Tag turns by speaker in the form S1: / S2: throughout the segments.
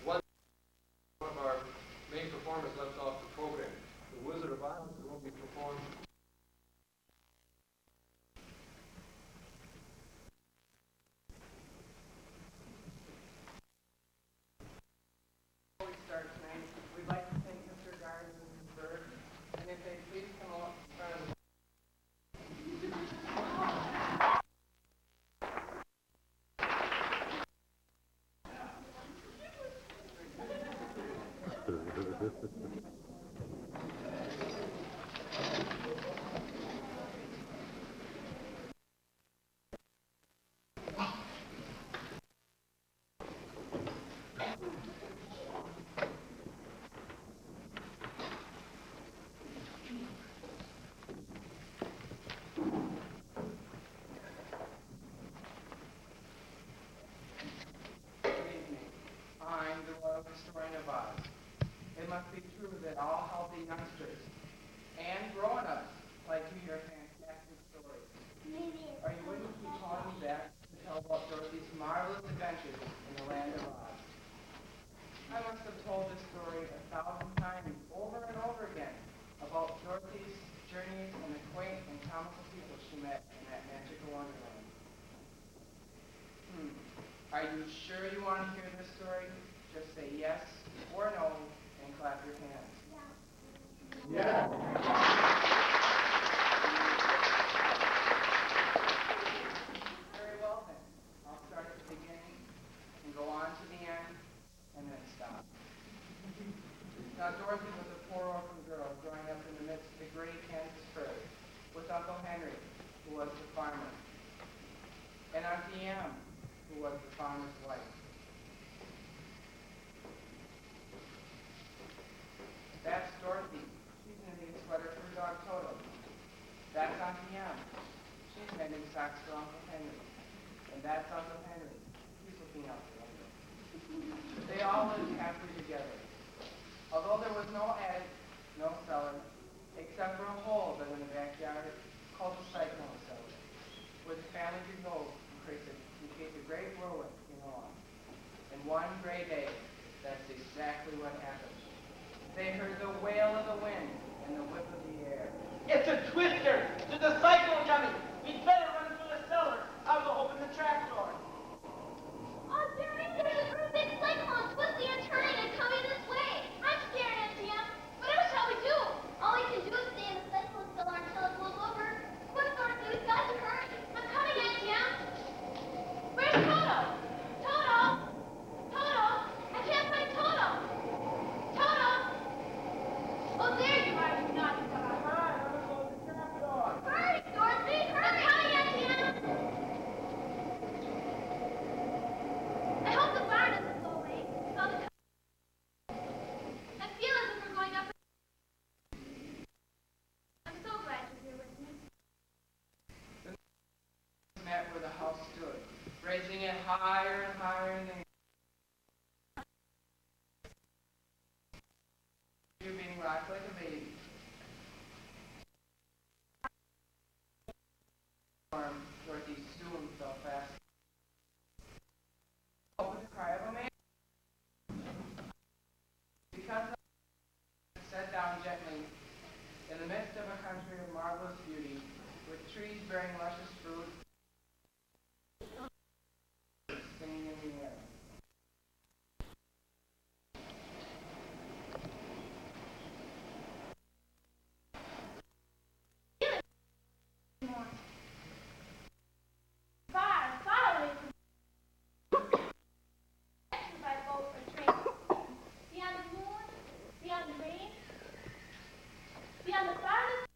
S1: one of our main performers left off the program. The Wizard of Oz will be performed.
S2: Before we start tonight, we'd like to thank Mr. Gardner and Mrs. Bird, and if they please come up in front of the historian of Oz. It must be true that all healthy youngsters and grown-ups like to hear fantastic stories. Are you willing to keep calling me back to tell about Dorothy's marvelous adventures in the land of Oz? I must have told this story 1,000 times over and over again about Dorothy's journeys and the quaint and comical people she met in that magical wonderland. Are you sure you want to hear this story? Just say yes or no and clap your hands.
S1: Yeah.
S2: Very well then. I'll start at the beginning and go on to the end and then stop. Now Dorothy was a poor orphan girl growing up in the midst of the great Kansas prairie with Uncle Henry, who was the farmer, and Auntie Em, who was the farmer's wife. That's Dorothy. She's knitting a sweater for her dog Toto. That's Auntie Em. She's mending socks for Uncle Henry. And that's Uncle Henry. He's looking out the window. They all lived happily together. Although there was no attic, no cellar, except for a hole dug in the backyard called the cyclone cellar, where the family could go in case a great whirlwind came along. And one gray day, that's exactly what happened. They heard the wail of the wind and the whip of the air.
S3: It's a twister! There's a cyclone coming! We'd better run through the cellar. I'll go open the trap door.
S4: Oh, Jerry, there's a great big cyclone twisting and turning and coming this way. I'm scared, Auntie Em. Whatever shall we do? All we can do is stay in the cyclone cellar until it blows over. Quick, Dorothy, we've got to hurry. I'm coming, Auntie Em. Where's Toto? Toto? Toto? I can't find Toto. Toto? Oh, there you are, you naughty dog.
S3: Come on, I'm gonna close the trap door.
S4: Hurry, Dorothy, hurry. I'm coming, Auntie Em. I hope the fire doesn't go away. I feel as if we're going up. I'm so glad you're here with me.
S2: Met where the house stood, raising it higher and higher in the air. You're being rocked like a baby. Dorothy soon fell fast. With the cry of a man. Because sat down gently in the midst of a country of marvelous beauty, with trees bearing luscious fruit, singing in the air.
S4: Far away from by boat or train. Beyond the moon, beyond the rain, beyond the farthest.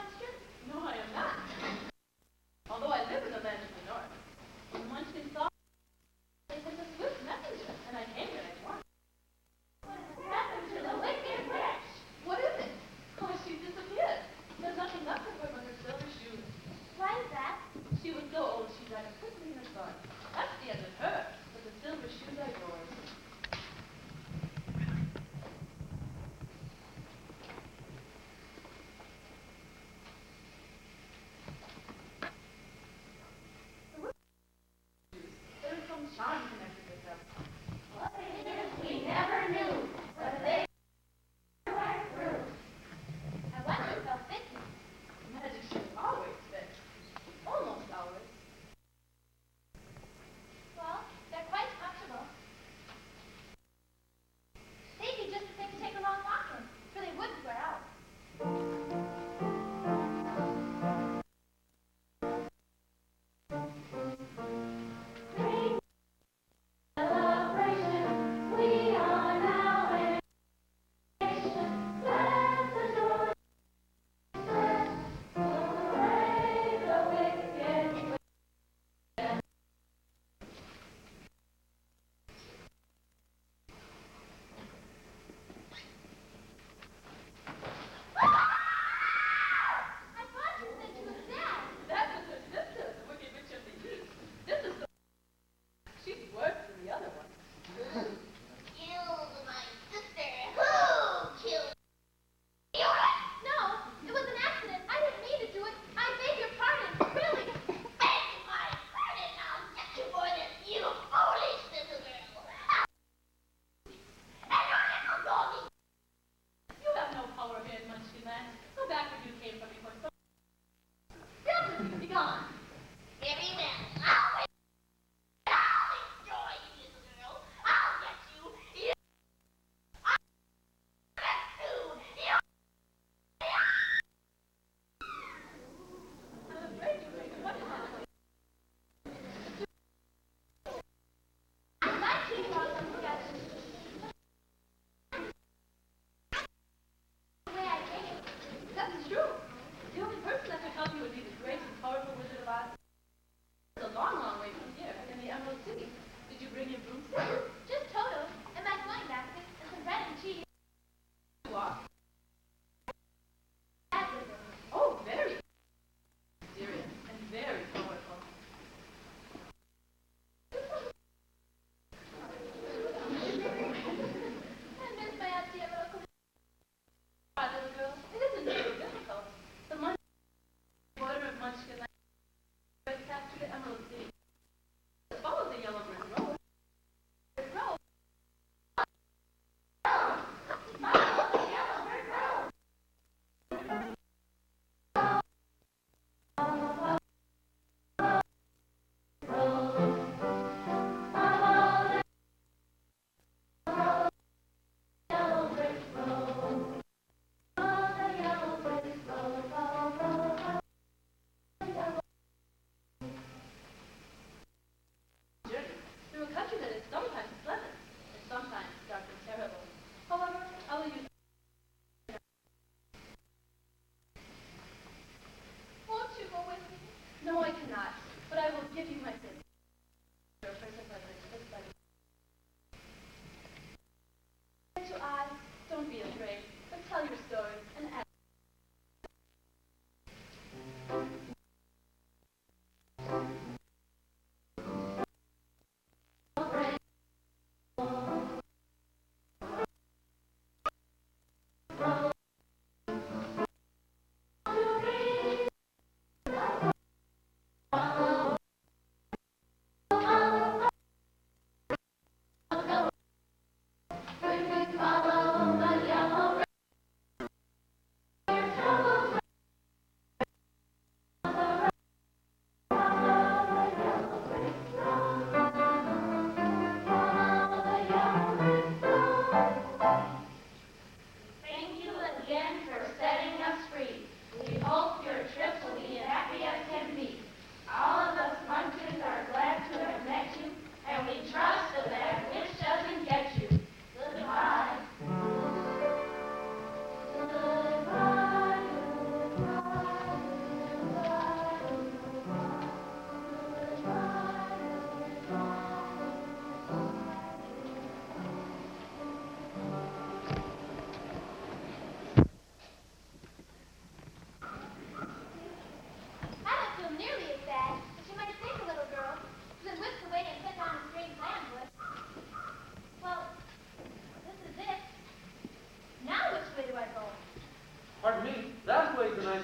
S5: Munchkin? No, I am not. Although I live in the land of the north. When Munchkin saw me, they sent a swift messenger, and I came here at once.
S4: What happened to the wicked witch?
S5: What is it? Oh, she disappeared. There's nothing left of her but her silver shoes.
S4: Why is that?
S5: She was so old she died quickly in the sun. That's the end of her, but the silver shoes are yours.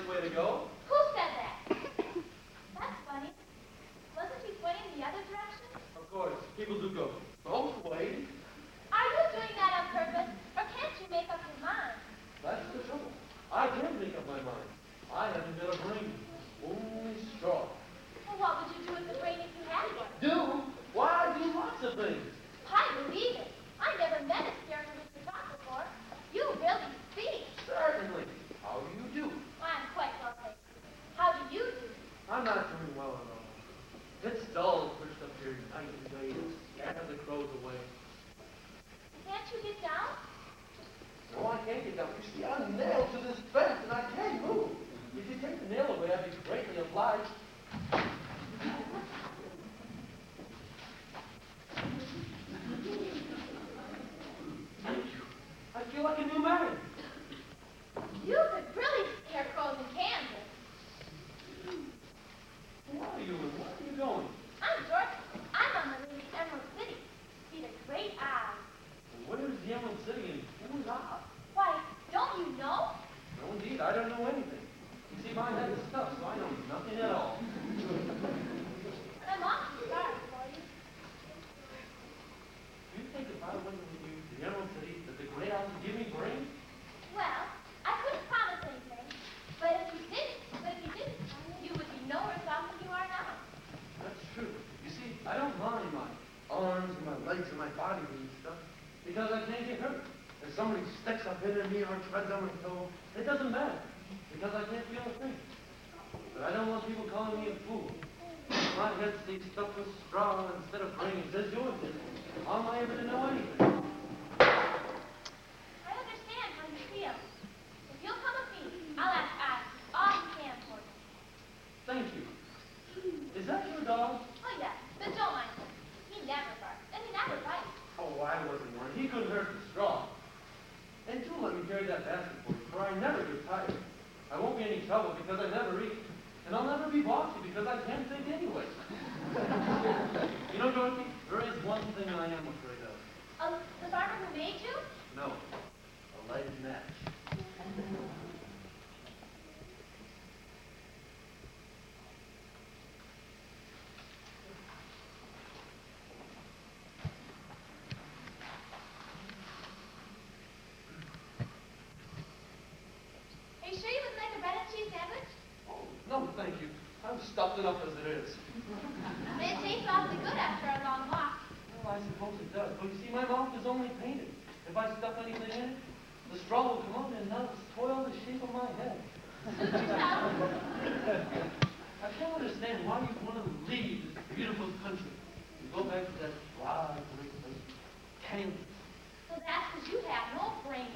S1: way to go.
S4: Who said that? That's funny. Wasn't he pointing the other direction?
S1: Of course, people do go both ways.
S4: Are you doing that on purpose, or can't you make up your mind?
S1: That's the trouble. I can't make up my mind. I haven't got a brain. Only straw.
S4: Well, what would you do with the brain if you had one?
S1: Do? Why, I do lots of things.
S4: I believe it. I never met a scared Mr. Talk before. You really speak.
S1: Certainly. How do you do?
S4: I'm quite well, thank you. How do you do?
S1: I'm not doing well at all. It's dull pushed up here night and day to scare the crows away.
S4: Can't you get down?
S1: No, I can't get down. You see, I'm nailed to this fence and I can't move. If you take the nail away, I'd be greatly obliged. Thank you. I feel like a new man.
S4: You could really scare crows in Kansas.
S1: Who are you and where are you going?
S4: I'm Dorothy. I'm on the way to Emerald City. See the great eye.
S1: Where's the Emerald City and who's I?
S4: Why, don't you know?
S1: No, indeed, I don't know anything. You see, my head is stuffed, so I know nothing at all.
S4: I'm awfully sorry for you.
S1: Do you think if I went with you to the Emerald City that the great eye would give me brains?
S4: Well, I couldn't promise anything. But if you didn't, you would be no worse off than you are now.
S1: That's true. You see, I don't mind my arms and my legs and my body being stuff because I can't get hurt. If somebody sticks up into me or treads on my toe, it doesn't matter because I can't feel a thing. But I don't want people calling me a fool. My head stays stuffed with straw instead of brains as yours did. How am I ever to know anything?
S4: I understand how you feel. If you'll come with me, I'll ask I all he can for you.
S1: Thank you. Is that your dog?
S4: Oh, yes, but don't mind him. He never barks, and he never bites.
S1: Oh, I wasn't worried. He couldn't hurt the straw. And do let me carry that basket for you, for I never get tired. I won't be any trouble because I never eat. And I'll never be bossy because I can't think anyway. You know, Dorothy, there is one thing I am afraid of.
S4: The farmer who made you?
S1: No, a lighted match.
S4: Are you sure you would like a bread and cheese sandwich?
S1: Oh, no, thank you. I'm stuffed enough as it is.
S4: It tastes awfully good after a long walk.
S1: Well, I suppose it does. But you see, my mouth is only painted. If I stuff anything in it, the straw will come out and that'll spoil the shape of my head.
S4: Suit yourself.
S1: I can't understand why you want to leave this beautiful country and go back to that dry, great place, Kansas.
S4: So that's because you have no brain.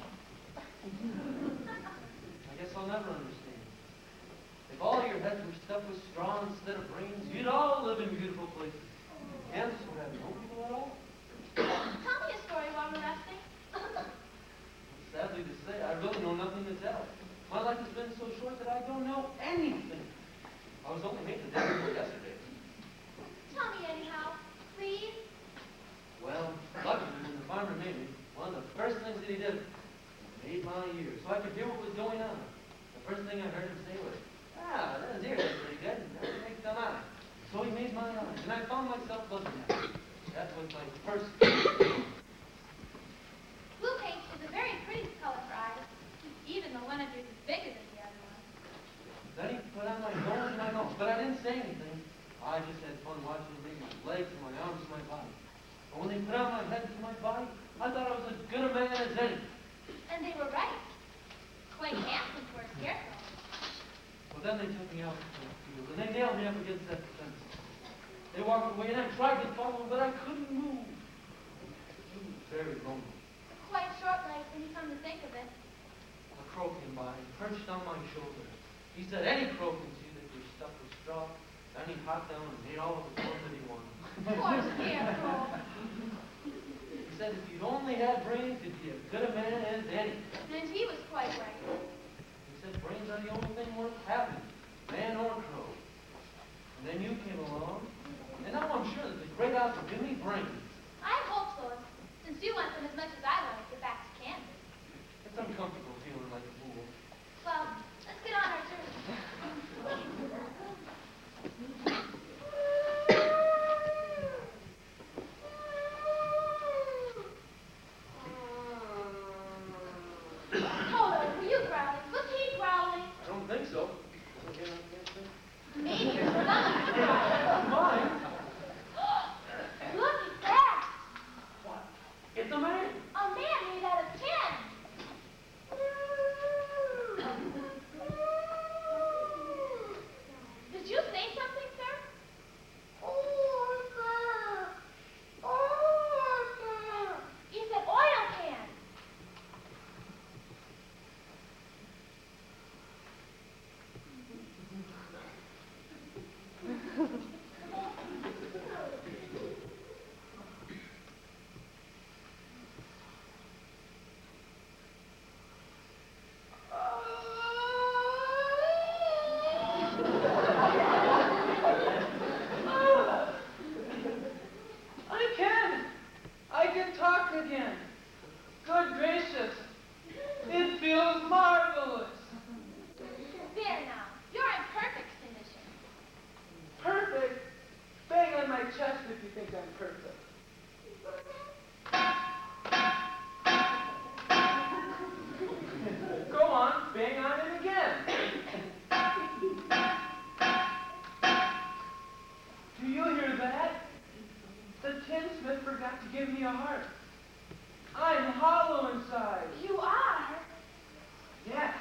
S1: I guess I'll never understand. If all your heads were stuffed with straw instead of brains, you'd all live in beautiful places. Kansas would have no people at all.
S4: Tell me a story while we're resting.
S1: Sadly to say, I really know nothing to tell. My life has been so short that I don't know anything. I was only made the day before yesterday.
S4: Tell me anyhow, please.
S1: Well, luckily, when the farmer made me, one of the first things that he did was made my ears so I could hear what was going on. The first thing I heard him say was, "Ah, those ears are pretty good. Never make them eye." So he made my eyes, and I found myself looking at it. That was my first.
S4: Blue paint is a very pretty color for eyes. Even the one of yours is bigger than the other one.
S1: Then he put on my nose and my mouth, but I didn't say anything. I just had fun watching him make my legs and my arms and my body. But when they put on my head and my body, I thought I was as good a man as any.
S4: And they were right. Quite handsome for a scarecrow.
S1: Well, then they took me out to the field, and they nailed me up against that fence. They walked away, and I tried to follow them, but I couldn't move. It was very lonely.
S4: Quite short-legged when you come to think of it.
S1: A crow came by and perched on my shoulder. He said any crow can see that you're stuffed with straw. Then he hopped down and made all of the corn that he wanted.
S4: Poor scarecrow.
S1: He said if you'd only had brains, you'd be as good a man as any.
S4: And he was quite right.
S1: He said brains are the only thing worth having, man or crow. And then you came along, and now I'm sure that the great odds will give me brains.
S4: I hope so, since you want them as much as I want to get back to Kansas.
S1: It's uncomfortable feeling like a fool.
S4: Well, let's get on our journey.
S1: again, I can't think.
S4: Maybe your stomach.
S1: Mine?
S4: Look at that.
S1: What? It's a man.
S4: A man made out of tin. Did you say something, sir? He said oil can.
S3: I can talk again. Good gracious. It feels marvelous.
S4: There now. You're in perfect condition.
S3: Perfect. Bang on my chest if you think I'm perfect. Go on, bang on it again. Do you hear that? The tinsmith forgot to give me a heart. I'm hollow inside.
S4: You are?
S3: Yes.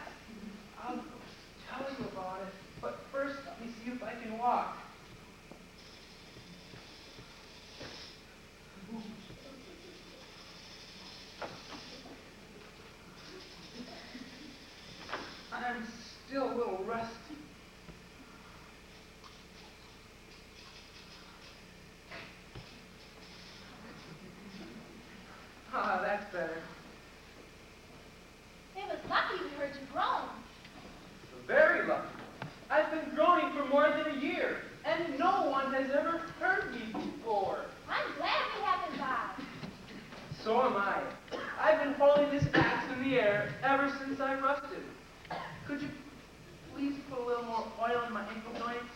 S3: I'll tell you about it. But first, let me see if I can walk. I'm still a little rusty. Ah, that's better.
S4: It was lucky we heard you groan.
S3: Very lucky. I've been groaning for more than a year, and no one has ever heard me before.
S4: I'm glad we happened by.
S3: So am I. I've been holding this axe in the air ever since I rusted. Could you please put a little more oil in my ankle joints?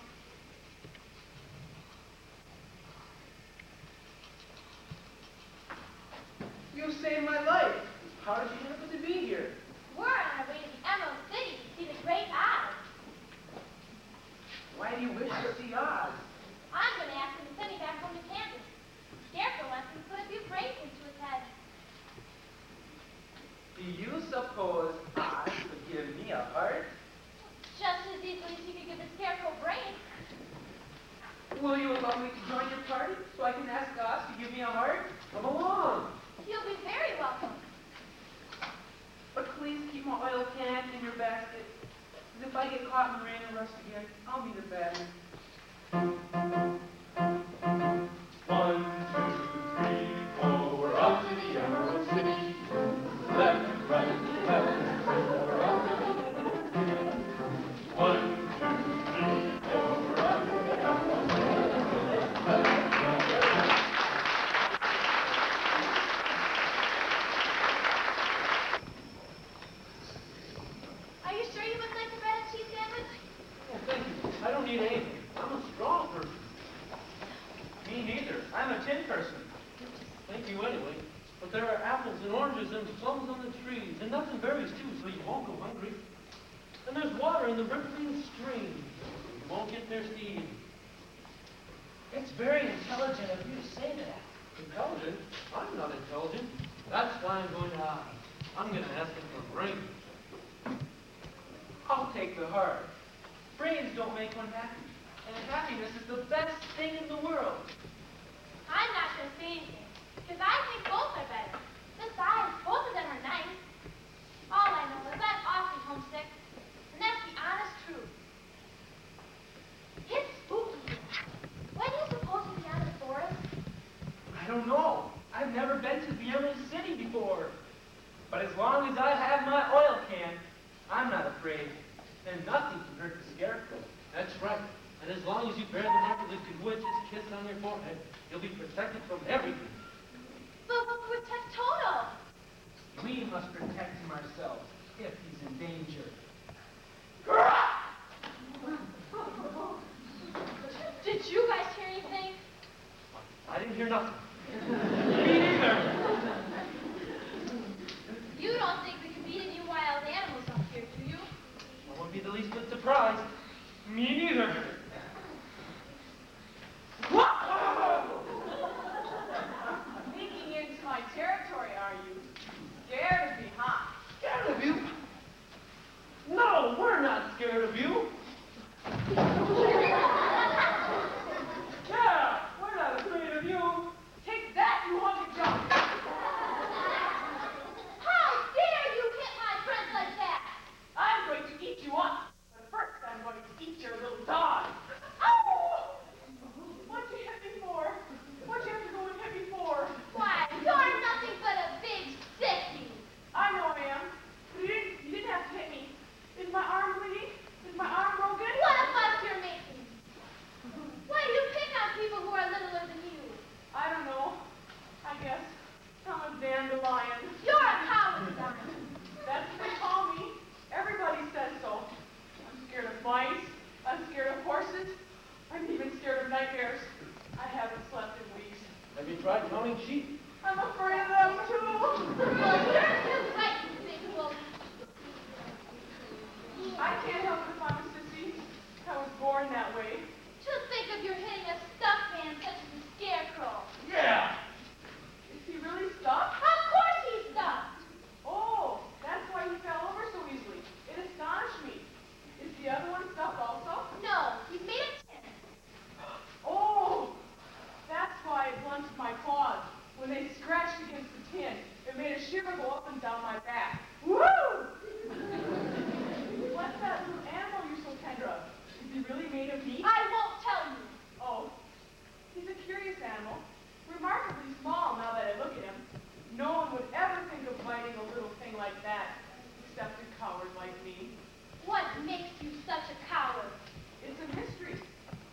S3: You saved my life. How did you happen to be here?
S4: We're on our way to the Emerald City to see the Great Oz.
S3: Why do you wish to see Oz?
S4: I'm going to ask him to send me back home to Kansas. Scarecrow wants me to put a few bracelets to his head.
S3: Do you suppose Oz would give me a heart?
S4: Just as easily as he could give the Scarecrow brains.
S3: Will you allow me to join your party so I can ask Oz to give me a heart? Come along.
S4: You'll be very welcome.
S3: But please keep my oil can in your basket. Because if I get caught in the rain and rust again, I'll be the bad one.
S6: 1, 2, 3, 4, we're off to the Emerald City. Left, right, left, we're off to the Emerald City. 1, 2, 3, 4, we're off to the Emerald City. Left, right.
S4: Are you sure you would like a bread and cheese sandwich?
S1: Oh, thank you. I don't need anything. I'm a strong person.
S3: Me neither. I'm a tin person.
S1: Thank you anyway. But there are apples and oranges and plums on the trees, and nuts and berries too, so you won't go hungry. And there's water in the rippling stream. You won't get thirsty.
S3: It's very intelligent of you to say that.
S1: Intelligent? I'm not intelligent. That's why I'm going to ask. I'm going to ask him for brains.
S3: I'll take the heart. Brains don't make one happy. And happiness is the best thing in the world.
S4: I'm not going to say anything, because I think both are better. Besides, both of them are nice. All I know is I'm awfully homesick, and that's the honest truth. It's spooky here. When do you suppose we'll be out of the forest?
S3: I don't know. I've never been to the Emerald City before. But as long as I have my oil can, I'm not afraid. And nothing can hurt the Scarecrow.
S1: That's right. And as long as you bear the mark of the Good Witch's kiss on your forehead, you'll be protected from everything.
S4: But protect Toto.
S3: We must protect him ourselves if he's in danger.
S4: Did you guys hear anything?
S1: I didn't hear nothing.
S3: Me neither.
S4: You don't think we can beat any wild animals up here, do you?
S1: I won't be the least bit surprised.
S3: Me neither.
S5: Sneaking into my territory, are you? Scared of me, huh?
S1: Scared of you? No, we're not scared of you. Yeah, we're not afraid of you.
S5: Take that, you hunted junk!
S4: How dare you hit my friends like that?
S5: I'm going to eat you up, but first I'm going to eat your little dog. Ow! What'd you hit me for? What'd you have to go and hit me for?
S4: Why, you're nothing but a big sissy.
S5: I know I am. But you didn't have to hit me. Is my arm bleeding? Is my arm broken?
S4: What a fuss you're making. Why do you pick on people who are littler than you?
S5: I don't know. I guess I'm a dandelion.
S4: You're a coward,
S5: That's what they call me. Everybody says so. I'm scared of mice. I'm scared of horses. I'm even scared of nightmares. I haven't slept in weeks.
S1: Have you tried counting sheep?
S5: I'm afraid of them too.
S4: You're too right, you big wolf.
S5: I can't help it if I'm a sissy. I was born that way.
S4: Just think of your hitting a stuffed man such as a scarecrow.
S1: Yeah.
S5: Is he really stuck?
S4: Of course he's stuffed.
S5: Oh, that's why he fell over so easily. It astonished me. Is the other one stuffed also?
S4: No, he's made of tin.
S5: Oh, that's why it blunted my claws. When they scratched against the tin, it made a shiver go up and down my back. Woo! What's that little animal you're so tender of? Is he really made of meat?
S4: I won't tell you.
S5: Oh, he's a curious animal. Remarkably small now that I look at him. No one would ever think of biting a little thing like that, except a coward like me.
S4: What makes you such a coward?
S5: It's a mystery.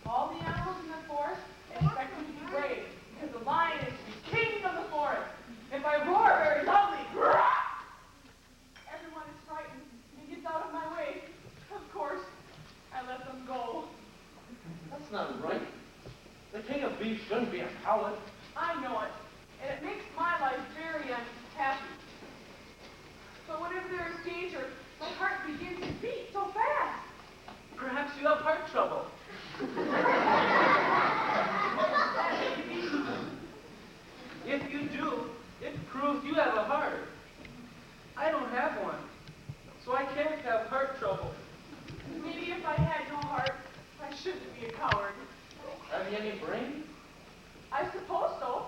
S5: All the animals in the forest expect me to be brave, because the lion is to be king of the forest. If I roar very loudly, "Grrrah!" everyone is frightened and gets out of my way. Of course, I let them go.
S1: That's not right. The king of beef shouldn't be a coward.
S5: I know it, and it makes my life very unhappy. But whenever there is danger, my heart begins to beat so fast.
S3: Perhaps you have heart trouble.
S5: That may be.
S3: If you do, it proves you have a heart. I don't have one, so I can't have heart trouble.
S5: Maybe if I had no heart, I shouldn't be a coward.
S1: Have you any brains?
S5: I suppose so.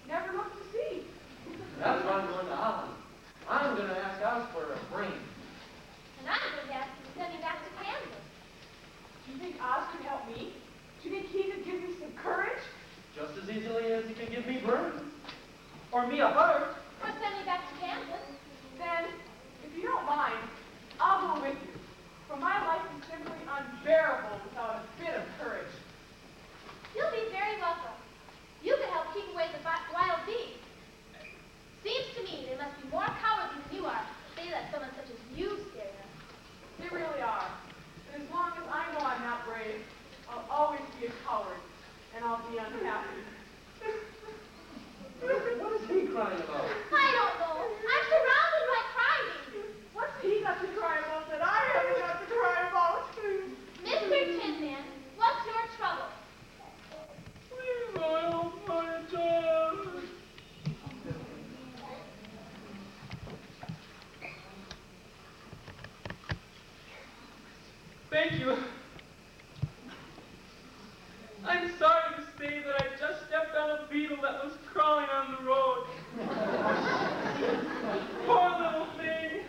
S5: Never looked to see.
S1: That's why I'm going to Oz. I'm going to ask Oz for a brain.
S4: And I'm going to ask you to send me back to Kansas.
S5: Do you think Oz could help me? Do you think he could give me some courage?
S1: Just as easily as he can give me brains.
S3: Or me a heart.
S4: Or send me back to Kansas.
S5: Then, if you don't mind, I'll go with you. For my life is simply unbearable without a bit of courage.
S4: You'll be very welcome. You can help keep away the wild beasts. Seems to me they must be more cowardly than you are. They let someone such as you scare them.
S5: They really are. And as long as I know I'm not brave, I'll always be a coward, and I'll be unhappy.
S1: What is he crying about?
S4: I don't know. I'm surrounded by crybabies.
S5: What's he got to cry about that I haven't got to cry about?
S4: Mr. Tin Man, what's your trouble?
S3: Please, I don't want to die. Thank you. I'm sorry to say that I just stepped on a beetle that was crawling on the road. Poor little thing.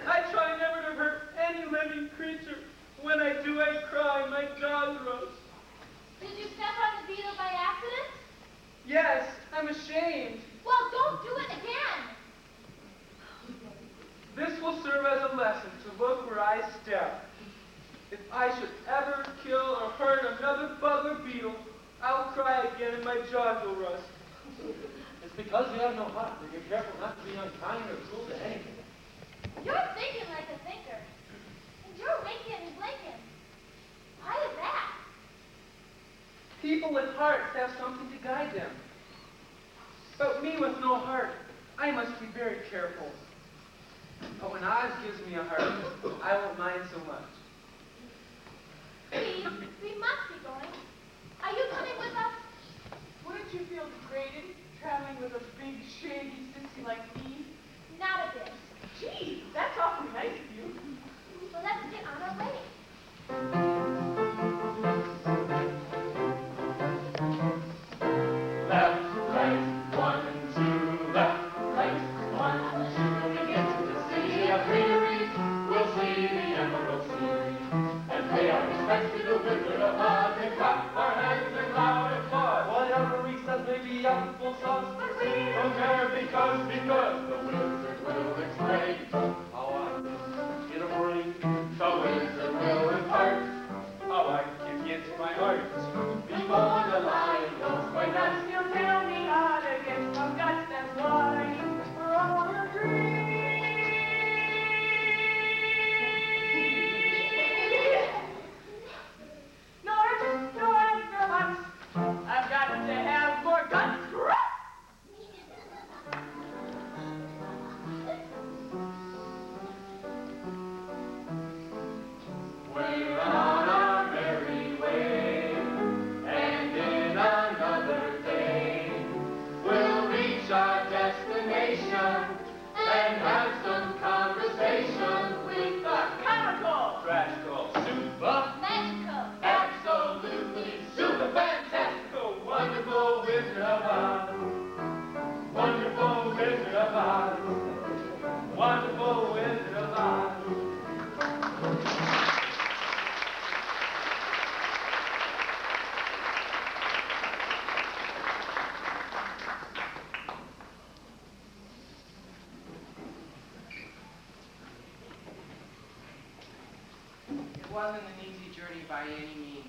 S3: I try never to hurt any living creature. When I do, I cry. My jaws rust.
S4: Did you step on the beetle by accident?
S3: Yes, I'm ashamed.
S4: Well, don't do it again.
S3: This will serve as a lesson to look where I step. If I should ever kill or hurt another bug or beetle, I'll cry again and my jaws will rust.
S1: It's because you have no heart that you're careful not to be unkind or cruel to anything.
S4: You're thinking like a thinker. And you're winking and blinking. Why is that?
S3: People with hearts have something to guide them. But me with no heart, I must be very careful. But when Oz gives me a heart, I won't mind so much.
S2: by any means,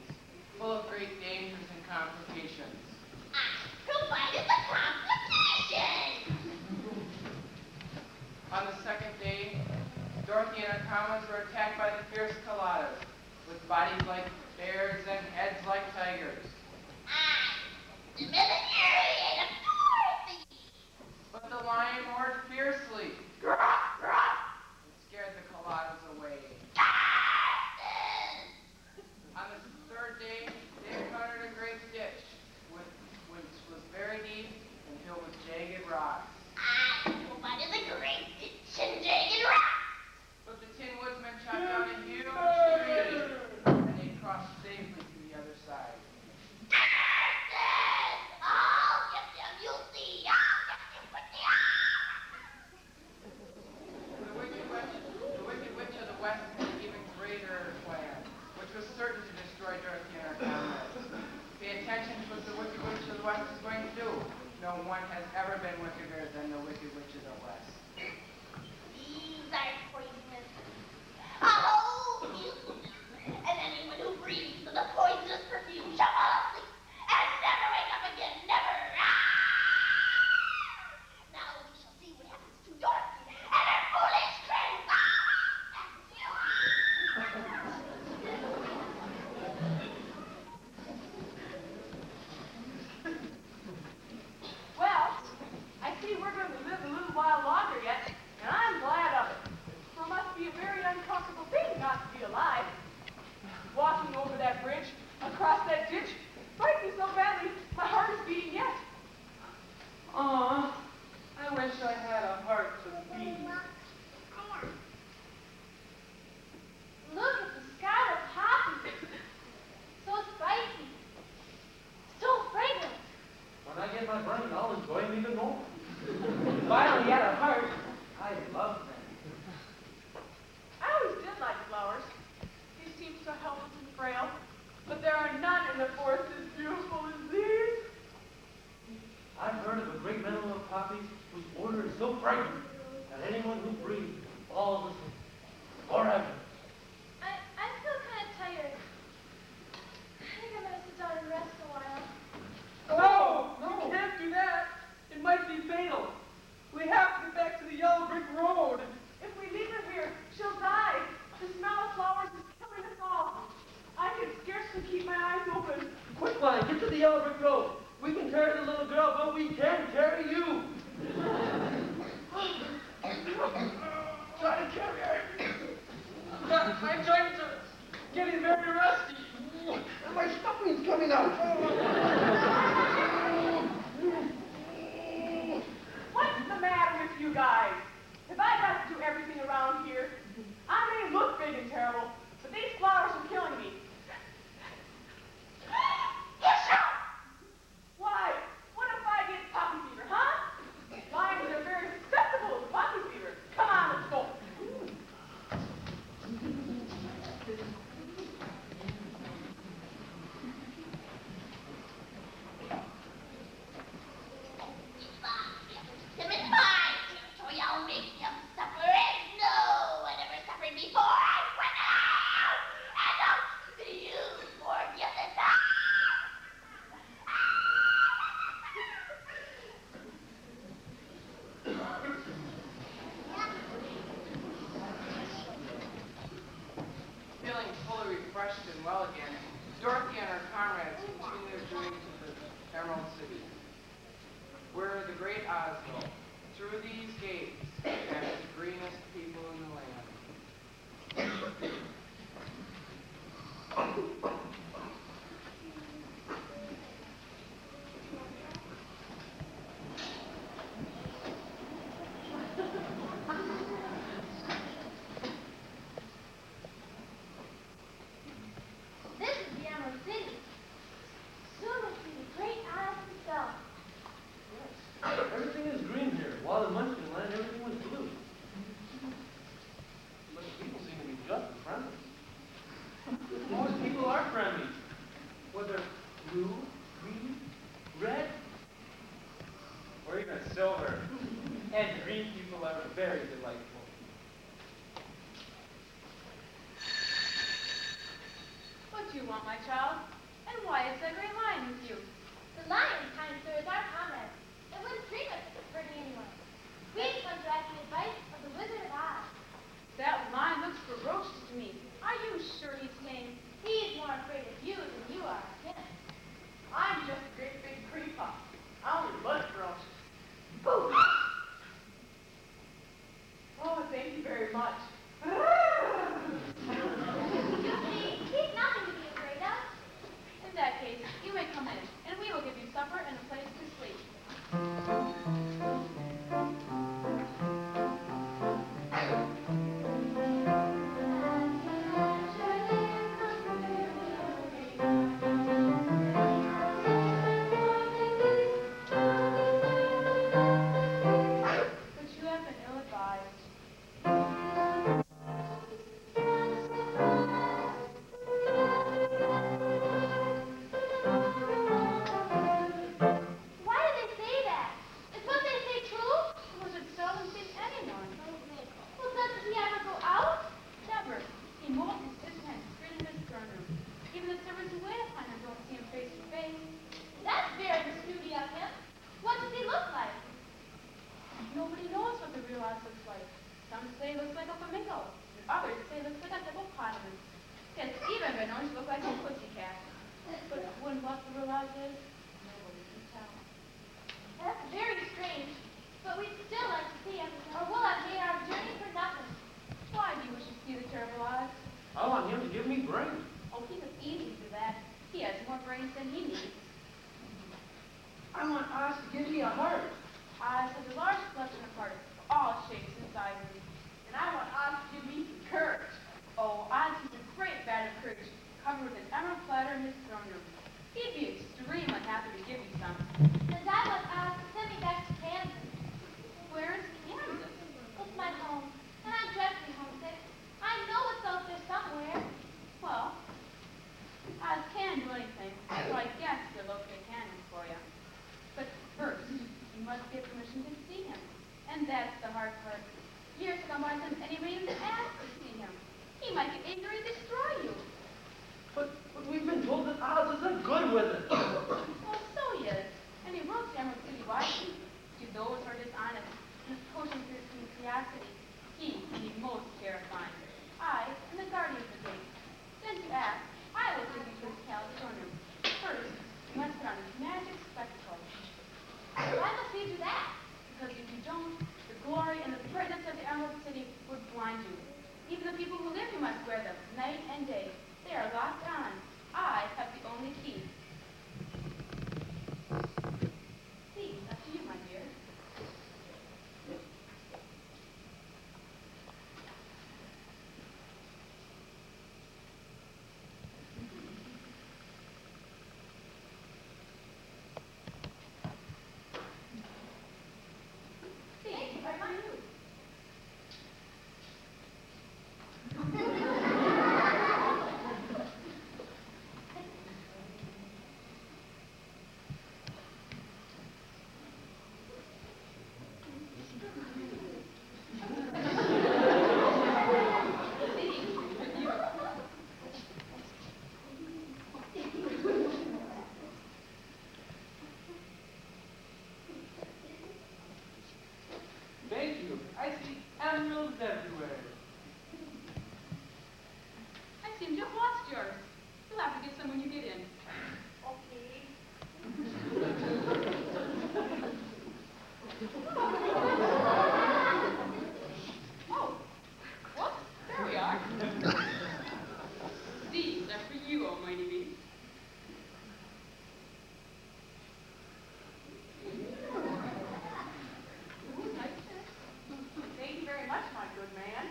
S2: full of great dangers and complications.
S4: Provided the complication!
S2: On the second day, Dorothy and her comrades were attacked by the fierce coladas, with bodies like bears and heads like tigers.
S4: The military of Dorothy!
S2: But the lion roared fiercely and scared the coladas away. On the third day, they encountered a great ditch, which was very deep and filled with jagged rocks.
S4: What is a great ditch and jagged rock?
S2: But the Tin Woodsman chopped down a huge tree, and they crossed safely to the other side.
S4: I'll get them, you'll see. I'll get them with the
S2: The Wicked Witch of the West had an even greater plan, which was certain to destroy Dorothy and her comrades. Pay attention to what the Wicked Witch of the West is going to do. No one has ever been wickeder than the Wicked Witch of the West.
S4: These are poisonous. Oh, you. And anyone who breathes the poisonous perfume shall fall asleep and never wake up again. Never. Now we shall see what happens to Dorothy and her foolish friends.
S5: Well, I see we're going to live a little while longer yet, and I'm glad of it. For it must be a very uncomfortable thing not to be alive. Walking over that bridge, across that ditch, frightened me so badly, my heart is beating yet.
S3: Aw, I wish I had a heart to beat.
S4: Look at the scarlet poppies. So spicy. So fragrant.
S1: When I get my brain, I'll enjoy them even more.
S3: If I only had a heart, I'd love them.
S5: I always did like flowers. They seem so helpless and frail, but there are none in the forest as beautiful as these.
S1: I've heard of a great meadow of poppies whose odor is so fragrant that anyone who breathes falls asleep forever.
S4: I feel kind of tired. I think I'm going to sit down and rest a while.
S3: No, you can't do that. It might be fatal. We have to get back to the yellow brick road.
S5: If we leave her here, she'll die. The smell of flowers is killing us all. I can scarcely keep my eyes open.
S1: Quick, line, get to the yellow brick road. We can carry the little girl, but we can't carry you. Try to carry her.
S3: I'm trying to getting very rusty.
S1: And my stuffing's coming out.
S5: What's the matter with you guys? Have I got to do everything around here? I may look big and terrible, but these flowers are killing me. Why? What if I get poppy fever, huh? Lions are very susceptible to poppy fever. Come on, let's go.
S4: Them in my territory, I'll make them suffer as no one ever suffered before. I went out, and don't you forget this.
S2: Feeling fully refreshed and well again, Dorothy and her comrades continued their journey to the Emerald City, where the great Oz go. Through these gates passed the greenest people in the land.
S4: This is the Emerald City. Soon we'll see the great Oz himself.
S1: Everything is green here, while in Munchkin Land everything was blue. But the people seem to be just as friendly.
S3: Most people are
S5: What do you want, my child? And why is that gray lion with you?
S4: The lion, kind sir, is our comrade. It wouldn't dream of hurting anyone. We've come to ask the advice of the Wizard of Oz.
S5: That lion looks ferocious to me. Are you sure he's tame?
S4: He's more afraid of you than you are of him.
S5: I'm just a great big cream puff. I only look ferocious.
S2: Boo! Oh, thank you very much.
S4: You see, he's nothing to be afraid of.
S5: In that case, you may come in, and we will give you supper and a place to sleep. But you have been ill-advised.
S4: Why do they say that? Is what they say true?
S5: Was it seldom seen anyone?
S4: Well, doesn't he ever go out?
S5: Never. He molds his tent straight in his throne room. Even the servants who wait upon him don't see him face to face.
S4: That's very snooty of him. What does he look like?
S5: Nobody knows what the real Oz looks like. Some say he looks like a flamingo, and others say he looks like a hippopotamus. It's even been known to look like a pussycat. But when what the real Oz is, nobody can tell.
S4: That's very strange. But we'd still like to see him, or we'll have made our journey for nothing.
S5: Why do you wish to see the terrible Oz?
S1: I want him to give me brains.
S5: Oh, he was easy to do that. He has more brains than he needs.
S3: I want Oz to give me a heart.
S5: Oz has a large collection of parts, all shapes and sizes.
S2: And I want Oz to give me some courage.
S5: Oh, Oz has a great vat of courage, covered with an emerald platter in his throne room. He'd be extremely happy to give you some.
S4: And I want Oz to send me back to Kansas.
S5: Where is Kansas?
S4: It's my home, and I'm dreadfully homesick. I know it's out there somewhere.
S5: Well, Oz can do anything, so I guess he'll locate Kansas for you. But first, you must get permission to see him. And that's the hard part. Years come by since anybody even asked to see him. He might get angry and destroy you.
S1: But we've been told that Oz isn't good with it.
S5: Well, so he is. And he rules the Emerald City wisely. To those who are dishonest and pushing through curiosity, he can be most terrifying. I am the guardian of the gate. Since you ask, I will take you to his palace throne room. First, you must put on his magic spectacles.
S4: Why must we do that?
S5: Because if you don't, the glory and the brightness of the Emerald City would blind you. Even the people who live here must wear them, night and day. They are locked on. I have the only key. See, up to you, my dear. See,
S4: Thank you very much.
S3: Thank you. I see emeralds everywhere.
S5: I seem to have lost yours. You'll have to get some when you get in.
S4: Okay.
S5: Oh, whoops, there we are. These are for you, Almighty Beast.
S2: Thank you very much, my good man.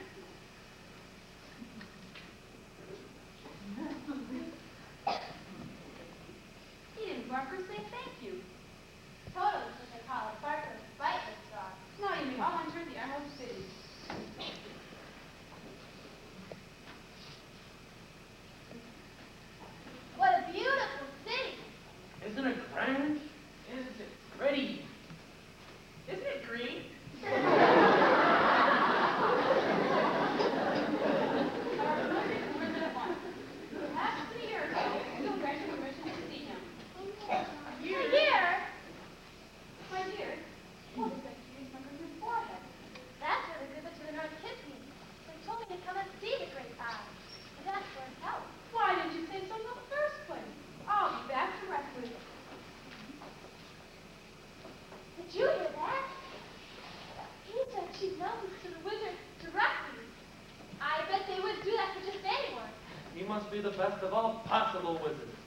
S3: best of all possible wizards,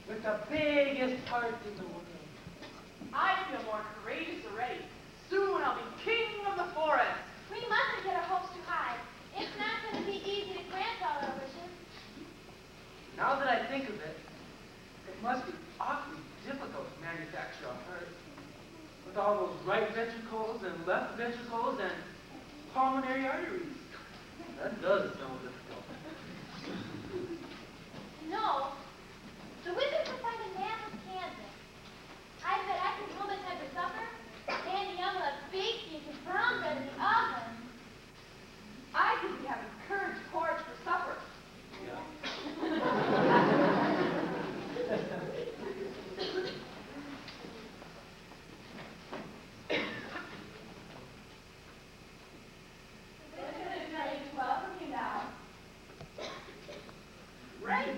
S3: with the biggest heart in the world.
S5: I feel more courageous already. Soon I'll be king of the forest.
S4: We mustn't get our hopes too high. It's not going to be easy to grant all our wishes.
S3: Now that I think of it, it must be awfully difficult to manufacture a heart. With all those right ventricles and left ventricles and pulmonary arteries. That does sound difficult.
S4: No. The wizard will find a man with Kansas. I bet I can home in time for supper. Andy Young will have bacon and brown bread in the oven.
S5: I could be having courage porridge for supper. The wizard is ready to welcome you now. Right.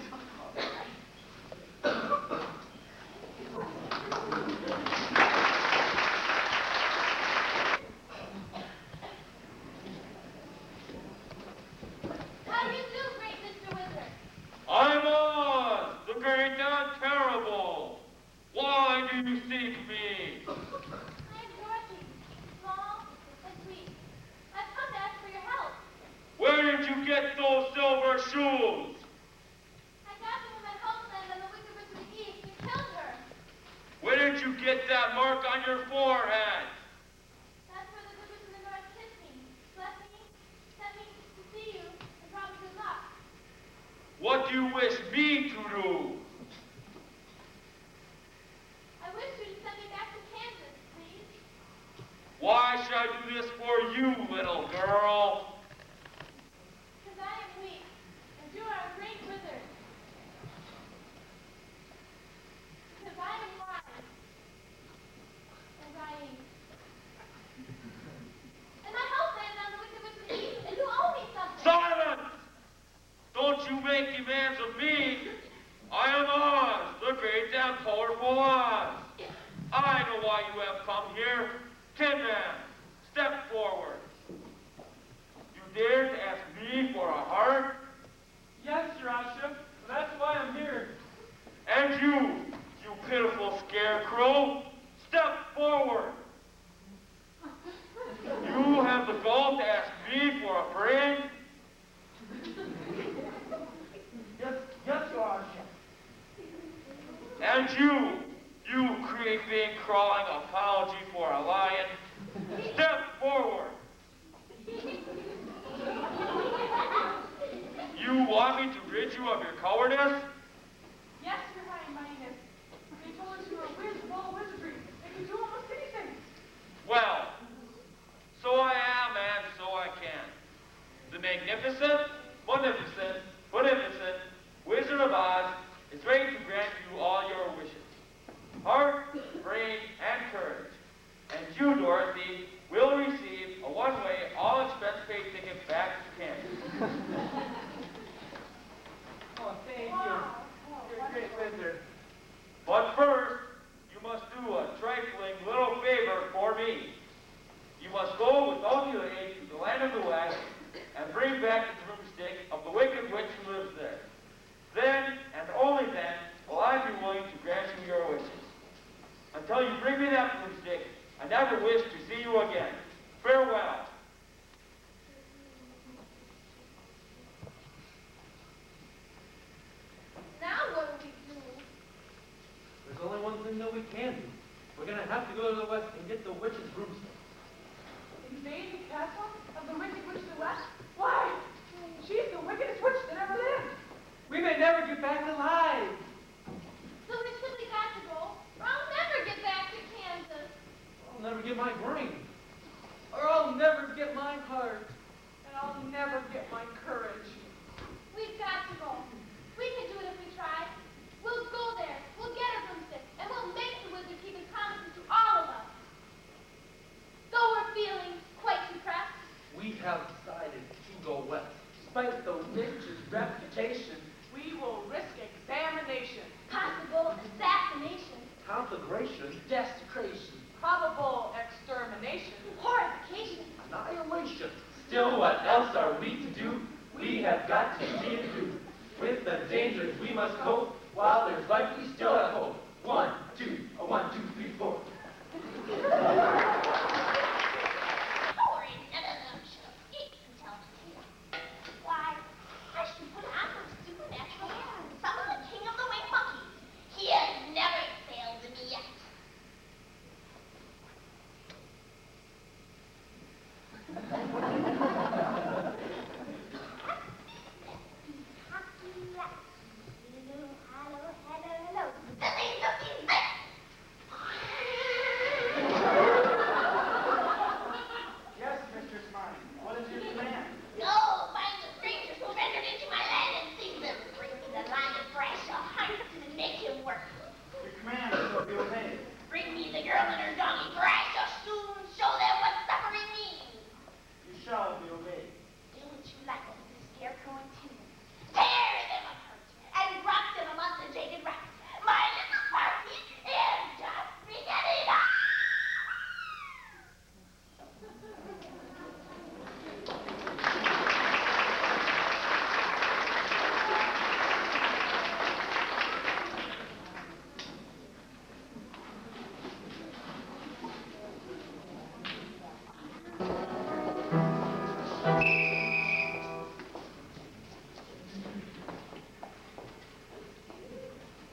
S4: How do you do, great Mr. Wizard?
S6: I'm Oz, the great and terrible. Why do you seek me?
S4: I am Dorothy, small and sweet. I've come to ask for your help.
S6: Where did you get those silver shoes?
S4: I got them when my homeland on the Wicked Witch of the East and killed her.
S6: Where did you get that mark on your forehead?
S4: That's where the Good Witch of the North kissed me, left me, sent me to see you, and promised good luck.
S6: What do you wish me to do?
S4: I wish you to send me back to Kansas, please.
S6: Why should I do this for you, little girl?
S4: Because I am weak, and you are a great wizard. Because I am wise, and I am. And my homeland on the Wicked Witch of the East, and you owe me something.
S6: Silence! Don't you make demands of me. I am Oz, the great and powerful Oz. I know why you have come here. Tin Man, step forward. You dare to ask me for a heart?
S3: Yes, Your Worship. That's why I'm here.
S6: And you pitiful scarecrow, step forward. You have the gall to ask me for a friend?
S3: Yes, Your Worship.
S6: And you creeping, crawling apology for a lion, step forward. You want me to rid you of your cowardice?
S5: Yes, Your High Mightiness. They told us you were a wizard of all wizardry and could do almost anything.
S6: Well, so I am and so I can. The magnificent, beneficent Wizard of Oz is ready to grant you all your wishes. Heart, brain, and courage. And you, Dorothy, will receive a one-way, all-expense-paid ticket back to Kansas.
S3: Oh, thank you. You're a great wizard.
S6: But first, you must do a trifling little favor for me. You must go without delay to the land of the West and bring back the broomstick of the wicked witch who lives there. Then, and only then, will I be willing to grant you your wishes. Until you bring me that broomstick, I never wish to see you again. Farewell.
S4: Now what do we do?
S1: There's only one thing that we can do. We're going to have to go to the west and get the witch's broomstick.
S5: Invade the castle of the Wicked Witch of the West? Why? She's the wickedest witch that ever lived.
S3: We may never get back alive.
S4: So we simply got to go, or I'll never get back to Kansas.
S1: I'll never get my brain.
S3: Or I'll never get my heart.
S5: And I'll never get my courage.
S4: We've got to go. We can do it if we try. We'll go there, we'll get a broomstick, and we'll make the wizard keep his promises to all of us. Though we're feeling quite depressed,
S1: We have decided to go west.
S3: Despite the witch's reputation,
S5: We will risk examination.
S4: possible assassination,
S1: Conflagration.
S3: desecration,
S5: Probable extermination.
S1: must go while there's life we still have hope. 1, 2, 1, 2, 3, 4.
S4: Or none of them should escape from telling the tale. Why, I should put on some supernatural hair and summon the king of the winged monkeys. He has never failed me yet. Hello, hello, hello. The name's of these there.
S2: Yes, Mistress Mine. What is your command?
S4: Go find the strangers who ventured into my land and seize them. Bring me the lion fresh a heart and make him work.
S2: Your command shall be obeyed.
S4: Bring me the girl and her donkey, for I shall soon show them what suffering means.
S2: You shall be obeyed.
S4: Do what you like with the scarecrow and Timon. Tear them apart and drop them among the jaded rats. My little party is just beginning.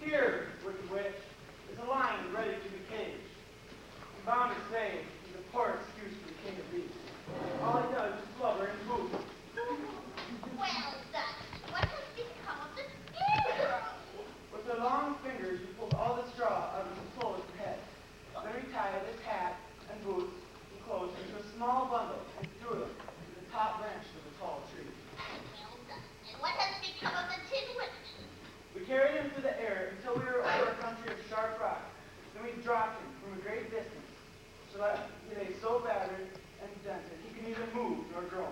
S2: Here, wicked witch, is a lion ready to be caged. I'm bound to say he's a poor excuse for the king of beasts. All he does is blubber and boo.
S4: Well done. What has become of the scarecrow?
S2: With their long fingers, we pulled all the straw out of his clothes and head. Then we tied his hat and boots and clothes into a small bundle and threw them to the top branch of a tall tree.
S4: Well done. And what has become of the tin woodman?
S2: We carried him through the air until we were over a country of sharp rock. Then we dropped him from a great distance, so that he lay so battered and dented he could neither move nor groan.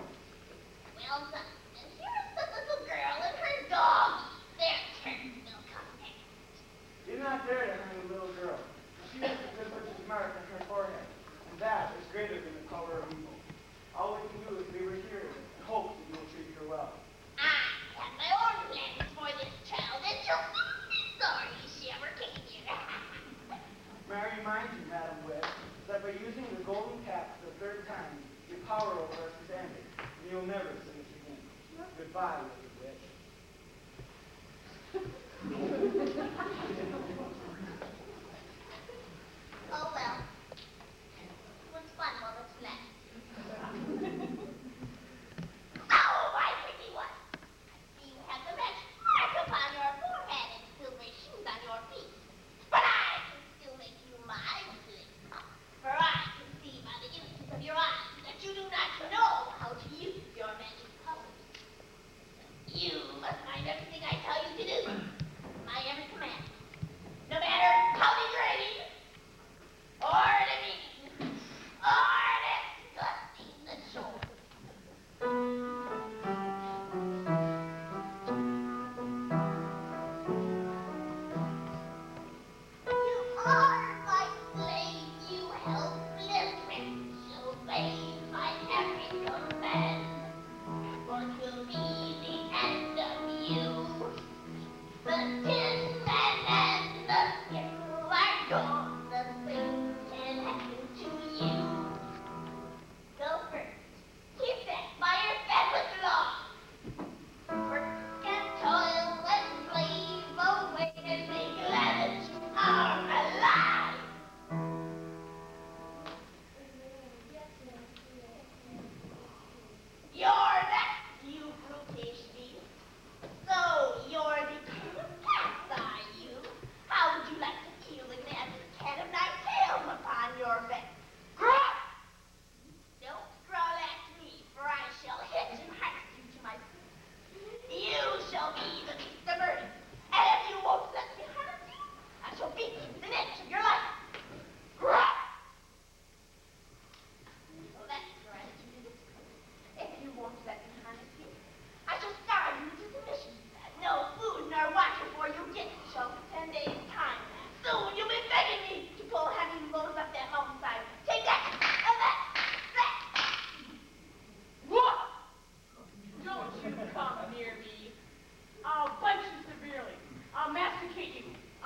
S4: Well done. And here is the little girl and her dog. Their turn will come next.
S2: You did not dare to harm the little girl. She has the good witch's mark on her forehead, and that is greater than the power of evil. All we can do is leave her here and hope that you will treat her well.
S4: I have my own plans for this child, and you'll be sorry she ever came here.
S2: May I remind you, Madam Witch, that by using the golden cap for the third time, your power over us is ended, and you'll never see us again.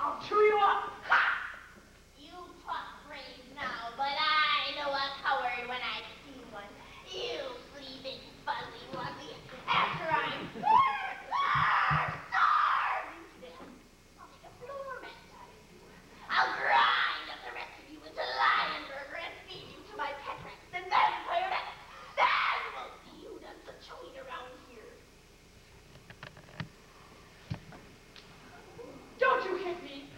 S5: I'll chew you up. Ha!
S4: You talk brave now, but I know a coward when I see one. You flea big fuzzy wuzzy. After I'm starved to death, I'll make a floor mat out of you. I'll grind up the rest of you into lion burger and feed you to my pet rats and vampire rats. Then we'll see who does the chewing around here.
S5: Don't you hit me.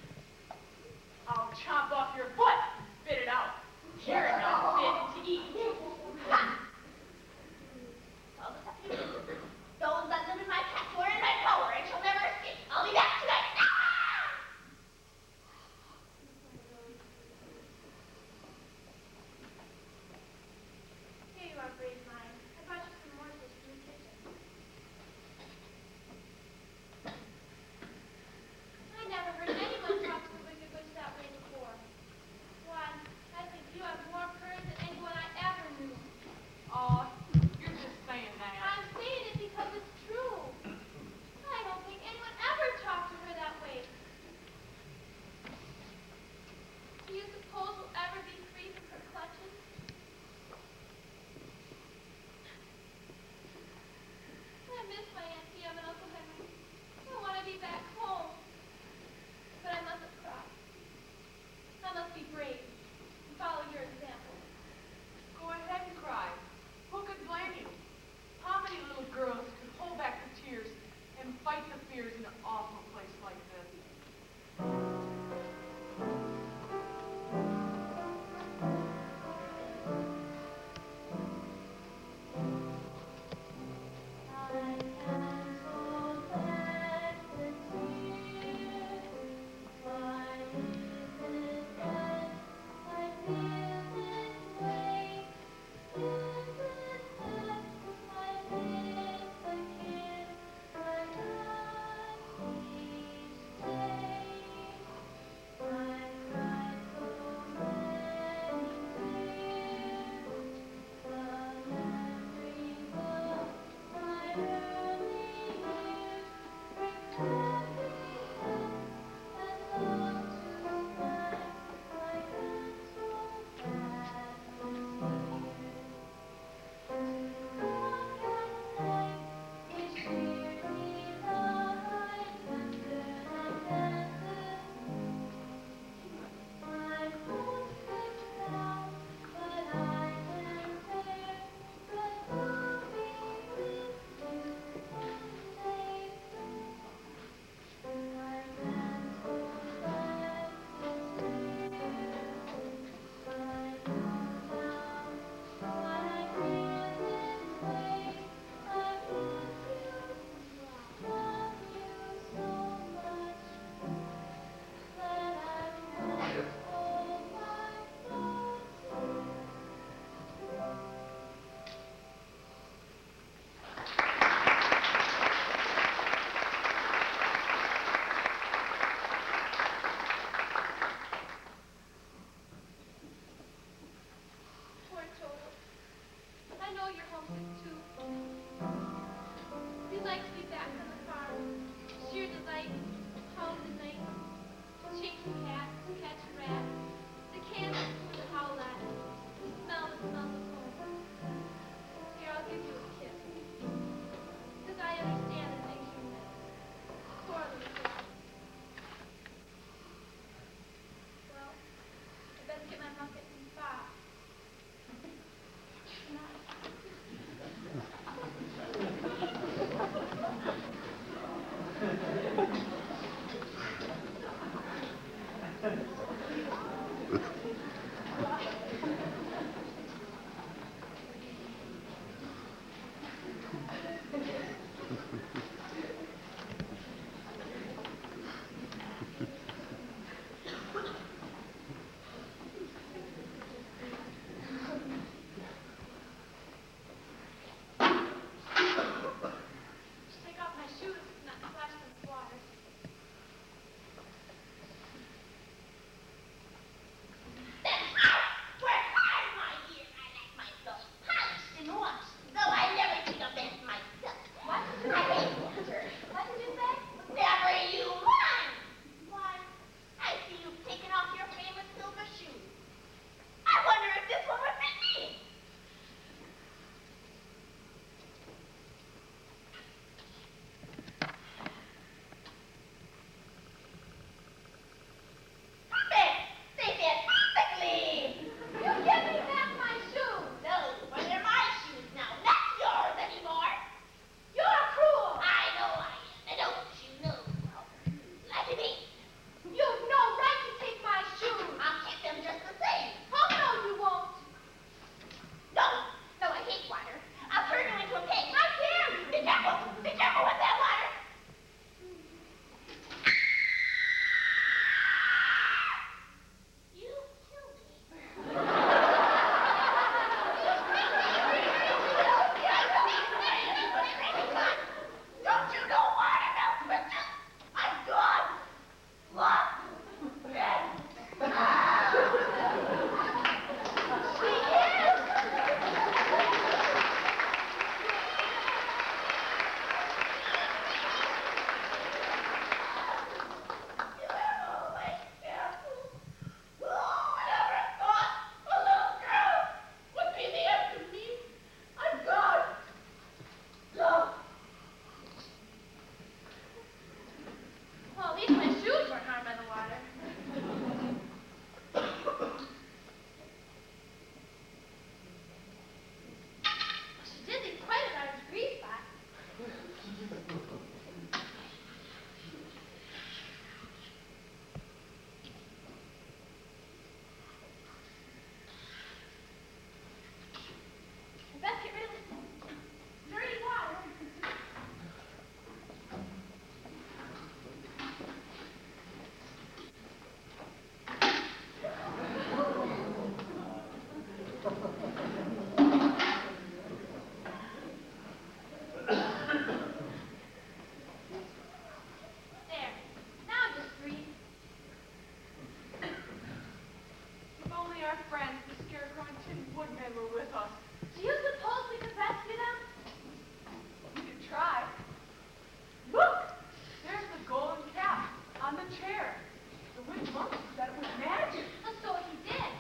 S5: The wind monkey said it was magic.
S4: And so he did.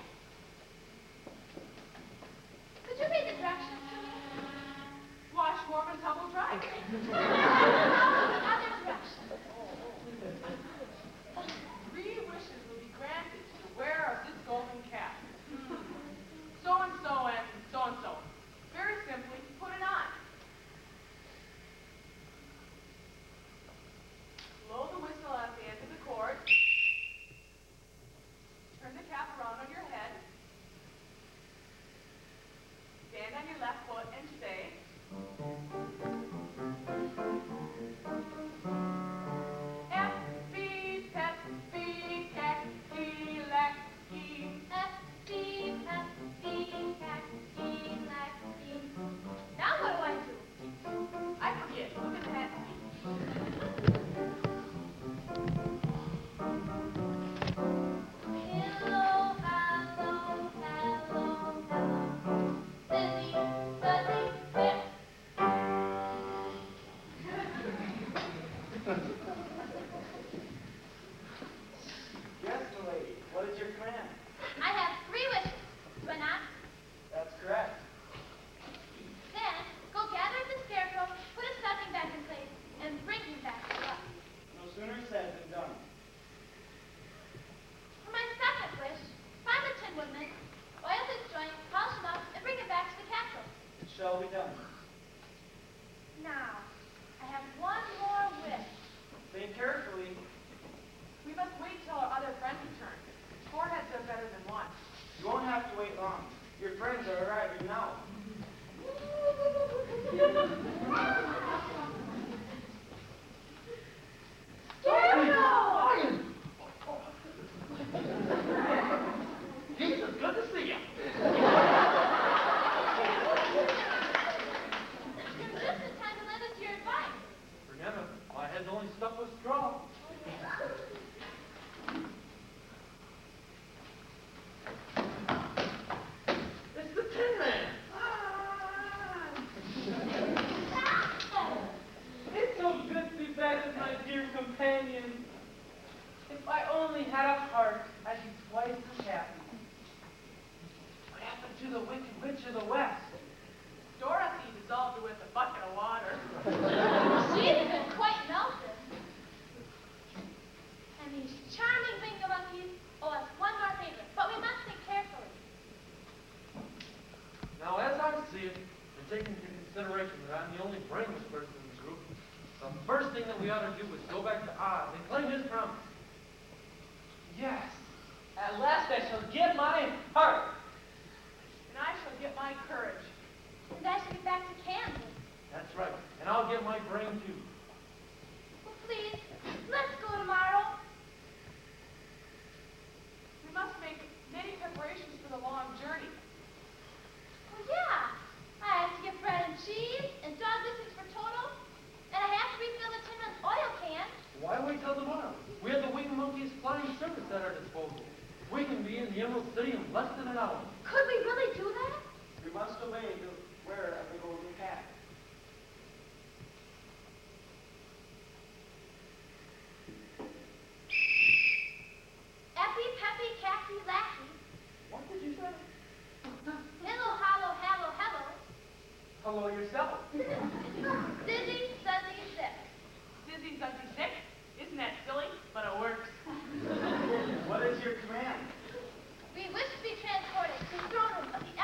S4: Could you read the directions to me?
S5: Wash, warm, and tumble dry.
S4: Other directions.
S5: 3 wishes will be granted to the wearer of this golden cap. So-and-so and so-and-so. Very simply, put it on. Blow the whistle at the end of the cord. Turn the cap around on your head. Stand on your left foot and say, F-B, pep-B, cack-E-lack-E.
S4: F-B-F-B-Cack-E-lack-E. Now what do I do?
S5: I forget. Look at that.
S4: Hello, hello, hello, hello. Sissy, fuzzy, whip.
S2: Yes, milady. What is your command?
S4: I have 3 wishes. Do I not?
S2: That's correct.
S4: Then, go gather the scarecrow, put his stuffing back in place, and bring him back to us.
S2: No sooner said than done.
S4: For my second wish, find the Tin Woodman, oil his joint, polish him up, and bring him back to the castle.
S2: It shall be done.
S4: Now, I have one more wish.
S2: Think carefully.
S5: We must wait till our other friend returns. 4 heads are better than 1.
S2: You won't have to wait long. Your friends are arriving now.
S1: Jesus, good to see you.
S4: You're just in time to lend us your advice.
S1: Forget it. My head's only stuffed with straw. It's the Tin Man.
S3: It's so good to be back with my dear companion. If I only had a heart, I'd be twice as happy. What happened to the Wicked Witch of the West?
S5: Dorothy dissolved her with a bucket of water.
S4: She's been quite melted. And these charming wingamonkeys owe us one more favor, but we must think carefully.
S1: Now, as I see it, and taking into consideration that I'm the only brainless person in the group, the first thing that we ought to do is go back to Oz and claim his promise.
S3: Yes, at last I shall get my heart.
S5: And I shall get my courage.
S4: And I should get back to Kansas.
S1: That's right. And I'll get my brain, too.
S4: Well, please, let's go tomorrow.
S5: We must make many preparations for the long journey.
S4: Well, yeah. I have to get bread and cheese and dog biscuits for Toto. And I have to refill the Tin Man's oil can.
S1: Why wait till tomorrow? We have the Winged Monkey's flying circus at our disposal. We can be in the Emerald City in less than an hour.
S4: Could we really do that?
S2: We must obey the wearer of the golden cap.
S4: Eppy, peppy, cacky, lackey.
S2: What did you say?
S4: Hello, hollow, hello, hello.
S3: Hello yourself.
S4: Dizzy, suzzy, zip.
S5: Dizzy, zuzzy, sick. Isn't that silly? But it works.
S2: What is your command?
S4: We wish to be transported to the throne room of the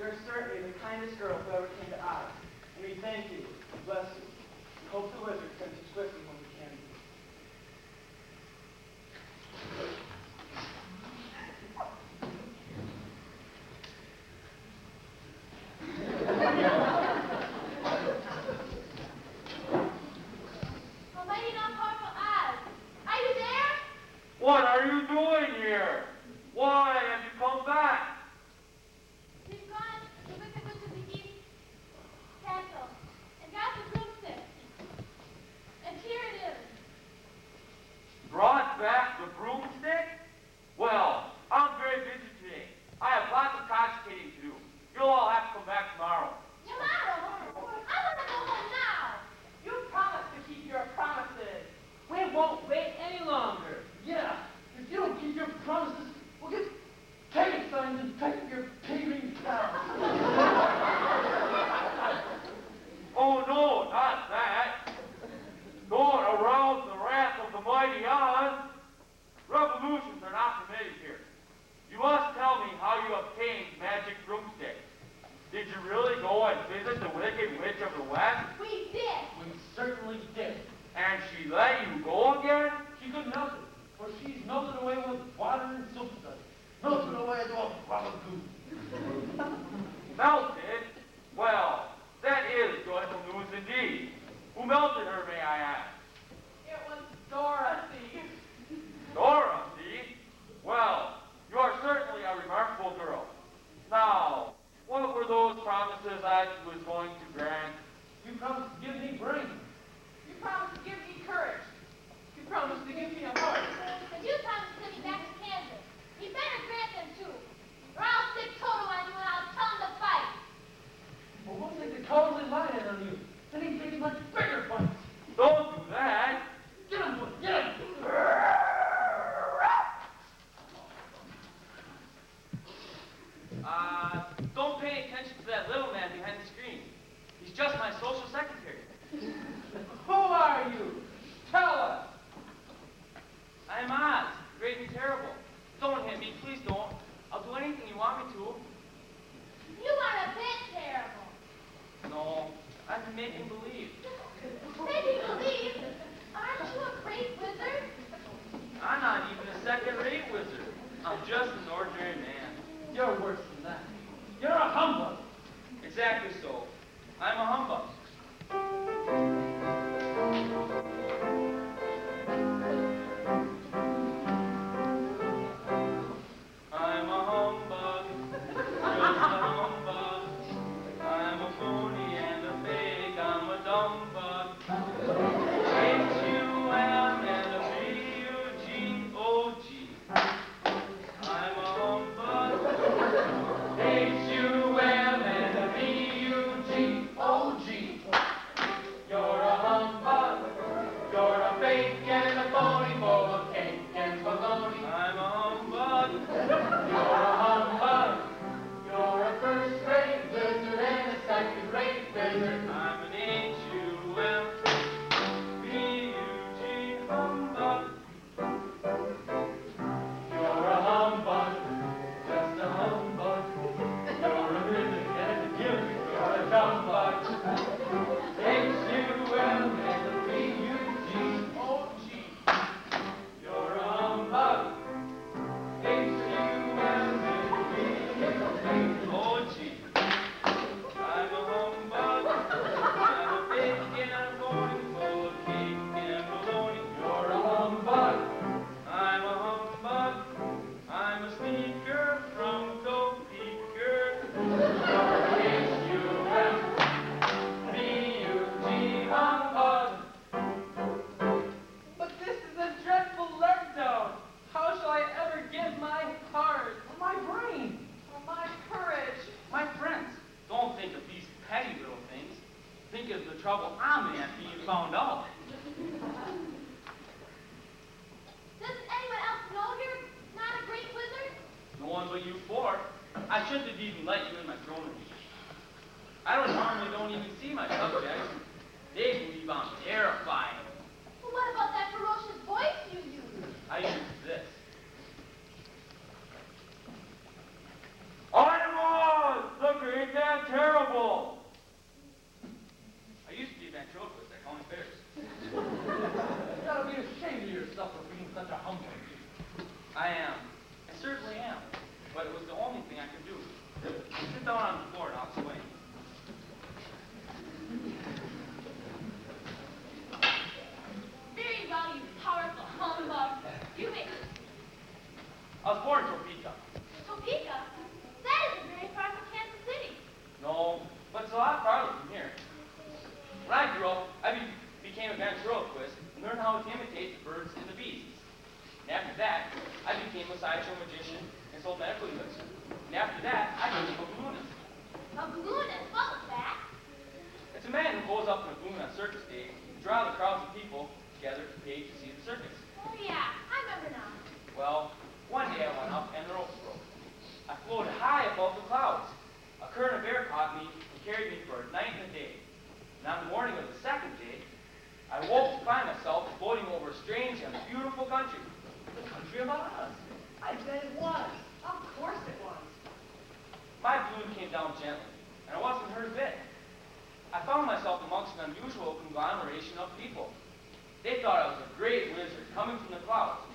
S5: You're certainly the kindest girl who ever came to Oz. And we thank you. And bless you. We hope the wizard sends you swiftly when we can.
S4: Almighty and all-powerful Oz, are you there?
S6: What are you doing here? Why have you come back?
S4: We've gone to the wicked witch of the East castle and got the broomstick. And here it is.
S6: Brought back the broomstick? Well, I'm very busy today. I have lots of conjugating to do. You'll all have to come back tomorrow.
S4: Tomorrow? I want to go home now.
S5: You promised to keep your promises.
S3: We won't wait any longer. Yeah, if you don't keep your promises, we'll get ticket signs and take your paving down.
S6: Oh, no, not that. Don't arouse the wrath of the mighty Oz. Revolutions are not permitted here. You must tell me how you obtained magic broomstick. Did you really go and visit the wicked witch of the West?
S4: We did.
S3: We certainly did.
S6: And she let you go again?
S3: She couldn't help it, for she's melted away with water and soap suds. Melted away into a ball of goo.
S6: Melted? Well, that is joyful news indeed. Who melted her, may I ask?
S5: It was Dorothy.
S6: Dorothy? Well, you are certainly a remarkable girl. Now, what were those promises I was going to grant?
S3: You promised to give me brains.
S5: You promised to give me courage. You promised to give me a heart.
S4: And you promised to send me back to Kansas. You better grant them too. Or I'll stick Toto on you and I'll tell him to fight.
S3: Well, we'll take the totally lying on you. And he's taking much bigger fights.
S6: Don't do that.
S3: Get him, boy, get him.
S7: Don't pay attention to that little man behind the screen. He's just my social secretary.
S3: Who are you? Tell us.
S7: I am Oz, great and terrible. Don't hit me, please don't. I'll do anything you want me to.
S4: You are a bit terrible.
S7: No, I can make him believe.
S4: Maybe believe. Aren't you a great wizard?
S7: I'm not even a second-rate wizard. I'm just an ordinary man.
S3: You're worse than that. You're a humbug.
S7: Exactly so. I'm a humbug. I'm a humbug, just a humbug. I'm a phony and a fake, I'm a dumb bug. H-U-M and a B-U-G-O-G. I'm a humbug. H-U-M and a B-U-G-O-G. You're a humbug. You're a fake and a phony full of cake and baloney. I'm a humbug. You're a humbug. You're a first-rate wizard and a second-rate wizard. I'm an H-U-M B-U-G humbug. You're a humbug, just a humbug. You're a mimic and a gimmick. You're a dumb bug. H-U-M and a B-U-G-O-G. You're a humbug. H-U-M and a B-U-G-O-G. I'm a humbug. I'm a fake and I'm phony, full of cake and baloney. You're a humbug. I'm a humbug. I'm a sneaker from Topeka. You're H-U-M B-U-G humbug.
S5: But this is a dreadful letdown. How shall I ever get my heart,
S3: My brain.
S5: or my courage?
S7: My friends, don't think of these petty little things. Think of the trouble I'm in being found out.
S4: Doesn't anyone else know you're not a great wizard?
S7: No one but you four. I shouldn't have even let you in my throne room. I don't even see my subjects. They believe I'm terrifying.
S4: Well, what about that ferocious voice you use?
S7: I use this.
S6: I was the great
S1: yourself for being such a humbug.
S7: I am. I certainly am. But it was the only thing I could do. Sit down on the floor and I'll explain.
S4: Very well, you powerful humbug. You make
S7: I was born in Topeka.
S4: Topeka. That isn't very far from Kansas City.
S7: No, but it's a lot farther from here. When I grew up, I became a ventriloquist and learned how to imitate the birds and the beasts. And after that, I became a sideshow magician and sold medical goods. And after that, I became a balloonist.
S4: A balloonist. What was that?
S7: It's a man who goes up in a balloon on circus day to draw the crowds of people together to pay to see the circus.
S4: Oh yeah, I remember now.
S7: Well, one day I went up and the ropes broke. I floated high above the clouds. A current of air caught me and carried me for a night and a day. And on the morning of the second day, I woke to find myself floating over a strange and beautiful country.
S1: The country of Oz. I bet it was.
S5: Of course it was.
S7: My balloon came down gently, and I wasn't hurt a bit. I found myself amongst an unusual conglomeration of people. They thought I was a great wizard coming from the clouds.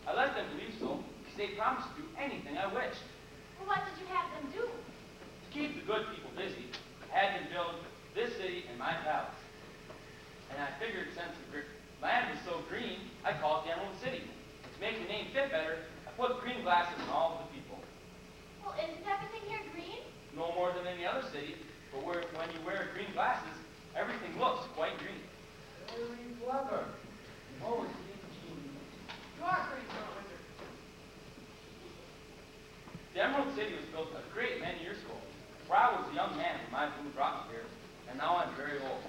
S7: I let them believe so because they promised to do anything I wished.
S4: Well, what did you have them do?
S7: To keep the good people busy, I had them build this city and my palace. And I figured since the land was so green, I called it the Emerald City. And to make the name fit better, I put green glasses on all of the people.
S4: Well, isn't everything here green?
S7: No more than any other city, but when you wear green glasses, everything looks quite green.
S1: Very clever. Oh, it's ingenious.
S5: You are a pretty smart wizard.
S7: The Emerald City was built a great many years ago, where I was a young man when my balloon brought me here, and now I'm very old.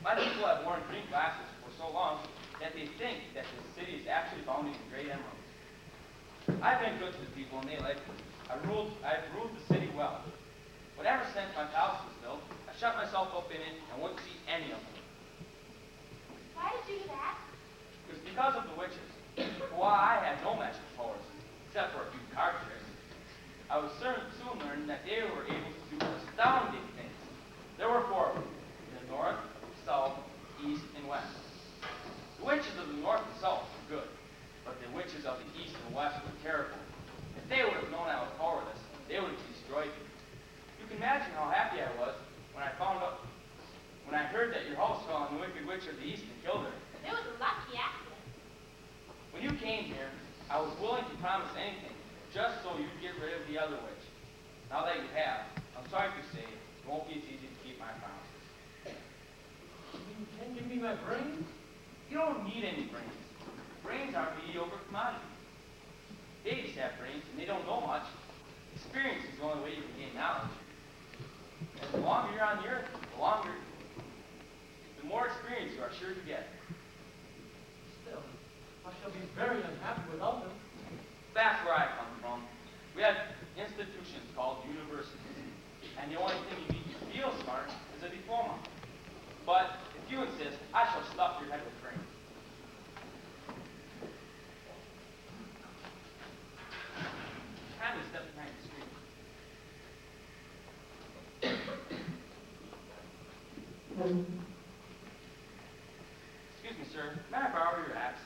S7: My people have worn green glasses for so long that they think that the city is actually founded in great emeralds. I've been good to the people and they like me. I've ruled the city well. But ever since my palace was built, I shut myself up in it and wouldn't see any of them.
S4: Why did you do that?
S7: It was because of the witches. While I had no magical powers, except for a few card tricks, I would soon learn that they were able to do astounding things. There were four of them, in the north, south, east, and west. The witches of the north and south were good, but the witches of the east and west were terrible. If they would have known I was powerless, they would have destroyed me. You can imagine how happy I was when I heard that your house fell on the wicked witch of the east and killed her.
S4: It was a lucky accident.
S7: When you came here, I was willing to promise anything, just so you'd get rid of the other witch. Now that you have, I'm sorry to say, it won't be as easy to keep my promises.
S1: You can't give me my brains?
S7: You don't need any brains. Brains are mediocre commodities. Babies have brains and they don't know much. Experience is the only way you can gain knowledge. And the longer you're on the earth, the more experience you are sure to get.
S1: Still, I shall be very unhappy without them.
S7: That's where I come from. We have institutions called universities. And the only thing you need to feel smart is a diploma. But if you insist, I shall stuff your head with brains. Kindly step behind the screen. Excuse me, sir. May I borrow your axe?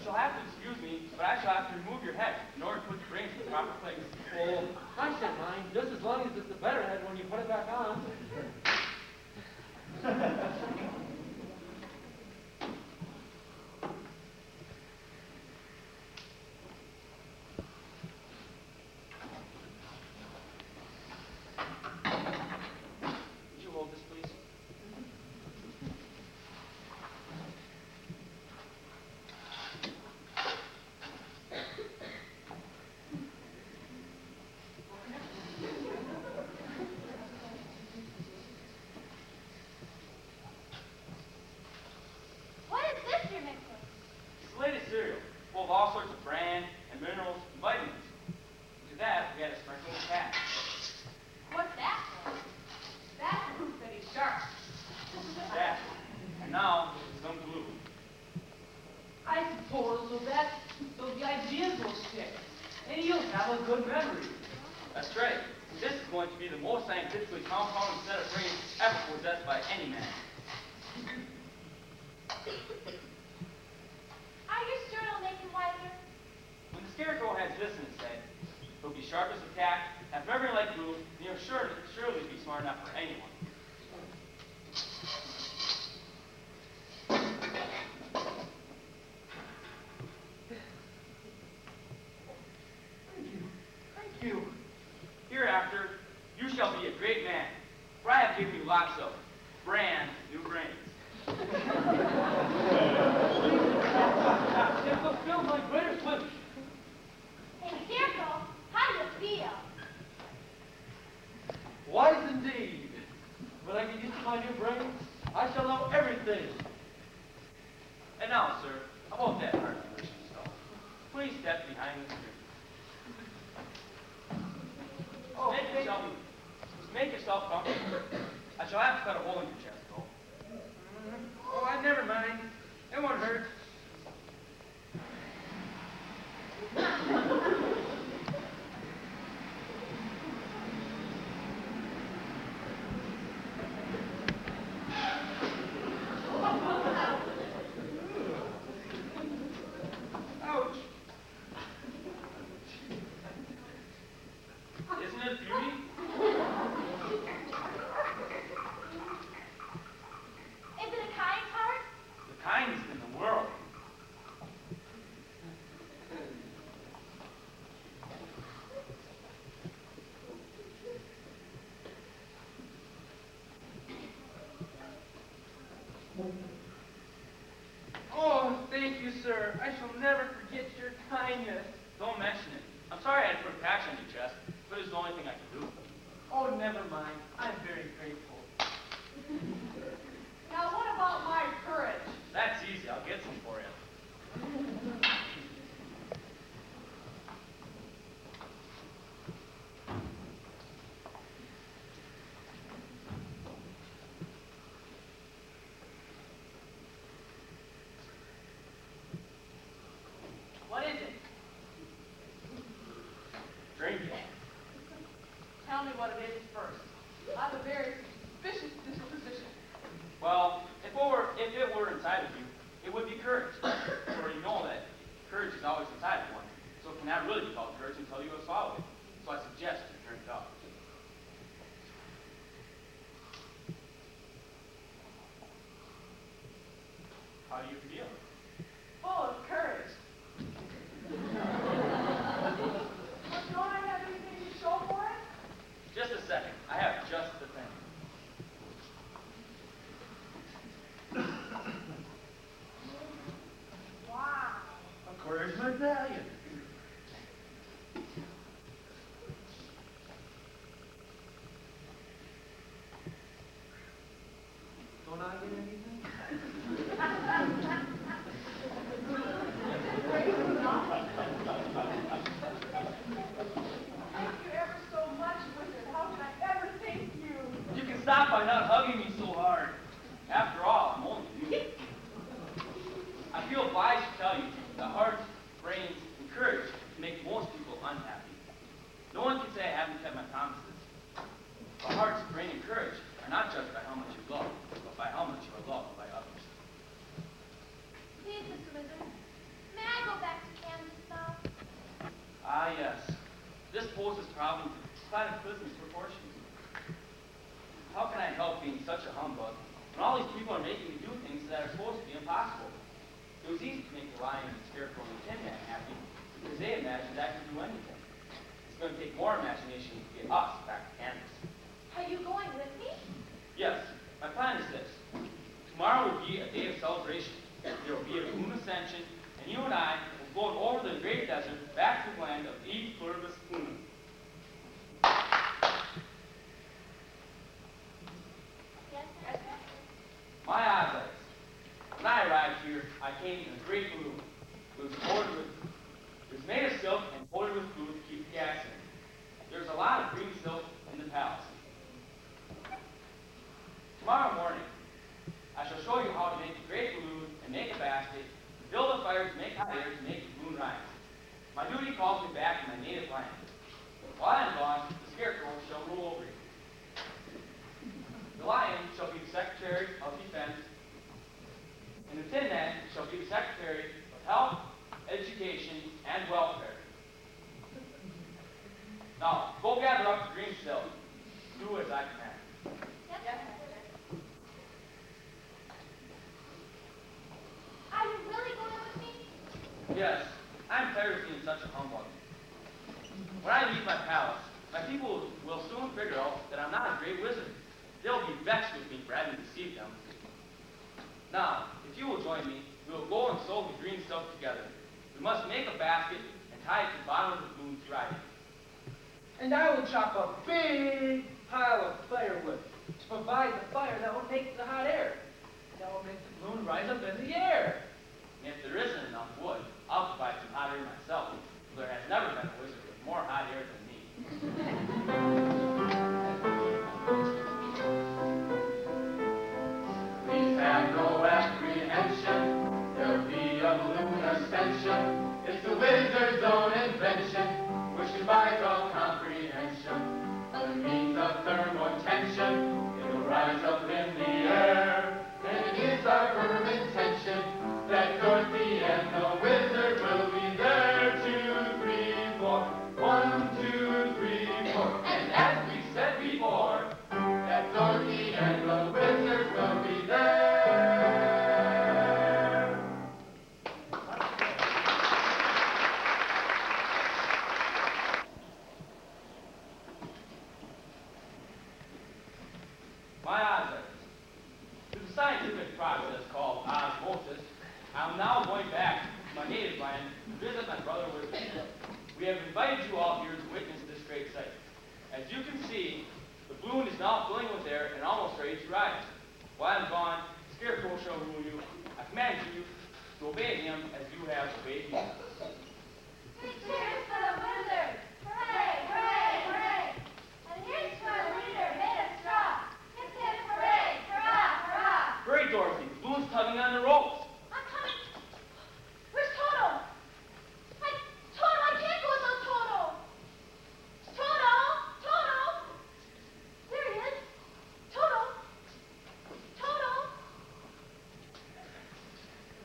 S7: You'll have to excuse me, but I shall have to remove your head in order to put your brains in the proper place.
S1: Oh, I shouldn't mind, just as long as it's a better head when you put it back on.
S7: Would you hold this, please?
S4: What is this you're mixing?
S7: It's the latest cereal, full of all sorts of bran and minerals and vitamins. To that, we had a sprinkle of cat.
S4: What's that for?
S5: That's proof that he's sharp.
S7: That. And now, some glue.
S3: I suppose so the ideas will stick, and you'll have a good memory.
S7: That's right. This is going to be the most scientifically compounded set of brains ever possessed by any man.
S4: Are you sure it'll make him wiser?
S7: When the scarecrow has this in his head, he'll be sharp as a tack, have memory like glue, and he'll surely be smart enough for anyone.
S1: Thank you.
S7: Hereafter, you shall be a great man, for I have given you lots of brand new brains.
S1: It fulfilled my greatest wish.
S4: Hey, Scarecrow, how do you feel?
S1: Wise indeed. When I get used to my new brains, I shall know everything.
S7: And now, sir, about that articulation stuff. Please step behind the screen.
S1: Oh,
S7: Make yourself comfortable. I shall have to cut a hole in your chest, though.
S1: Oh, I never mind. It won't hurt. Ouch.
S7: Isn't it a beauty?
S4: Is it a kind heart?
S7: The kindest in the world.
S3: Oh, thank you, sir. I shall never forget your kindness.
S7: Don't mention it. I'm sorry I had to put a patch on your chest, but it's the only thing I can do.
S3: Oh, never mind. I'm very grateful.
S5: Now, what about my courage?
S7: That's easy. I'll get some for you.
S3: What is it?
S7: Drink it.
S5: Tell me what it is first. I have a very suspicious disposition.
S7: Well, if it were inside of you, it would be courage. For you know that courage is always inside of one. So it cannot really be called courage until you have swallowed it. So I suggest you drink it up. How do you feel?
S5: Full of courage. But don't I have anything to show for it?
S7: Just a second. I have just the thing.
S5: Wow.
S1: A courage medallion. Don't I get anything?
S5: Thank you ever so much, Wizard. How can I ever thank you?
S7: You can stop by not hugging me so hard. After all, I'm only human. I feel obliged to tell you that heart, brains, and courage make most people unhappy. No one can say I haven't kept my promises. But hearts, brain, and courage are not judged by how much you love, but by how much you are loved by others.
S4: Please, Mr. Wizard, may I go back to Kansas now?
S7: Ah, yes. This poses problems of cataclysmic proportions. How can I help being such a humbug when all these people are making me do things that are supposed to be impossible? It was easy to make the lion and the scarecrow and the tin man happy because they imagined I could do anything. It's going to take more imagination to get us back to Kansas.
S4: Are you going with me?
S7: Yes, my plan is this. Tomorrow will be a day of celebration. There will be a moon ascension, and you and I will float over the great desert back to the land of E pluribus unum.
S4: Yes, sir.
S7: My eyes. When I arrived here, I came in a great balloon. It was made of silk and coated with glue to keep the gas in. There's a lot of green silk in the palace. Tomorrow morning, I shall show you how to make a great balloon and make a basket, build a fire to make hot air to make the balloon rise. My duty calls me back to my native land. While I'm gone, the scarecrow shall rule yes, I'm tired of being such a humbug. When I leave my palace, my people will soon figure out that I'm not a great wizard. They'll be vexed with me for having deceived them. Now, if you will join me, we will go and sew the green silk together. We must make a basket and tie it to the bottom of the balloon to dry it.
S3: And I will chop a big pile of firewood to provide the fire that will make the hot air. That will make the balloon rise up in the air.
S7: And if there isn't enough wood, I'll provide some hot air myself. There has never been a wizard with more hot air than me.
S6: Please have no apprehension, there'll be a balloon ascension. It's the wizard's own invention, which defies all comprehension. The means of thermal tension, it'll rise up in the air. And it is our firm intention that Dorothy and the wizard will be there. 2, 3, 4. 1, 2, 3, 4. And as we said before, that Dorothy and the wizard will be there.
S7: My odds are this. Through the scientific process called osmosis, I'm now going back to my native land to visit my brother wizard. We have invited you all here to witness this great sight. As you can see, the balloon is now filling with air and almost ready to rise. While I'm gone, Scarecrow shall rule you. I command you to obey him as you have obeyed me.
S4: Cheers for the wizard! Hooray, hooray, hooray! And here's to our leader, made of straw. Hip, hip, hooray, hurrah, hurrah!
S7: Hurry, Dorothy. The balloon's tugging on the ropes.
S4: I'm coming. Where's Toto? Toto, I can't go without Toto. Toto, Toto. There he is. Toto. Toto.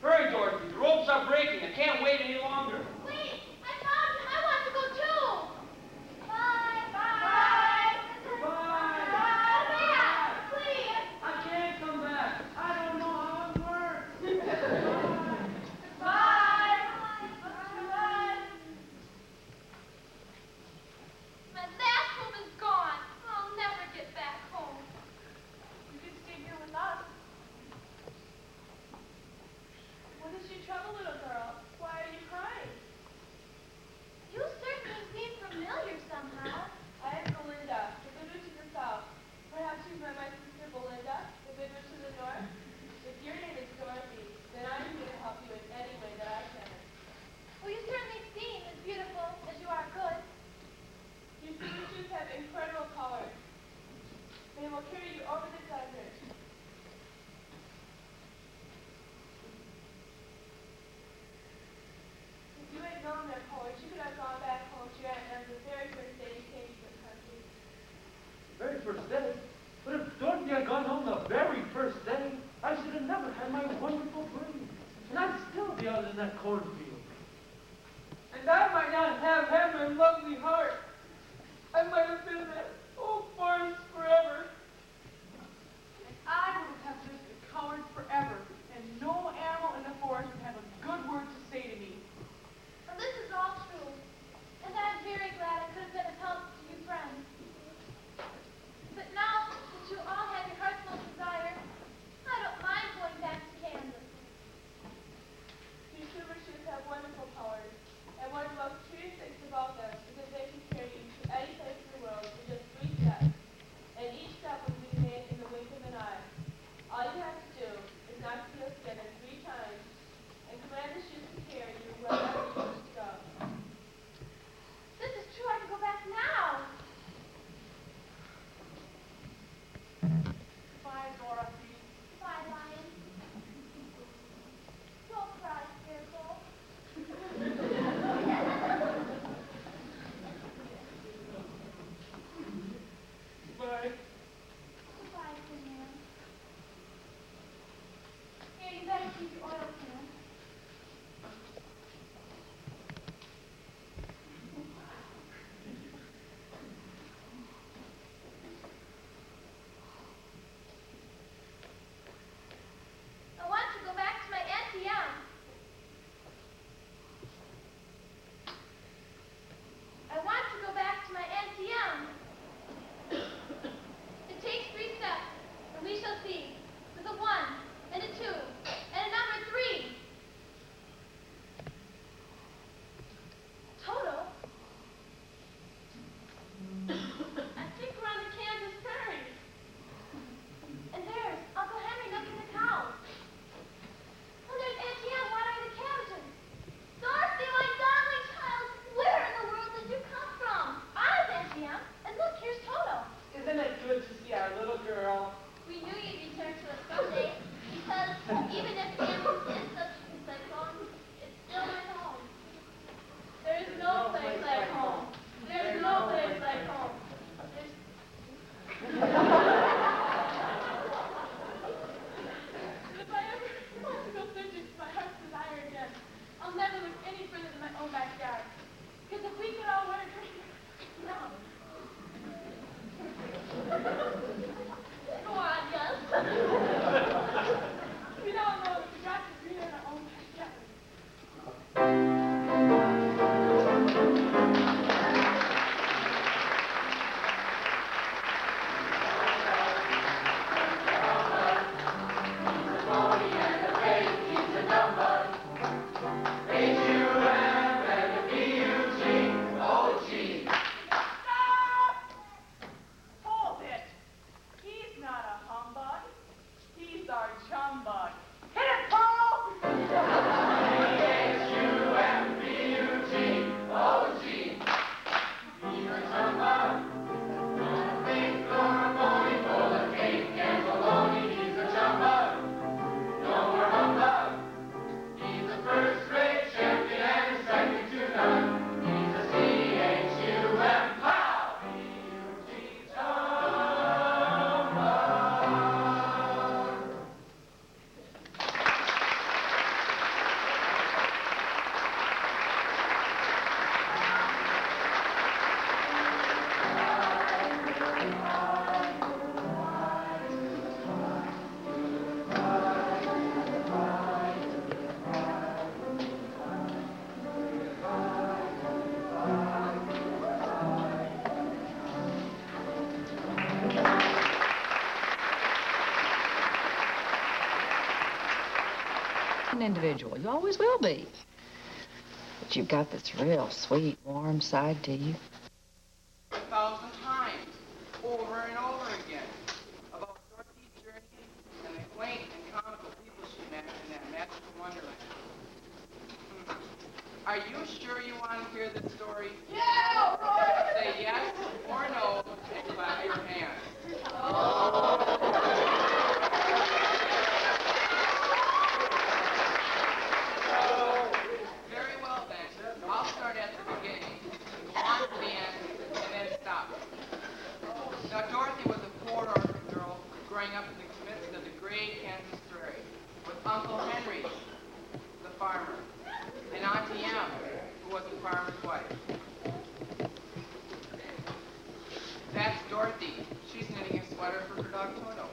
S7: Hurry, Dorothy. The ropes are breaking. I can't wait any longer.
S4: Wait, I found him. I want to go too. Bye, bye.
S3: Goodbye.
S4: Come back, please.
S3: I can't come back. I don't know how it works.
S4: Bye. Bye. My last home is gone. I'll never get back home.
S5: You can stay here with us. What is your trouble, little girl? Why are you crying?
S4: You certainly seem familiar somehow.
S5: I am Belinda, the visitor to the south. Perhaps you met my sister Belinda, the visitor to the north? If your name is Dorothy, then I'm here to help you in any way that I can.
S4: Well, you certainly seem as beautiful as you are good.
S5: Your signatures have incredible powers. They will carry you over the desert. If you had known their powers, you could have gone back home to your Aunt Em the very first day you came to this country.
S3: Very first day? But if Dorothy had gone home the very first day, I should have never had my wonderful brain. And I'd still be out in that cornfield. And I might not have had my lovely heart. I might have been in that old forest forever.
S5: And I would have just been a coward forever, and no animal in the forest would have a good word to say to me.
S4: And this is all true. And I'm very glad I could have been of help to you friends. But now that you all have your heart's most desire, I don't mind going back to Kansas.
S5: These silver shoes have wonderful powers, and one of the most curious things about them is that they can carry you to any place in the world in just 3 steps, and each step will be made in the wink of an eye. All you have to do is knock the wheels together 3 times, and command the shoes to carry you wherever you wish to go.
S4: This is true. I can go back now.
S5: Bye, Dorothy.
S4: Bye, Lion. Don't cry, Scarecrow.
S3: Bye.
S4: Goodbye, Tin Man. Here, you better keep your oil can. I want to go back to my Auntie Em.
S8: an individual. You always will be. But you've got this real sweet, warm side to you.
S2: 1,000 times, over and over again, about Dorothy's journey and the quaint and comical people she met in that magical wonderland. Are you sure you want to hear this story?
S5: Yeah, right.
S2: Say yes or no and clap your hands. Very well then. I'll start at the beginning, go on to the end, and then stop. Now Dorothy was a poor orphan girl growing up in the midst of the great Kansas prairie with Uncle Henry, the farmer, and Auntie Em, who was the farmer's wife. That's Dorothy. She's knitting a sweater for her dog Toto.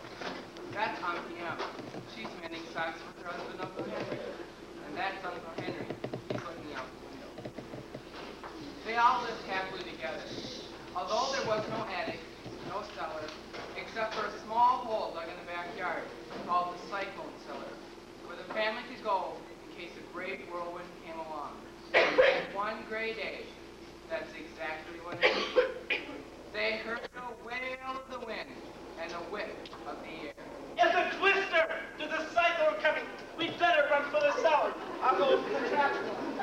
S2: That's Auntie Em. She's mending socks for her husband Uncle Henry. And that's Uncle Henry. He's looking out the window. They all lived happily together. Although there was no attic, no cellar, except for a small hole dug in the backyard called the cyclone cellar, where the family could go in case a great whirlwind came along. And one gray day, that's exactly what happened. They heard the wail of the wind and the whip of the air.
S3: It's a twister! There's a cyclone coming! We'd better run for the cellar. I'll go for the trap.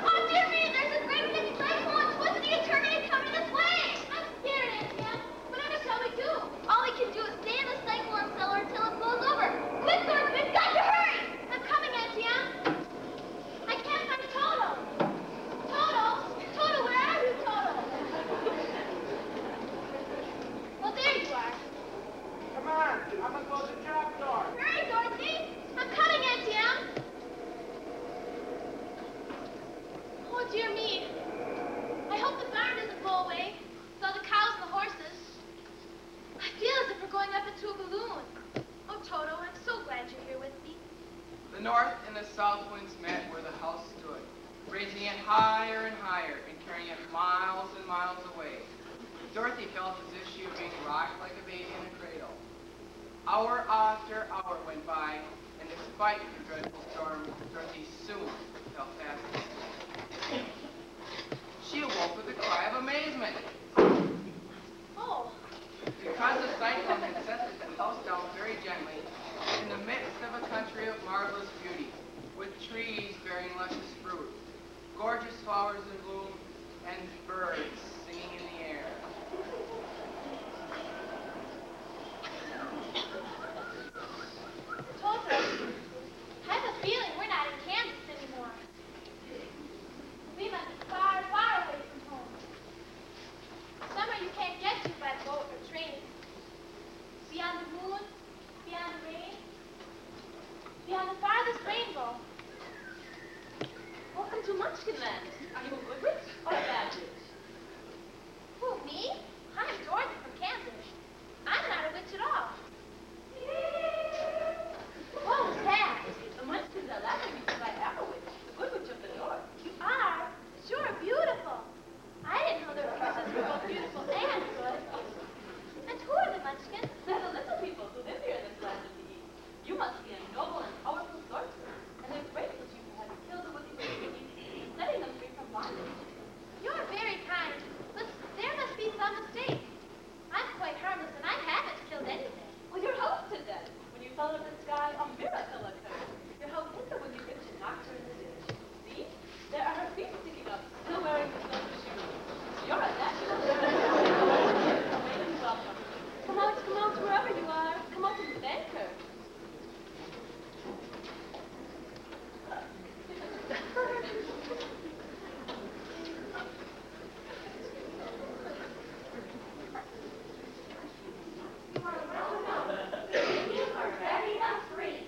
S4: Oh, dear me, there's a great big cyclone twisting the eternity coming this way. I'm scared, Auntie Em. Whatever shall we do? All we can do is stay in the cyclone cellar until it blows over. Quick, Dorothy, we've got to hurry. I'm coming, Auntie Em. I can't find Toto. Toto? Toto, where are you, Toto? Well, there you are.
S3: Come on, I'm gonna close the trap door.
S4: Hurry, Dorothy. I'm coming, Auntie Em. Oh, dear me. I hope the barn doesn't blow away with all the cows and the horses. I feel as if we're going up into a balloon. Oh, Toto, I'm so glad you're here with me.
S2: The north and the south winds met where the house stood, raising it higher and higher and carrying it miles and miles away. Dorothy felt as if she was being rocked like a baby in a cradle. Hour after hour went by, and despite the dreadful storm, Dorothy soon fell fast asleep. She awoke with a cry of amazement.
S4: Oh,
S2: Because the cyclone had set the house down very gently, in the midst of a country of marvelous beauty, with trees bearing luscious fruit, gorgeous flowers in bloom, and birds singing in the air.
S4: Toto, I have a feeling we're not in Kansas anymore. We must be far, far away from home. Somewhere you can't get to by boat or train. Beyond the moon, beyond the rain, beyond the farthest rainbow. Welcome to Munchkinland. Are you a good witch or a bad witch? Who, me? I'm Dorothy from Kansas. I'm not a witch at all. What was that?
S5: The Munchkins are laughing because I am a witch, the good witch of the north.
S4: You are? Sure, beautiful. I didn't know there were witches who were both beautiful and good. And who are the Munchkins?
S5: They're the little people who live here in this land of the east. You must be a noble and powerful sorcerer, and they're grateful to you for having killed the wicked witch, setting them free from bondage.
S4: You're very kind, but there must be some mistake. I'm quite harmless and I haven't killed anything.
S5: Well, your host did that. When you fell out of the sky, a miracle occurred. Your host hit the wicked witch and knocked her in the ditch. See? There are her feet sticking up, still wearing the silver shoes. You're a natural. Welcome. Come out, wherever you are. Come out and thank her.
S4: You are ready and free.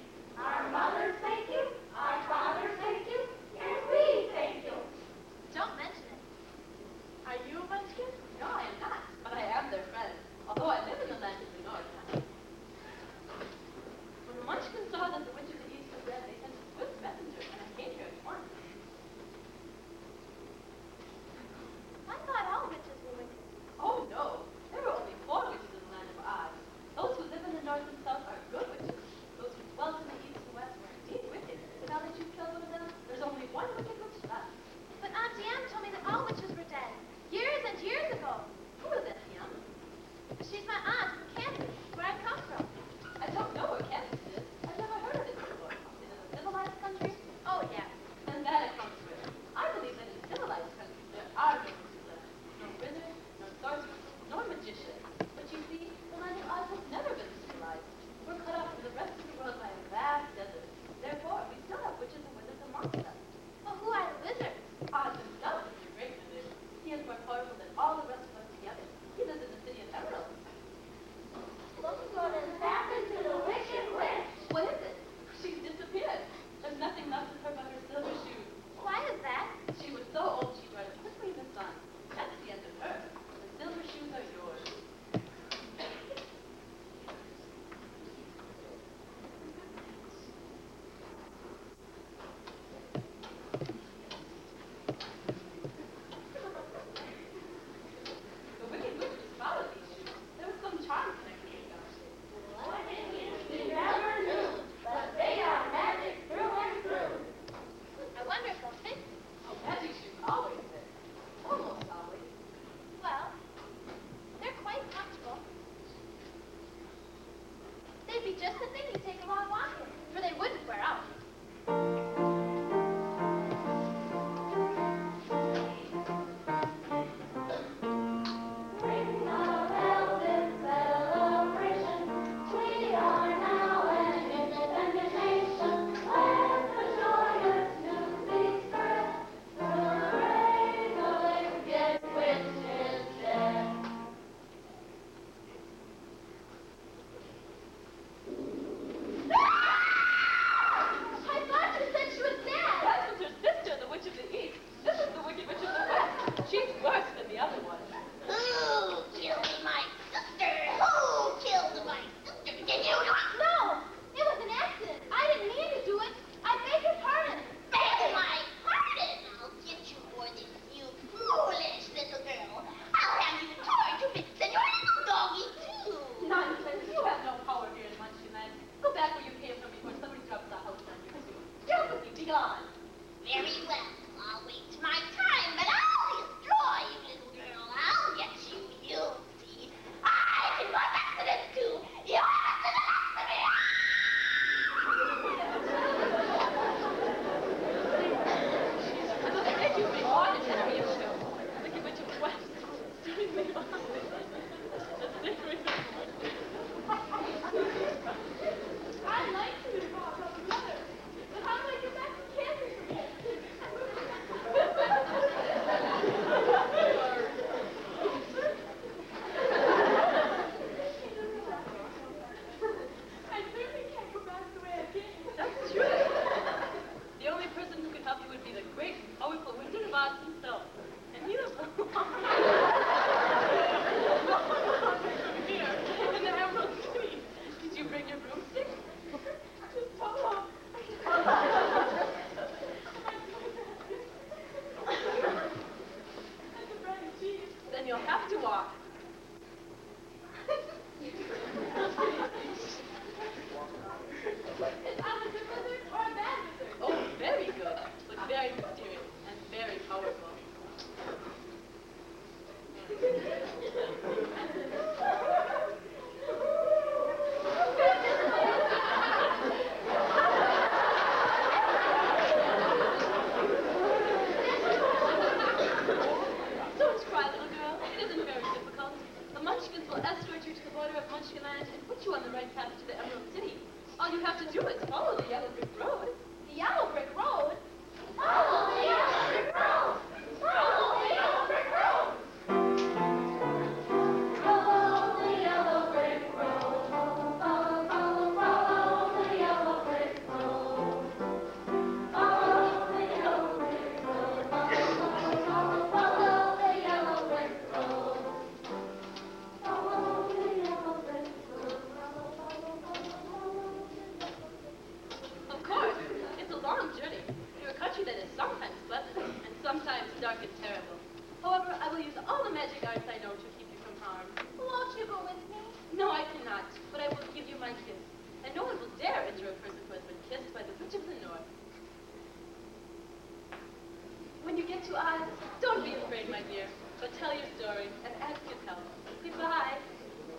S9: you, Oz. Don't be afraid, my dear, but tell your story and ask his help. Goodbye.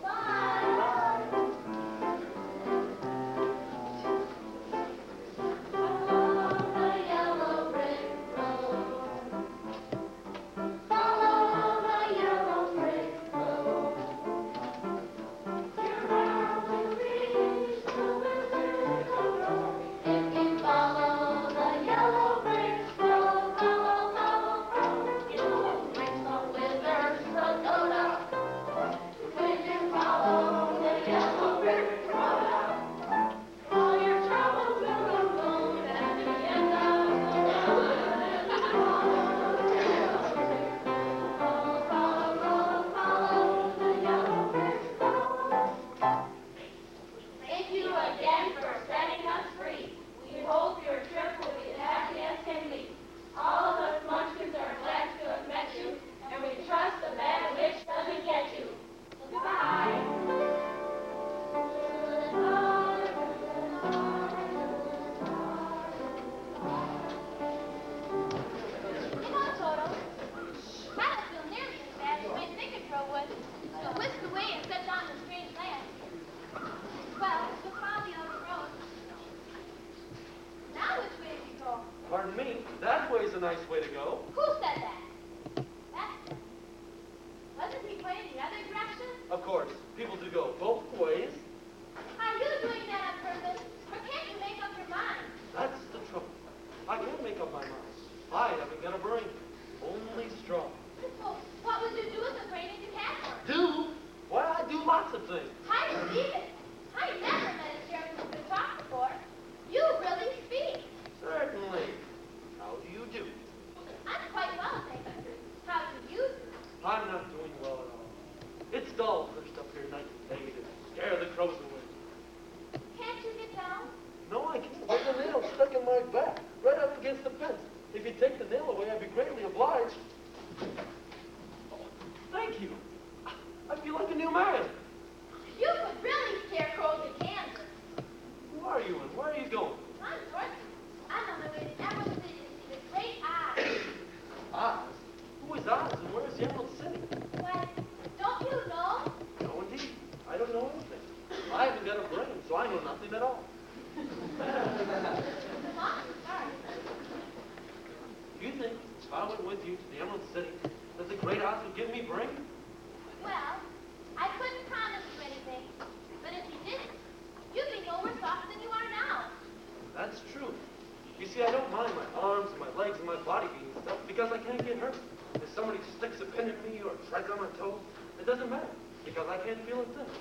S4: Bye. Follow the yellow brick road. Follow the yellow brick road. You're bound to reach the wizard's road. If you follow the yellow brick road, follow, you will reach the wizard's pagoda. When you follow the yellow brick road, all your troubles will go gone at the end of the road. Follow the yellow brick road. Thank you again for setting us free. We hope your trip will be as happy as can be. All of us munchkins are glad to have met you, and we trust the bad witch doesn't get you. Goodbye. Come on, Toto. I don't feel nearly as bad as my thinking Crow would. So whisk away and set down the strange land. Well, we'll follow the other road. Now which way do we go?
S1: Pardon me, that way's a nice way to go.
S4: Who said that? That's... Wasn't he pointing the other direction?
S1: Of course, people do go both ways.
S4: Are you doing that on purpose? Or can't you make up your mind?
S1: That's the trouble. I can't make up my mind. I haven't got a brain, only straw.
S4: Well, what would you do with a brain if you had one?
S1: Do? Why, I do lots of things.
S4: I believe it. I never met a chairman who could talk before. You really speak.
S1: Certainly. How do you do?
S4: I'm quite well, thank you. How do you do?
S1: I'm not doing well at all. It's dull perched up here night and day to scare the crows away.
S4: Can't you get down?
S1: No, I can't. There's a nail stuck in my back, right up against the fence. If you take the nail away, I'd be greatly obliged. Oh, thank you. I feel like a new man.
S4: You could really scare crows in Kansas.
S1: Who are you and where are you going?
S4: I'm Dorothy. I'm on my way to Emerald City to see the great Oz.
S1: Oz? Who is Oz and where is the Emerald City?
S4: Why, don't you know?
S1: No, indeed. I don't know anything. I haven't got a brain, so I know nothing at all.
S4: Come on, sorry.
S1: You think if I went with you to the Emerald City, that the great Oz would give me brain?
S4: Well, I couldn't promise you anything, but if you didn't, you'd be no worse off than you are now.
S1: That's true. You see, I don't mind my arms and my legs and my body being stuck because I can't get hurt. If somebody sticks a pin in me or treads on my toe, it doesn't matter because I can't feel a thing.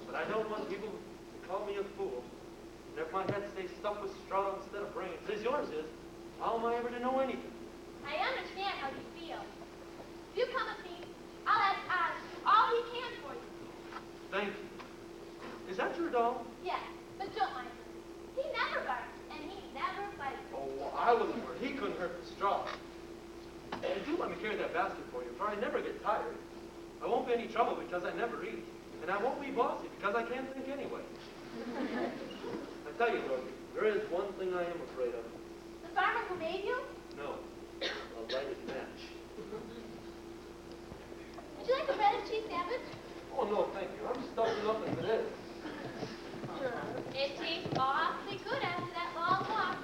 S1: But I don't want people to call me a fool. And if my head stays stuffed with straw instead of brains, as yours is, how am I ever to know anything?
S4: I understand how you feel. If you come with me, I'll ask Oz to do all he can for you.
S1: Thank you. Is that your doll?
S4: Yes, but don't mind him. He never barks, and he never bites.
S1: Oh, well, I wasn't worried. He couldn't hurt the straw. And do let me carry that basket for you, for I never get tired. I won't be any trouble because I never eat. And I won't be bossy because I can't think anyway. I tell you, Dorothy, there is one thing I am afraid of.
S4: The farmer who made you?
S1: No, a lighted match.
S4: Would you like a bread and cheese sandwich?
S1: Oh, no, thank you. I'm stuffed enough as it is.
S4: It tastes awfully good after that long walk.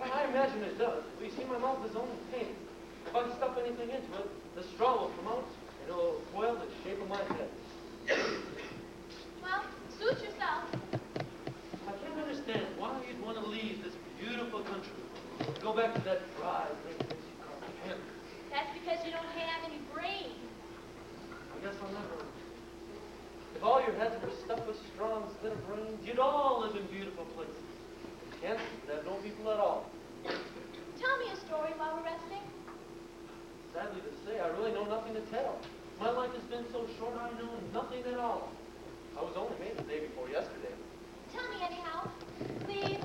S1: I imagine it does. But you see, my mouth is only pain. If I stuff anything into it, the straw will come out and it'll spoil the shape of my head.
S4: Well, suit yourself.
S1: I can't understand why you'd want to leave this beautiful country. Go back to that dry place that you call Kansas.
S4: That's because you don't have any brains.
S1: I guess I'll never. If all your heads were stuffed with straw instead of brains, you'd all live in beautiful places. Kansas would have no people at all.
S4: Tell me a story while we're resting.
S1: Sadly to say, I really know nothing to tell. My life has been so short, I know nothing at all. I was only made the day before yesterday.
S4: Tell me anyhow, please.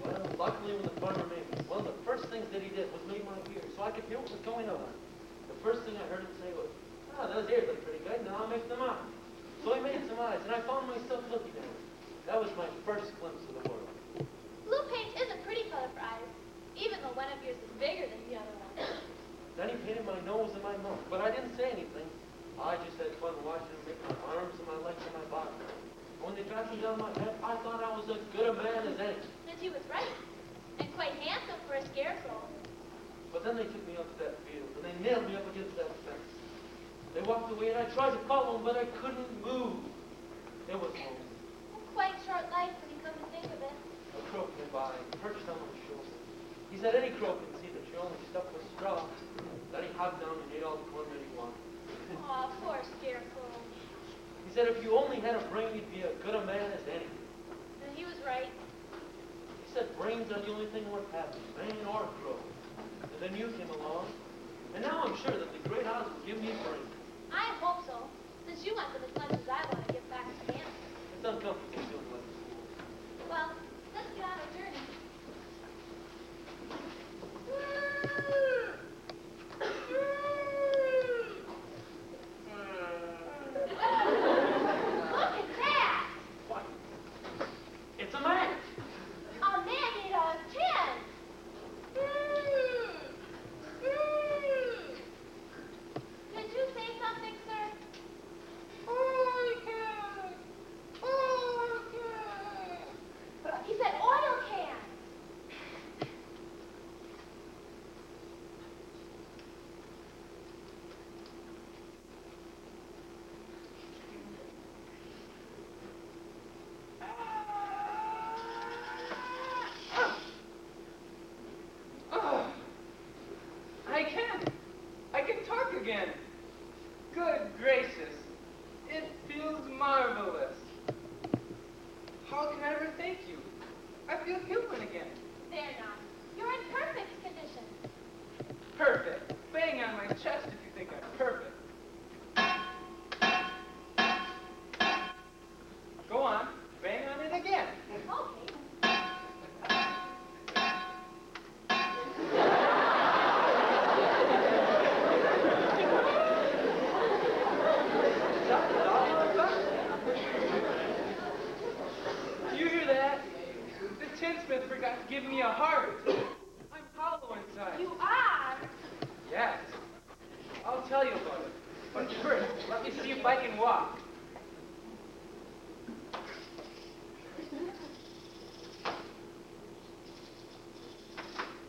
S1: Well, luckily when the farmer made me, one of the first things that he did was make my ears so I could hear what was going on. The first thing I heard him say was, those ears look pretty good, now I'll make them eyes. So he made some eyes, and I found myself looking at him. That was my first glimpse of the world.
S4: Blue paint is a pretty color for eyes, even though one of yours is bigger than the other one.
S1: nose and my mouth, but I didn't say anything. I just had fun watching him make my arms and my legs and my body. When they dropped him down my head, I thought I was as good a man as any.
S4: And he was right. And quite handsome for a scarecrow.
S1: But then they took me out to that field, and they nailed me up against that fence. They walked away, and I tried to follow them, but I couldn't move. It was home.
S4: Quite short life when you come to think of it.
S1: A crow came by and perched on my shoulder. He said any crow can see that you're only stuffed with straw. Then he hopped down and ate all the corn that he wanted.
S4: Aw, poor scarecrow.
S1: He said if you only had a brain, you'd be as good a man as any.
S4: And he was right.
S1: He said brains are the only thing worth having, man or crow. And then you came along, and now I'm sure that the great Oz will give me a brain.
S4: I hope so, since you want them as much as I want to get back to camp.
S1: It's uncomfortable feeling like a fool.
S4: Well, let's get on our journey. Look at that!
S1: What? It's a man!
S4: A man made out of tin! Did you say something, sir? He said oil can.
S3: Oh, I can talk again. Good gracious. It feels marvelous. How can I ever thank you? I feel human again.
S4: There now. You're in perfect condition.
S3: Perfect. Bang on my chest if you think I'm perfect. Go on. Bang on it again.
S4: Okay.
S3: Do you hear that? The tinsmith forgot to give me a heart. I'm hollow inside.
S4: You are.
S3: Yes. I'll tell you about it. But first, let me see if I can walk.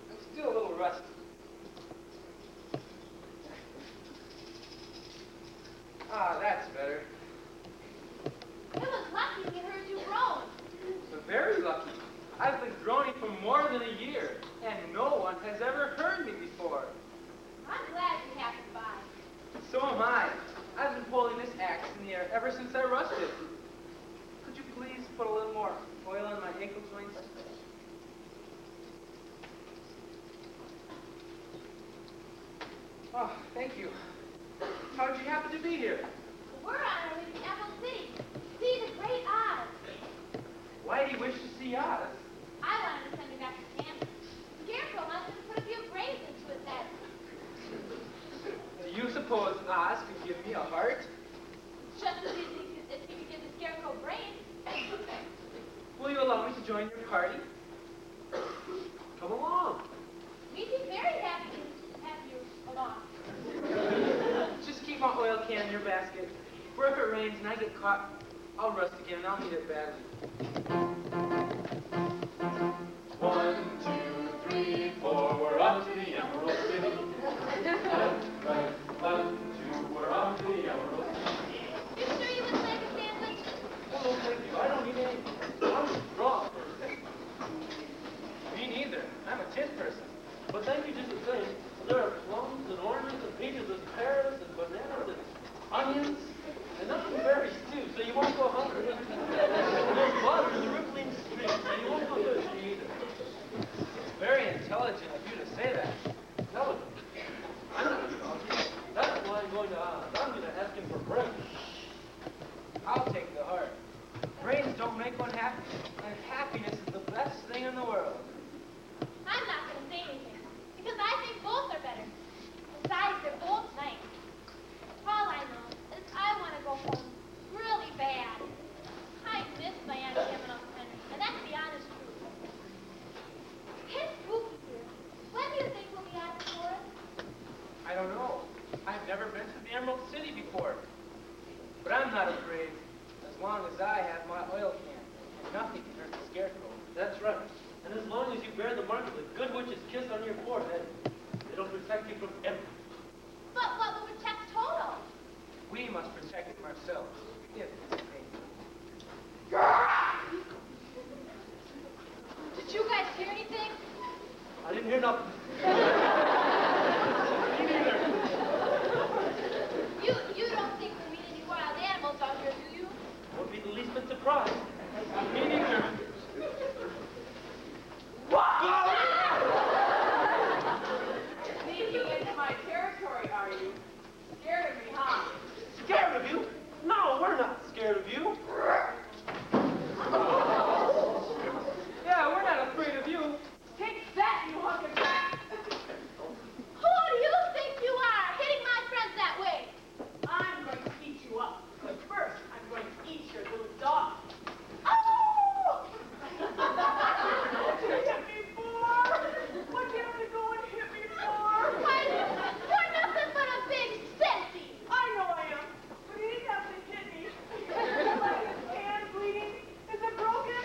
S3: I'm still a little rusty. Ah, that's better.
S4: It was lucky we heard you groan.
S3: So very lucky. I've been groaning for more than a year, and no one has ever heard me before.
S4: I'm glad you happened by.
S3: So am I. I've been pulling this axe in the air ever since I rushed it. Could you please put a little more oil on my ankle joints? Oh, thank you. How did you happen to be here?
S4: We're on our way to Emerald City. See the great Oz.
S3: Why do you wish to see Oz?
S4: I wanted to send you back to camp. Scarecrow wants him to put a few brains into his head.
S3: Do you suppose Oz could give me a heart?
S4: Just as easy as he could give the Scarecrow brains.
S3: Will you allow me to join your party?
S1: Come along.
S4: We'd be very happy to have you along.
S3: Just keep my oil can in your basket. For if it rains and I get caught, I'll rust again and I'll need it badly.
S6: 1, 2, 3, 4, we're off to the Emerald City. Left, right, 1, 2, we're off to the Emerald City.
S4: You sure you wouldn't like a sandwich?
S1: Oh, no, thank you. I don't need any. I'm strong.
S3: Me neither. I'm a tin person.
S1: But thank you just the same. There are plums and oranges and peaches and pears and bananas and onions and nothing berries too, so you won't go hungry. And there's water in the rippling stream, so you won't go thirsty either.
S3: Very intelligent of you to say that.
S1: Intelligent. I'm not intelligent. That's why I'm going to Oz. I'm going to ask him for bread.
S3: I'll take the heart. Brains don't make one happy, and happiness is the best thing in the world.
S4: I'm not going to say anything, because I think both are better. Besides, they're both nice. All I know is I want to go home really bad. I miss my Aunt Kim and Uncle Henry, and that's the honest truth.
S1: bear the mark of the good witch's kiss on your forehead, it'll protect you from everything.
S4: But what will protect Toto?
S3: We must protect him ourselves. If it's painful.
S4: Did you guys hear anything?
S1: I didn't hear nothing. Me neither.
S4: You don't think we'll meet any wild animals out here, do you?
S1: Won't be the least bit surprised. Me neither.
S5: Sneaking into my territory, are you? Scared of me, huh?
S1: Scared of you? No, we're not scared of you.
S3: Yeah, we're not afraid of you.
S5: Take that, you hunk of crap!
S4: Who do you think you are, hitting my friends that way?
S5: I'm going to eat you up. But first, I'm going to eat your little dog.
S4: Oh!
S5: What you hit me for? What you have to go and hit me for?
S4: Why, you're nothing but a big sissy.
S5: I know I am, but he didn't have to hit me. His hand bleeding. Is it broken?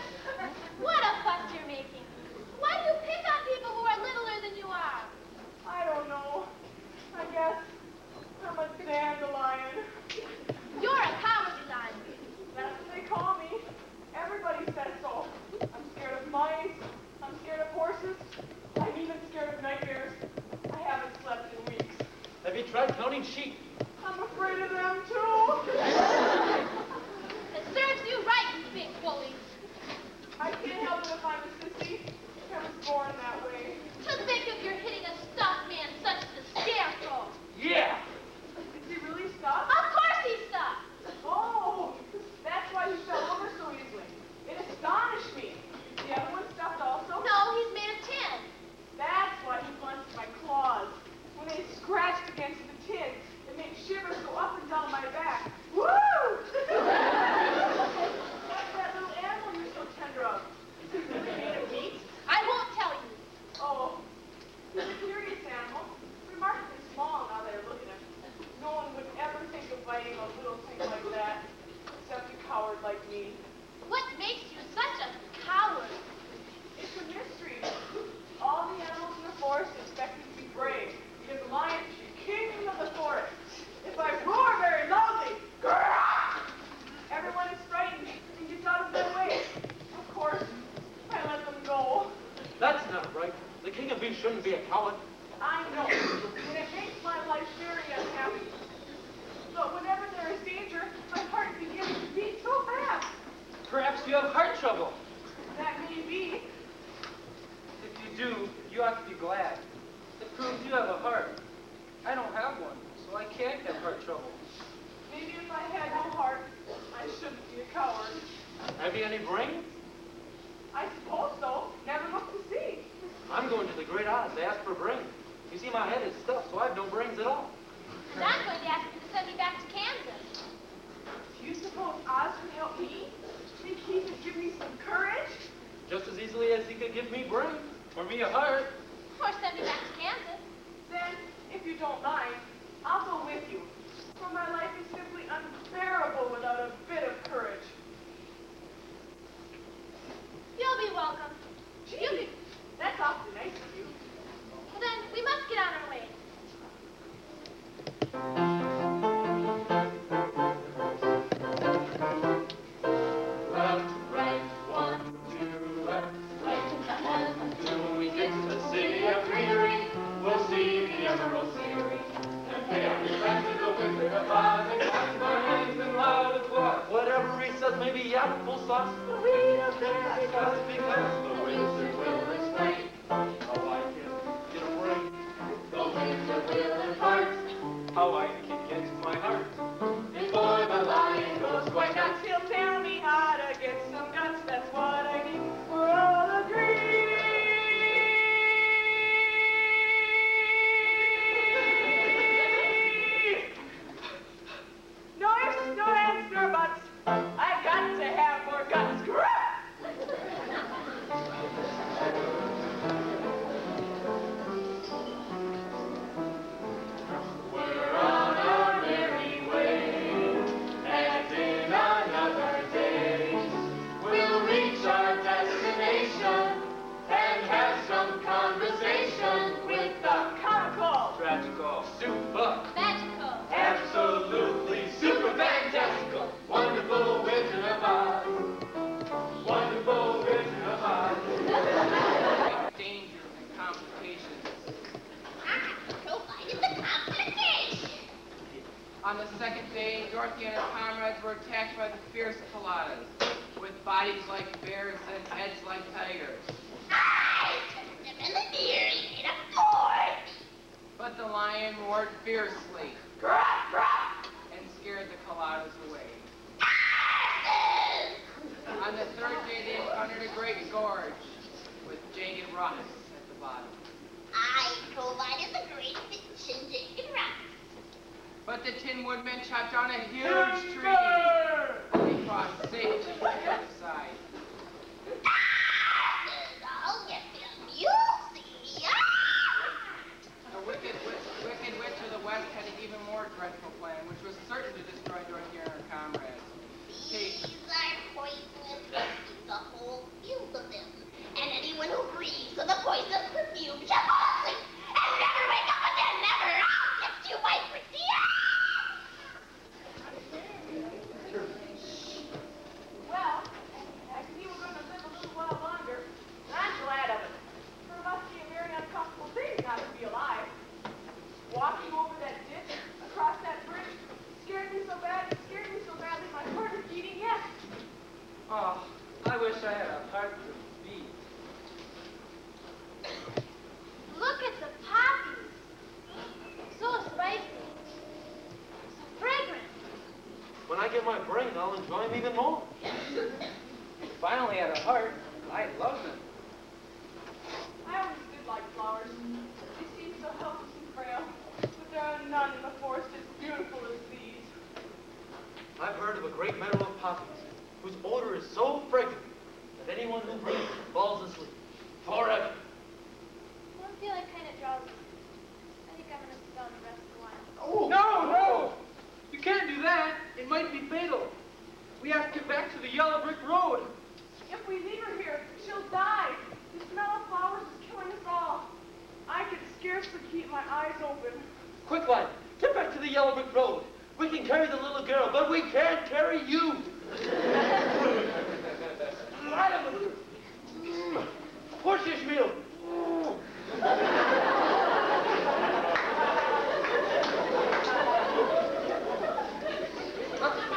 S4: What a fuss you're making. Why do you pick on people who are littler than you are?
S5: I don't know. I guess I'm a dandelion.
S4: You're a cowardly lion.
S5: That's what they call me. Everybody says so. I'm scared of mice. I'm scared of horses. I'm even scared of nightmares. I haven't slept in weeks.
S1: Have you tried counting sheep?
S5: I'm afraid of them too.
S4: It serves you right, you big bully.
S5: I can't help it if I'm a sissy. I was born that way.
S4: To think of your hitting a stuffed man such as a scarecrow.
S1: Yeah.
S5: Is he really stuck?
S4: Of course he's stuffed.
S5: Oh, that's why he fell over so easily. It astonished me. The other one stuffed also?
S4: No, he's made of tin.
S5: That's why he wants my claws. When they scratched against the tin, it made shivers go up and down my back. Woo! What's that little animal you're so tender of? Is it really made of meat?
S4: I won't tell you.
S5: Oh, he's a curious animal. Remarkably small now that I look at him. No one would ever think of biting a little thing like that, except a coward like me.
S4: What makes you such a coward?
S5: It's a mystery. All the animals in the forest expect me to be brave, because the lion is the king of the forest. If I roar very loudly, grrrr, everyone is frightened and gets out of their way. Of course, I let them go.
S1: That's not right. The king of beasts shouldn't be a coward.
S5: I know, and it makes my life very unhappy. But whenever there is danger, my heart begins to beat so fast.
S3: Perhaps you have heart trouble.
S5: That may be.
S3: If you do, you ought to be glad. It proves you have a heart. I don't have one, so I can't have heart trouble.
S5: Maybe if I had no heart, I shouldn't be a coward.
S1: Have you any brains?
S5: I suppose so. Never looked to see.
S1: I'm going to the Great Oz to ask for brains. You see, my head is stuffed, so I have no brains at all.
S4: And I'm going to ask you to send me back to Kansas.
S5: Do you suppose Oz would help me? Think he could give me some courage?
S1: Just as easily as he could give me brains, or me a heart.
S4: Or send me back to Kansas.
S5: Then, if you don't mind, I'll go with you. For my life is simply unbearable without a bit of courage.
S4: You'll be welcome.
S5: Gee, that's awfully nice of you.
S4: Well, then, we must get on our way.
S6: Left, right, 1, 2, left, right, 1, 2. When we get to the city of Greering, we'll see the Emerald City. And pay our respects to the Wizard of Oz and clap our hands in loud applause.
S1: Whatever he says, maybe apple sauce.
S6: We don't care because the Wizard will explain
S1: How I can get a brain.
S6: the Wizard will impart
S1: How I can get my heart.
S6: before the lion goes quite nuts.
S5: He'll tell me how to get some guts. That's what I need. We're all agreed. No ifs, no ands, nor buts. I've got to have more guts.
S2: On the second day, Dorothy and her comrades were attacked by the fierce coladas, with bodies like bears and heads like tigers.
S4: I took them in the ear in a fort.
S2: But the lion roared fiercely and scared the coladas away. On the third day, they encountered a great gorge with jagged rocks at the bottom.
S4: I provided the great fish and jagged rocks.
S2: But the Tin Woodman chopped down a huge tree, and they crossed safely to the other side.
S4: I'll get them, you'll see.
S2: The wicked witch of the west had an even more dreadful plan, which was certain to destroy Dorothy and her comrades.
S4: These are poisonous rescues, a whole field of them. And anyone who breathes of the poisonous perfume shall fall asleep and never wake up again, never. I'll get you, my pretty.
S5: Well, I see we're going to live a little while longer, and I'm glad of it. For it must be a very uncomfortable thing not to be alive. Walking over that ditch, across that bridge, scared me so badly my heart is beating yet.
S3: Oh, I wish I had a heart to beat.
S4: Look at the poppies. So spicy. So fragrant.
S1: When I get my brain, I'll enjoy them even more.
S3: If I only had a heart, I'd love them.
S5: I always did like flowers. They seem so helpless and frail, but there are none in the forest as beautiful as these.
S1: I've heard of a great meadow of poppies whose odor is so fragrant that anyone who breathes it falls asleep forever.
S4: I'm feeling kind of drowsy. I think I'm going to sit down and rest a while.
S3: Oh, no! You can't do that. It might be fatal. We have to get back to the yellow brick road.
S5: If we leave her here, she'll die. The smell of flowers is killing us all. I can scarcely keep my eyes open.
S1: Quick, lad, get back to the yellow brick road. We can carry the little girl, but we can't carry you. Horse's meal.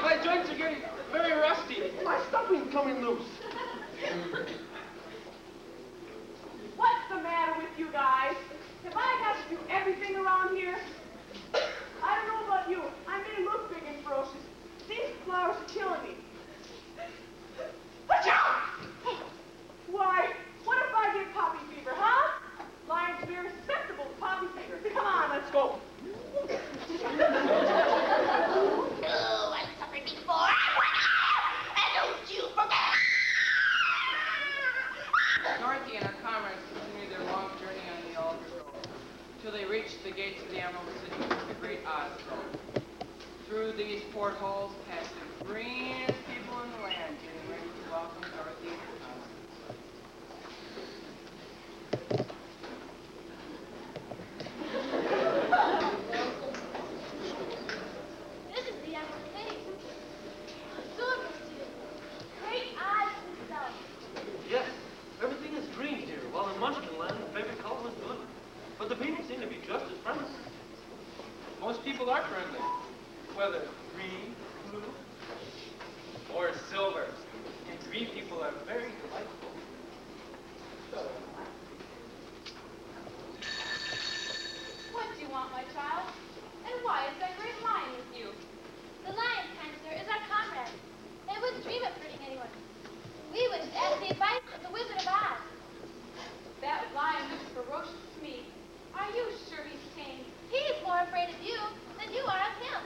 S3: My joints are getting very rusty.
S1: My stuffing's coming loose.
S5: What's the matter with you guys? Have I got to do everything around here? I don't know about you. I may look big and ferocious. These flowers are killing me. Achoo! Why, what if I get poppy fever, huh? Lions are very susceptible to poppy fever. Come on, let's go.
S4: Oh, I've suffered before. And don't you forget.
S2: Dorothy and her comrades continued their long journey on the yellow brick road till they reached the gates of the Emerald City, the great Oz Stone. Through these portholes passed the greenest people in the land, getting ready to welcome Dorothy and her comrades.
S4: This is the Emerald City. Silver City. Great eyes himself.
S1: Yes, everything is green here, while in Munchkin Land, the favorite color is blue. But the people seem to be just as friendly.
S3: Most people are friendly, whether green, blue, or silver. And green people are very delightful.
S9: What do you want, my child? And why is that great lion with you?
S4: The lion, kind sir, is our comrade. They wouldn't dream of hurting anyone. We wish to ask the advice of the Wizard of Oz.
S9: That lion looks ferocious to me. Are you sure he's tame?
S4: He's more afraid of you than you are of him.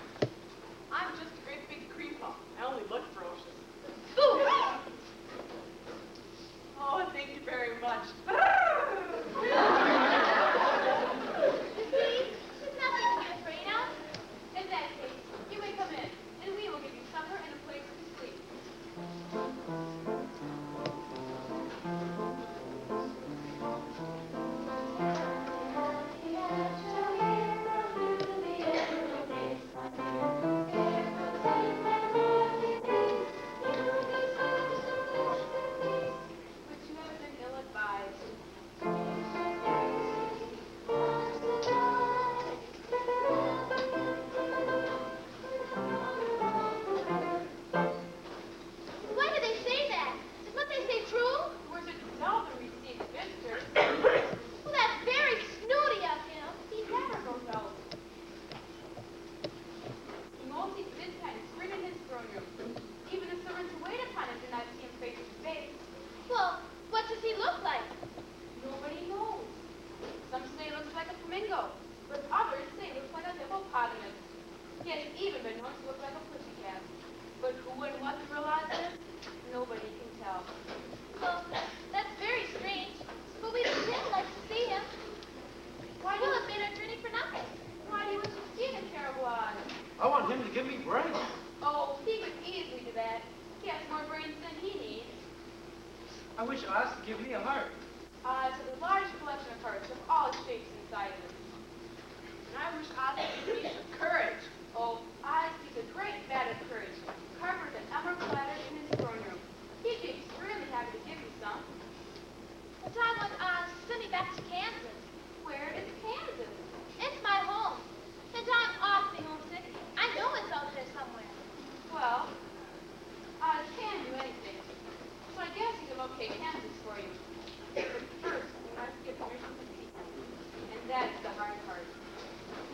S5: hearts of all shapes and sizes. And I wish Oz could give me some courage. Oh, Oz keeps a great vat of courage, carved with an emerald platter in his throne room. He'd be extremely happy to give you some.
S4: The time when send me back to Kansas.
S5: Where is Kansas?
S4: It's my home. And I'm awfully homesick. I know it's out there somewhere.
S5: Well, Oz can do anything. So I guess he can locate Kansas for you. But first, you must get permission to see him. And that's the hard part.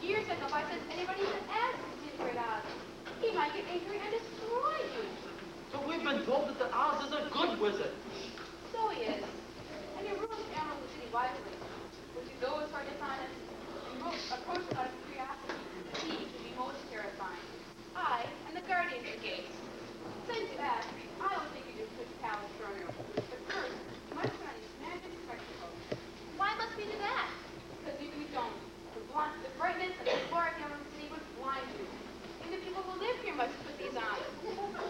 S5: Years ago, if I said anybody even asked to see the great Oz, he might get angry and destroy you.
S3: But we've been told that the Oz is a good wizard.
S5: So he is. And he rules the Emerald City wisely. Would you go as far dishonest? You approach it out of curiosity. He should be most terrifying. I am the guardian of the gates. Since you ask, I will take you to the palace throne room. But first, you must put on these magic spectacles.
S4: Why must we do that?
S5: Because if you don't, the brightness of the floor of the Emerald City would blind you. And the people who live here must put these on.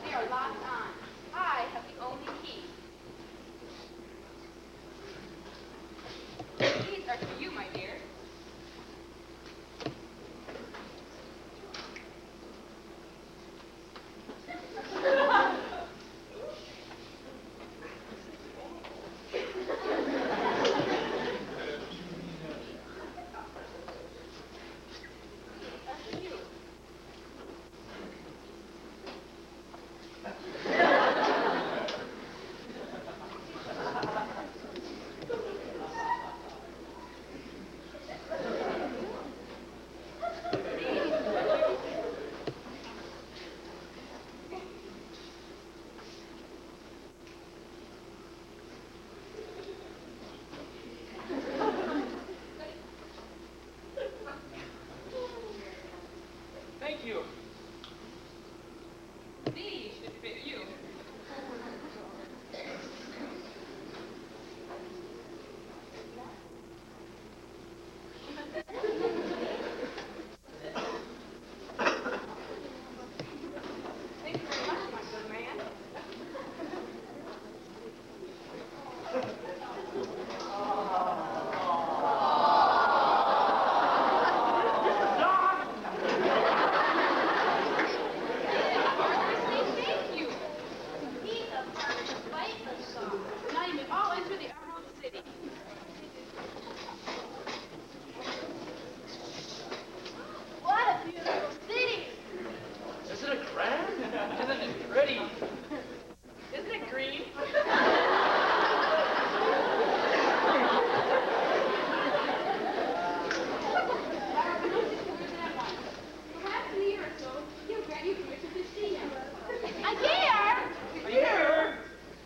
S5: They are locked on. I have the only key. These are for you, my dear. That's for you.
S3: Thank you.
S5: These should fit you. Thank you very much, my good man. Thank you.
S4: He's a perfect spiceless song.
S5: Now you may all enter the Emerald City.
S4: What a beautiful city.
S3: Isn't it grand? Isn't it pretty?
S5: Isn't it green? Perhaps in a year or so, he'll grant you permission to see him.
S4: A year?
S3: A year?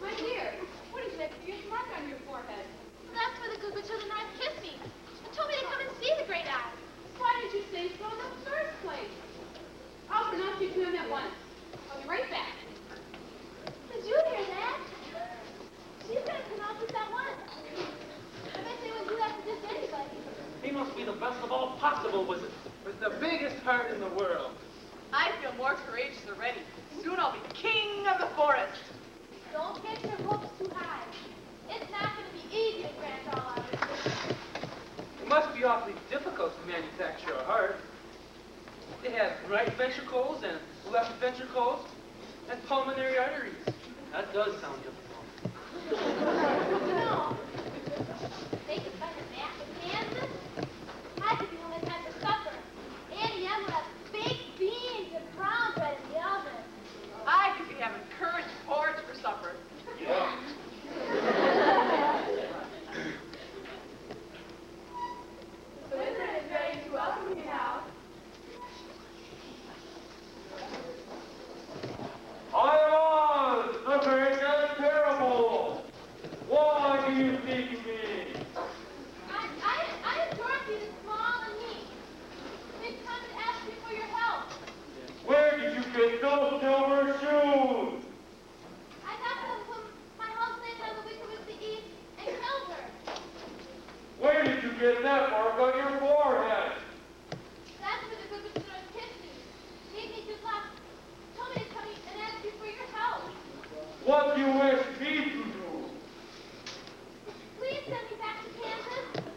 S5: My dear, what is that fierce mark on your forehead?
S4: That's where the Goo Children North kissed me and told me to come and see the great Oz.
S5: Why did you say so in the first place? I'll pronounce you to him at once. I'll be right back.
S4: Did you hear that? She's going to pronounce us at once. I bet they would do that to just anybody.
S3: He must be the best of all possible wizards, with the biggest heart in the world.
S9: I feel more courageous already. Soon I'll be king of the forest.
S4: Don't get your hopes too high. It's not going to be easy to grant all our wishes.
S3: It must be awfully difficult to manufacture a heart. They have right ventricles and left ventricles and pulmonary arteries. That does sound difficult.
S4: No. They could find a map of Kansas. I could be one that had for supper. Annie M would have baked beans and brown bread in the oven.
S9: I could be having currant porridge for supper.
S3: Yeah.
S5: The wizard is ready to welcome you now.
S6: I am Oz, the great and terrible. Why do you seek me?
S4: I am Dorothy, the small and meek. We've come to ask you for your help.
S6: Where did you get those silver shoes?
S4: I got them from my housemate on the wicked with the east and killed her.
S6: Where did you get that mark on your forehead?
S4: That's where the good North kissed me. Gave me good luck. Told me to come and ask you for your help.
S6: What do you wish me to do?
S4: Please send me back to Kansas.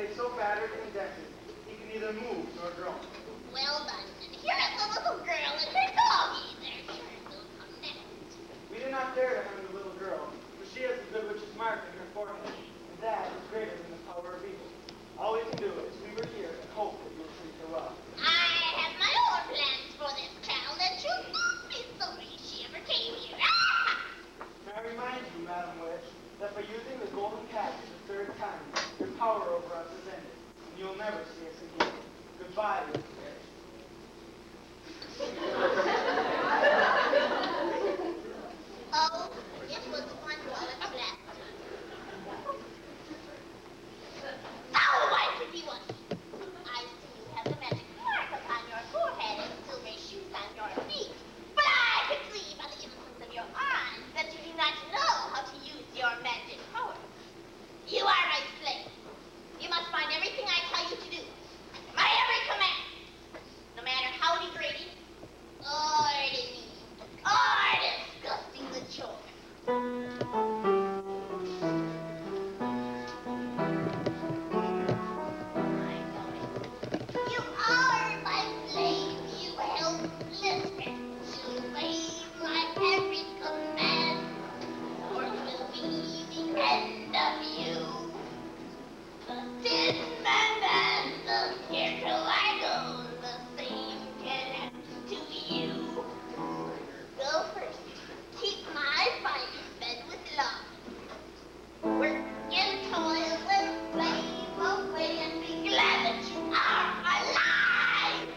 S10: lay so battered and dented, he can neither move nor groan.
S4: Well done. And here is the little girl and her doggy. They're sure to come next.
S10: We did not dare to harm the little girl, for she has the good witch's mark in her forehead, and that is greater than the power of evil. All we can do is leave her here and hope that you'll treat her well.
S4: I have my own plans for this child, and you'll not be sorry she ever came here.
S10: May I remind you, Madam Witch, that by using the golden cap the third time, your power over us is ended, and you'll never see us again. Goodbye, little witch.
S4: Oh, it was fun while it lasted. Now, my pretty one, I see you have the magic mark upon your forehead and silver shoes on your feet. But I can see by the innocence of your eyes that you do not know how to use your magic power. You are my slave. You must find everything I tell you to do. My every command. No matter how degrading or demeaning or disgusting the chore. You are my slave. You helpless wretch. You obey my every command. Or it will be the end of you. The tin man and the scarecrow I go. The same can happen to you. Go first. Keep my fire fed with love. Work and toil and flame away and be glad that you are alive.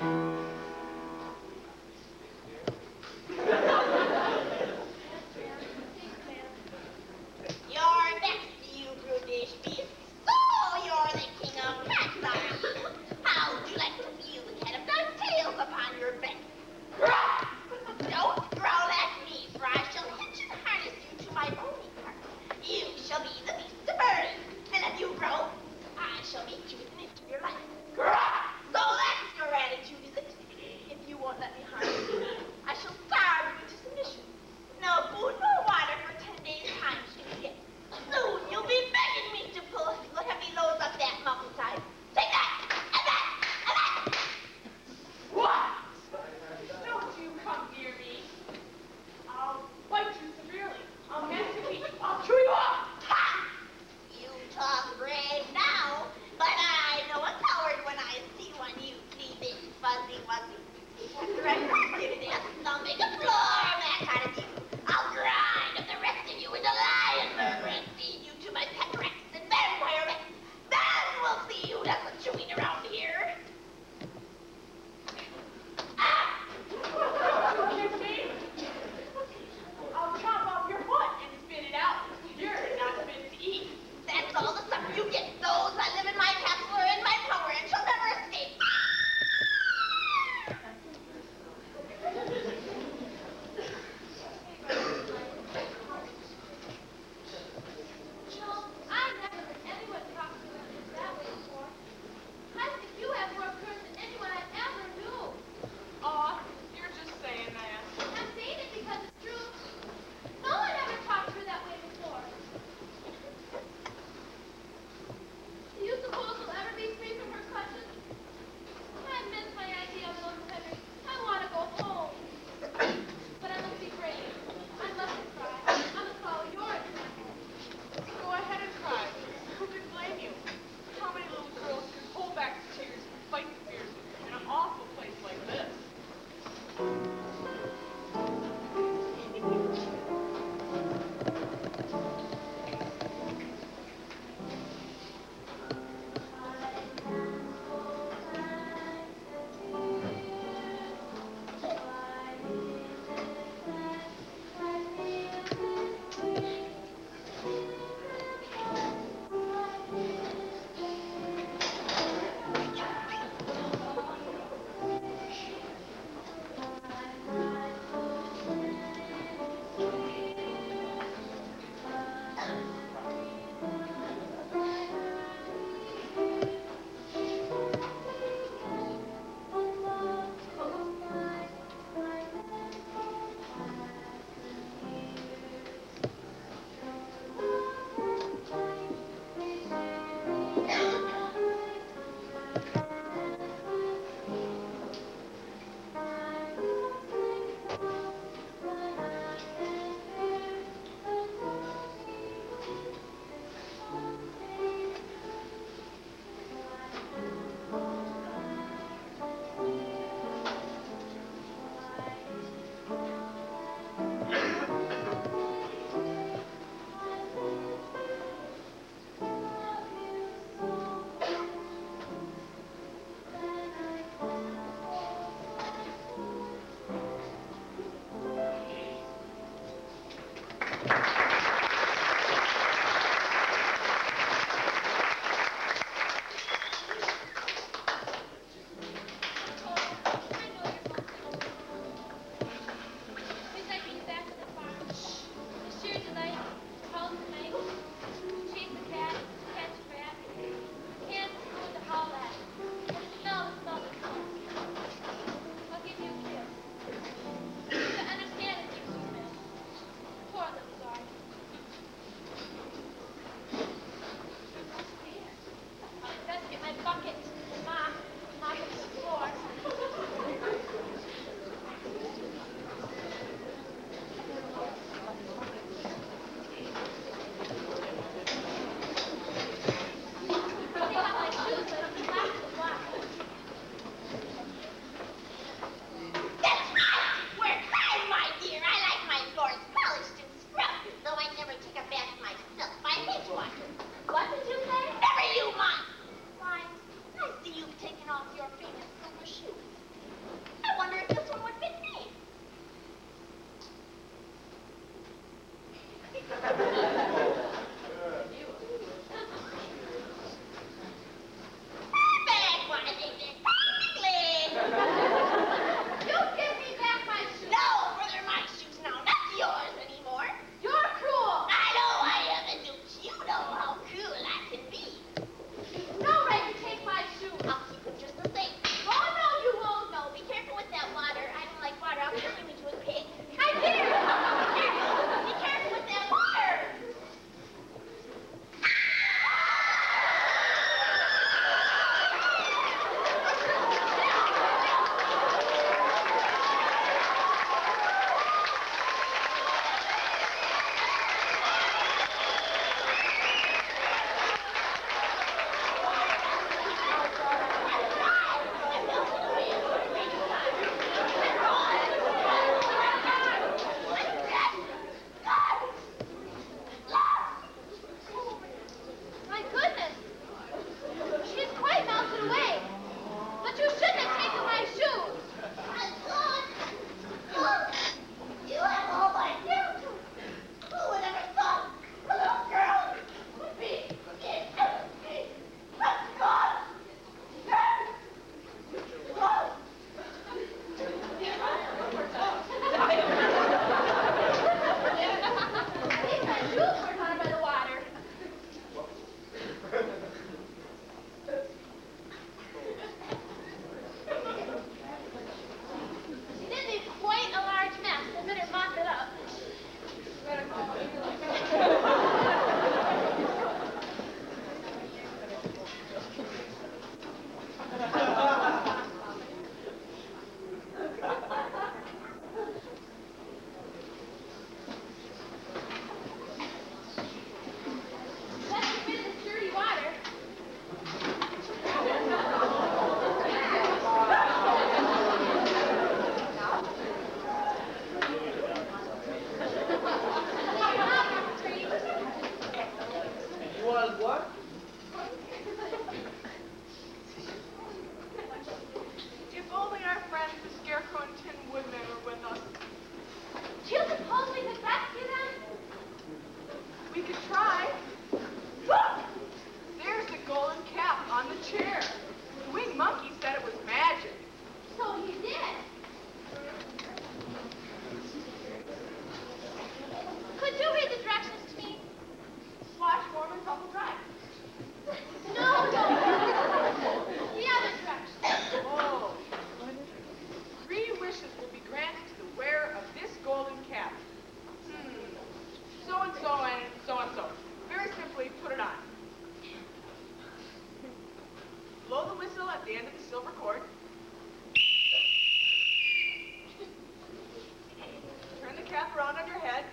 S5: wrap around on your head.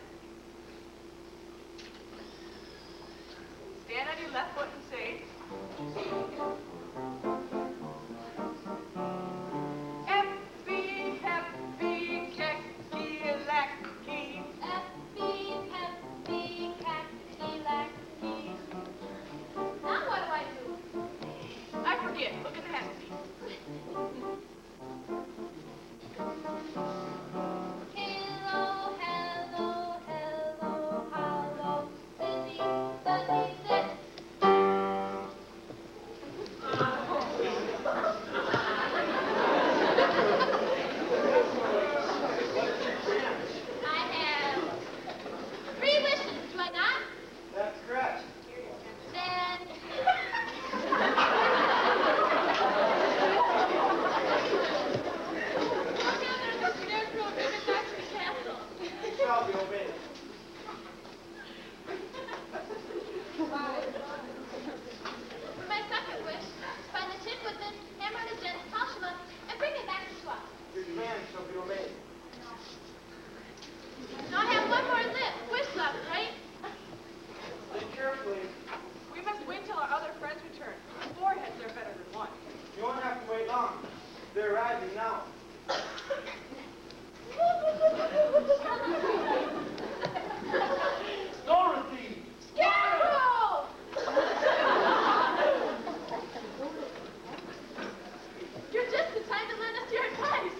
S5: Stand on your left foot and say, F-B, F-B, Keck-Kee-Lack-Kee.
S4: F-B, F-B, Cackalacky. Now what do I do?
S5: I forget. Look at the hand.
S4: Hello, hello, hello, hello, busy, busy, sit. I have 3 wishes, do I not?
S10: That's correct.
S4: Then...
S10: It shall be obeyed.
S4: For my second wish, find the Tin Woodman, hammer the gents, polish him up, and bring him back to us.
S10: Your command shall be obeyed.
S4: Now I have one more wish left, right?
S10: Think carefully.
S5: We must wait till our other friends return. 4 heads are better than 1.
S10: You won't have to wait long. They're arriving now.
S1: Dorothy!
S4: Scarecrow! You're just in time to lend us your advice.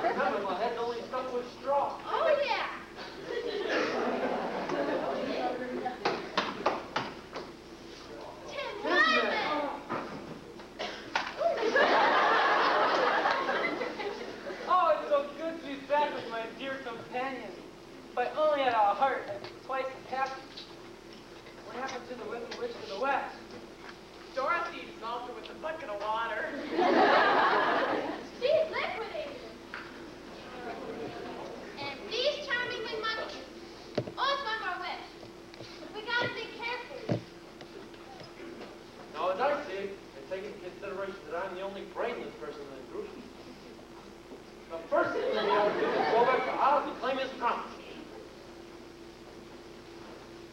S1: Remember, my head's only stuck with straw.
S4: Oh, yeah. Tin Woodman!
S3: Oh, it's so good to be back with my dear companion. If I only had a heart, I'd be twice as happy. What happened to the Wicked Witch to the west?
S5: Dorothy dissolved her with a bucket of water.
S4: She's liquidated. And these charming winged monkeys. Oh, it's one more wish. We gotta think carefully.
S1: Now, as I see it, and take into consideration that I'm the only brainless person in the group, the first thing we ought to do is go back to Oz and claim his promise.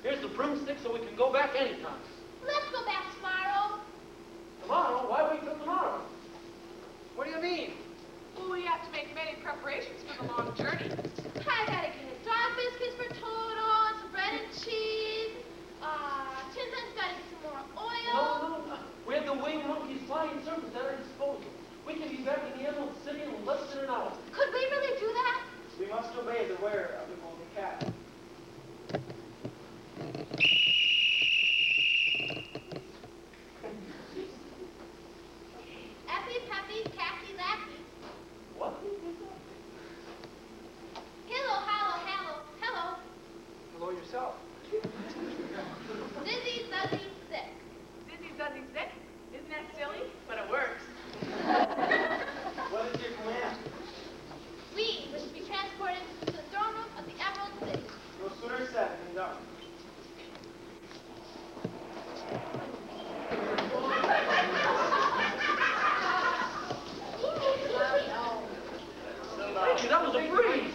S1: Here's the broomstick so we can go back anytime.
S4: Let's go back tomorrow.
S1: Tomorrow? Why wait till tomorrow?
S3: What do you mean?
S5: Well, we have to make many preparations for the long journey.
S4: I gotta get dog biscuits for Toto and some bread and cheese. Tintin's gotta get some more oil.
S1: No. We have the winged monkey's flying surface at our disposal. We can be back in the Emerald City in less than an hour.
S4: Could we really do that?
S10: We must obey the wearer of the golden cat.
S4: Effie, Peppy, Cacky, Lacky.
S1: What?
S4: Hello, hello, hello.
S3: Hello yourself.
S4: Dizzy, Zuzzy, sick.
S5: Dizzy, Zuzzy, sick? Isn't that silly? But it works.
S10: What is your command?
S4: We wish to be transported to the throne room of the Emerald City.
S10: No sooner said than done.
S1: Thank you, that was a breeze.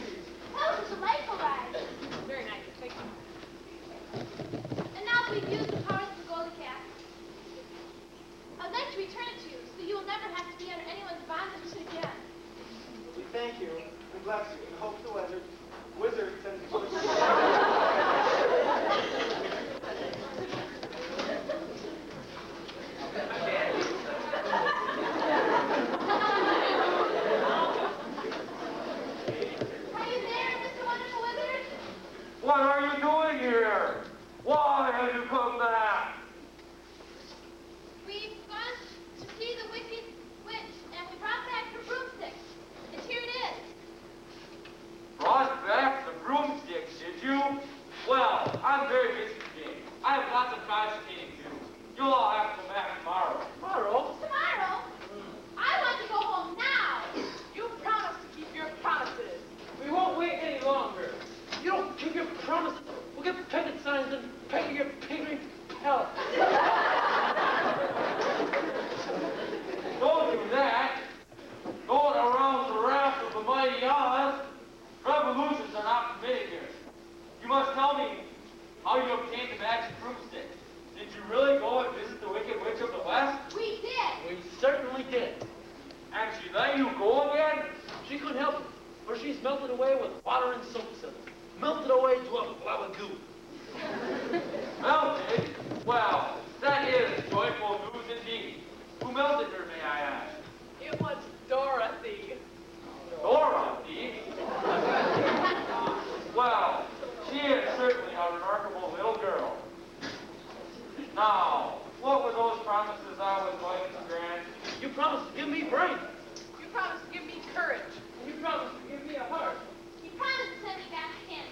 S4: That was a delightful ride.
S5: Very nice. Thank you.
S4: And now that we've used the powers of the Golden Cat, I'd like to return it to you so you will never have to be under anyone's bondage again.
S10: We thank you and bless you and hope the wizard sends you to
S4: Are you there, Mr. Wonderful Wizard?
S1: What are you doing here? Why have you come back?
S4: We've gone to see the Wicked Witch, and we brought back her broomstick. And here it is.
S1: Brought back the broomsticks, did you?
S7: You must tell me how you obtained the magic broomstick. Did you really go and visit the Wicked Witch of the West?
S4: We did.
S1: We certainly did.
S7: And she let you go again?
S1: She couldn't help it, for she's melted away with water and soap suds. Melted away to a blob of goo.
S7: Melted? Well, that is joyful news indeed. Who melted her, may I ask?
S5: It was Dorothy.
S7: Dorothy? Well, she is certainly a remarkable little girl. Now, what were those promises I was going to grant?
S1: You promised to give me brains.
S5: You promised to give me courage.
S1: You promised to give me a heart.
S4: He promised to send me back to him.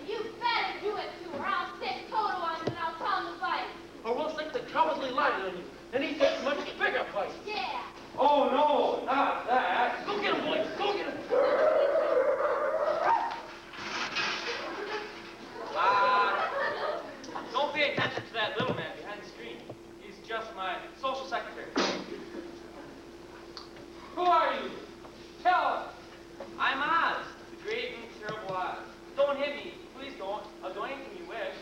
S4: And you better do it too, or I'll stick Toto on him and I'll tell him to fight.
S1: Or we'll stick the cowardly lion on you, and he takes much bigger fight.
S4: Yeah.
S7: Oh, no, not that.
S1: Go get him, boys. Go get him.
S7: Don't pay attention to that little man behind the screen. He's just my social secretary. Who are you? Tell us. I'm Oz, the great and terrible Oz. Don't hit me. Please don't. I'll do anything you wish.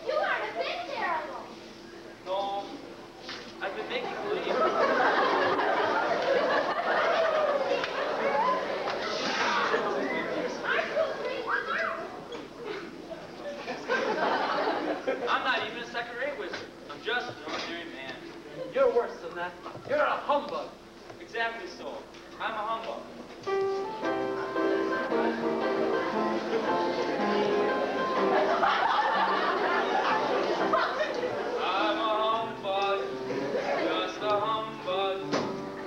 S4: You aren't a bit terrible.
S7: No, I've been making believe.
S4: Aren't you a great wizard?
S7: I'm not even a second-rate wizard. I'm just an ordinary man.
S1: You're worse than that. You're a humbug.
S7: Exactly so. I'm a humbug. I'm a humbug, just a humbug.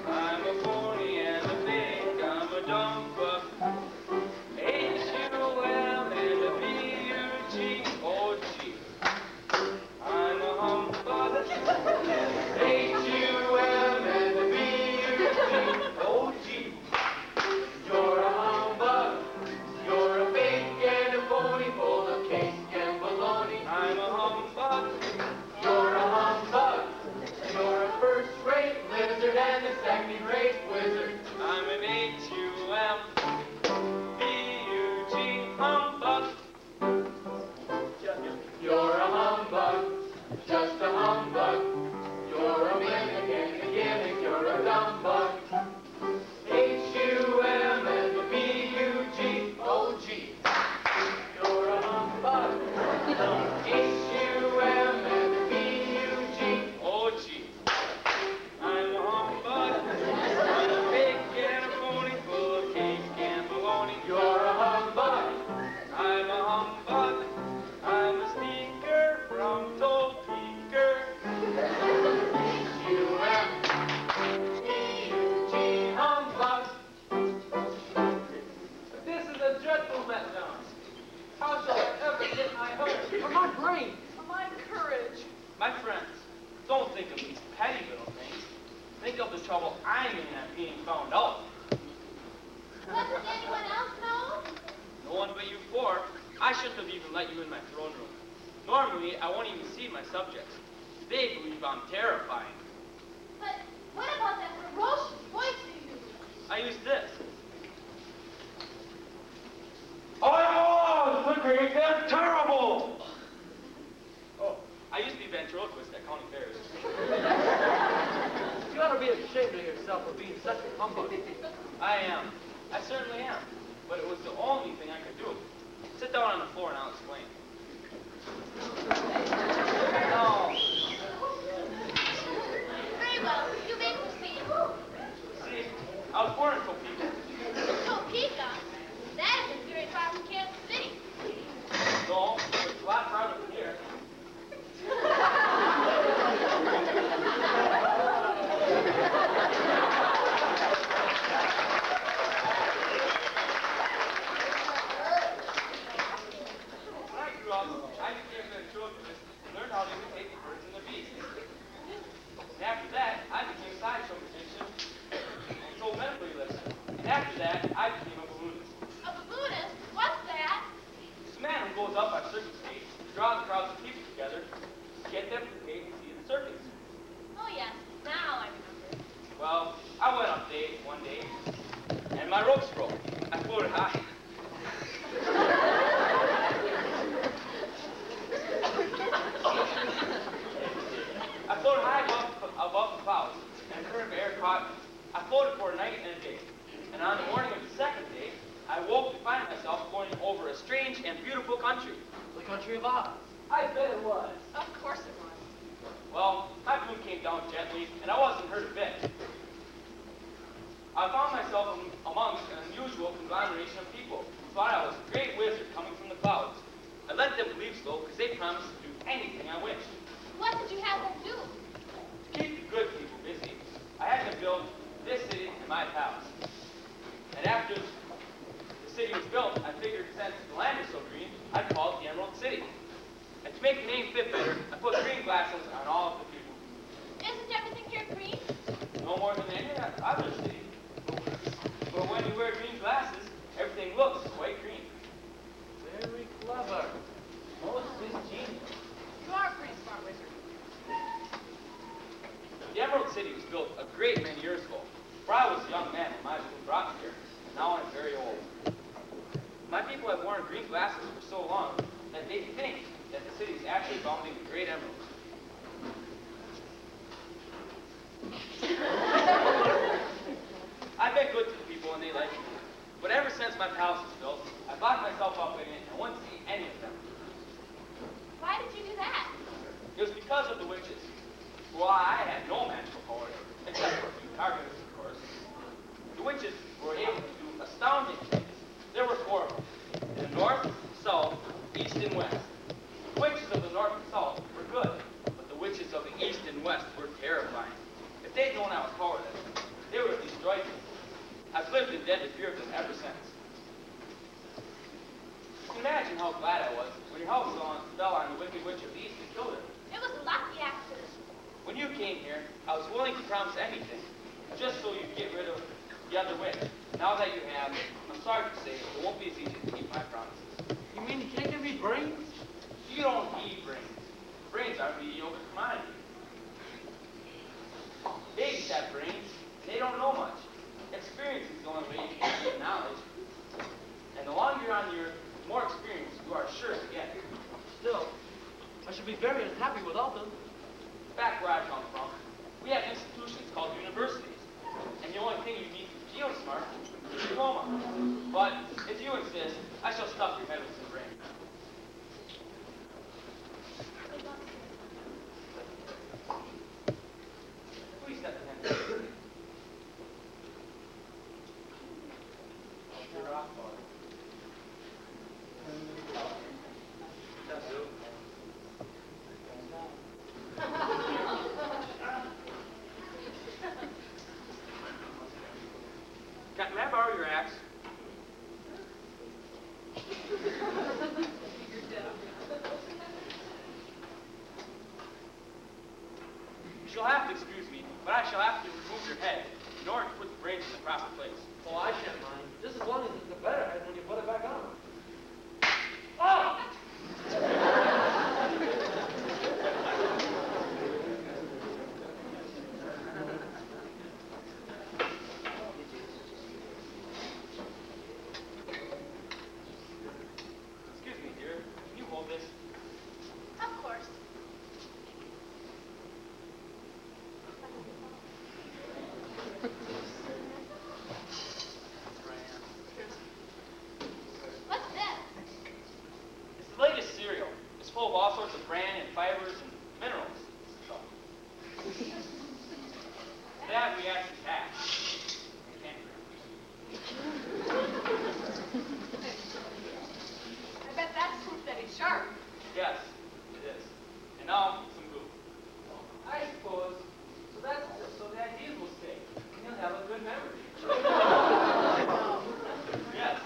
S7: I'm a phony and a fake. I'm a dumb bug. H-U-M and a B-U-G-O-G. I'm a humbug. H-U-M and a B-U-G-O-G. You're a humbug. You're a fake and a phony full of cake and baloney. I'm a humbug. You're a humbug. You're a first-rate lizard and a second-rate wizard. I'm an H-U-M B-U-G humbug. You're a humbug, just a humbug. You're a mimic and a gimmick. You're a dumb bug. H-U-M and the B-U-G-O-G. You're a humbug. H-U-M and the B-U-G-O-G. I'm a humbug. I'm a pig and a phony full of cake and baloney. You're a humbug. I'm a humbug. I'm a sneaker from Topeka. H-U-M B-U-G humbug.
S1: This is a dreadful letdown. How shall I ever get my heart or my brain?
S5: My courage.
S7: My friends, don't think of these petty little things. Think of the trouble I'm in at being found out.
S4: Doesn't anyone else know?
S7: No one but you four. I shouldn't have even let you in my throne room. Normally, I won't even see my subjects. They believe I'm terrifying.
S4: But what about that ferocious voice you use?
S7: I use this.
S1: Oh, the great and terrible!
S7: Oh, I used to be ventriloquist at county fairs.
S1: You ought to be ashamed of yourself for being such a humbug.
S7: I am. I certainly am. But it was the only thing I could do. Sit down on the floor and I'll explain. No.
S4: Very well. You may proceed.
S7: See, I was born in Topeka.
S4: Topeka? That isn't very far from Kansas City.
S7: No, it's a lot farther from here.
S3: country of Oz.
S7: I bet it was.
S9: Of course it was.
S7: Well, my bloom came down gently, and I wasn't hurt a bit. I found myself amongst an unusual conglomeration of people who thought I was a great wizard coming from the clouds. I let them believe so because they promised to do anything I wished.
S4: What did you have them do?
S7: To keep the good people busy, I had them build this city and my palace. And after the city was built, I figured since the land was so green, I'd call it the Emerald City. And to make the name fit better, I put green glasses on all of the people.
S4: Isn't everything here green?
S7: No more than any other city. But when you wear green glasses, everything looks quite green.
S3: Very clever. Most ingenious.
S9: You are a pretty smart wizard.
S7: The Emerald City was built a great many years ago. For I was a young man when my bloom brought me here. Now I'm very old. My people have worn green glasses for so long that they think that the city is actually bounding the great emerald. I've been good to the people and they like me. But ever since my palace was built, I locked myself up in it and wouldn't see any of them.
S4: Why did you do that?
S7: It was because of the witches. Well, I had no magical powers, except for a few targets, of course. The witches were able to do astounding things. There were four of them. In the north, south, east, and west. The witches of the north and south were good, but the witches of the east and west were terrifying. If they'd known I was powerless, they would have destroyed me. I've lived in deadly fear of them ever since. You can imagine how glad I was when your house fell on the wicked witch of the east and killed her.
S4: It was a lucky accident.
S7: When you came here, I was willing to promise anything, just so you'd get rid of the other witch. Now that you have, I'm sorry to say, it won't be as easy to keep my promises.
S3: You mean you can't give me brains?
S7: You don't need brains. Brains are a mediocre commodity. Babies have brains, and they don't know much. Experience is the only way you can get knowledge. And the longer you're on the earth, the more experience you are sure to get.
S3: Still, I should be very unhappy without them.
S7: Back where I come from, we have institutions called universities. And the only thing you need to feel smart is a diploma. But if you insist, I shall stuff your head with some brains. Please step ahead. You're off, Father. That's it. May I borrow your axe? You shall have to excuse me, but I shall have to remove your head in order to put the brains in the proper place.
S3: Oh, I can't mind. Just as long as it's a better head when you put it back on. Oh!
S7: Excuse me, dear. Can you hold this?
S4: Of course. What's this?
S7: It's the latest cereal. It's full of all sorts of bran and fibers and minerals. So. That reacts to tax.
S9: I bet that's proof that he's sharp.
S7: Yes, it is. And now, some glue.
S3: I suppose. So the ideas will stay. And you'll have a good memory.
S7: Yes.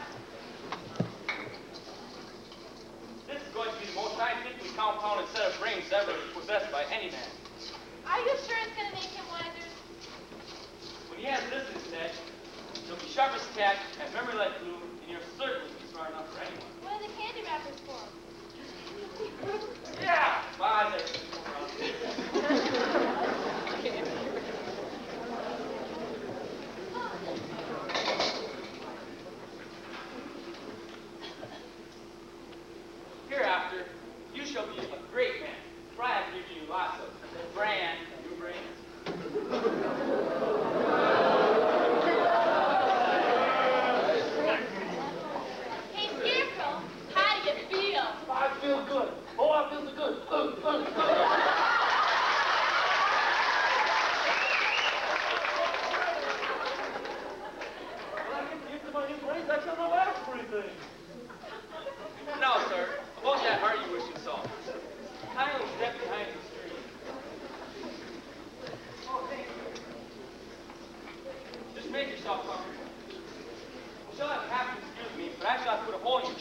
S7: This is going to be the most scientifically compounded set of brains ever possessed by any man.
S4: Are you sure it's going to make him wiser?
S7: When he has this instead, he'll be sharp as a tack, have memory like glue, and you'll certainly be smart enough for anyone.
S4: What are the candy wrappers for?
S7: Yeah! Bye. Hereafter, you shall be a great man, for I have given you lots of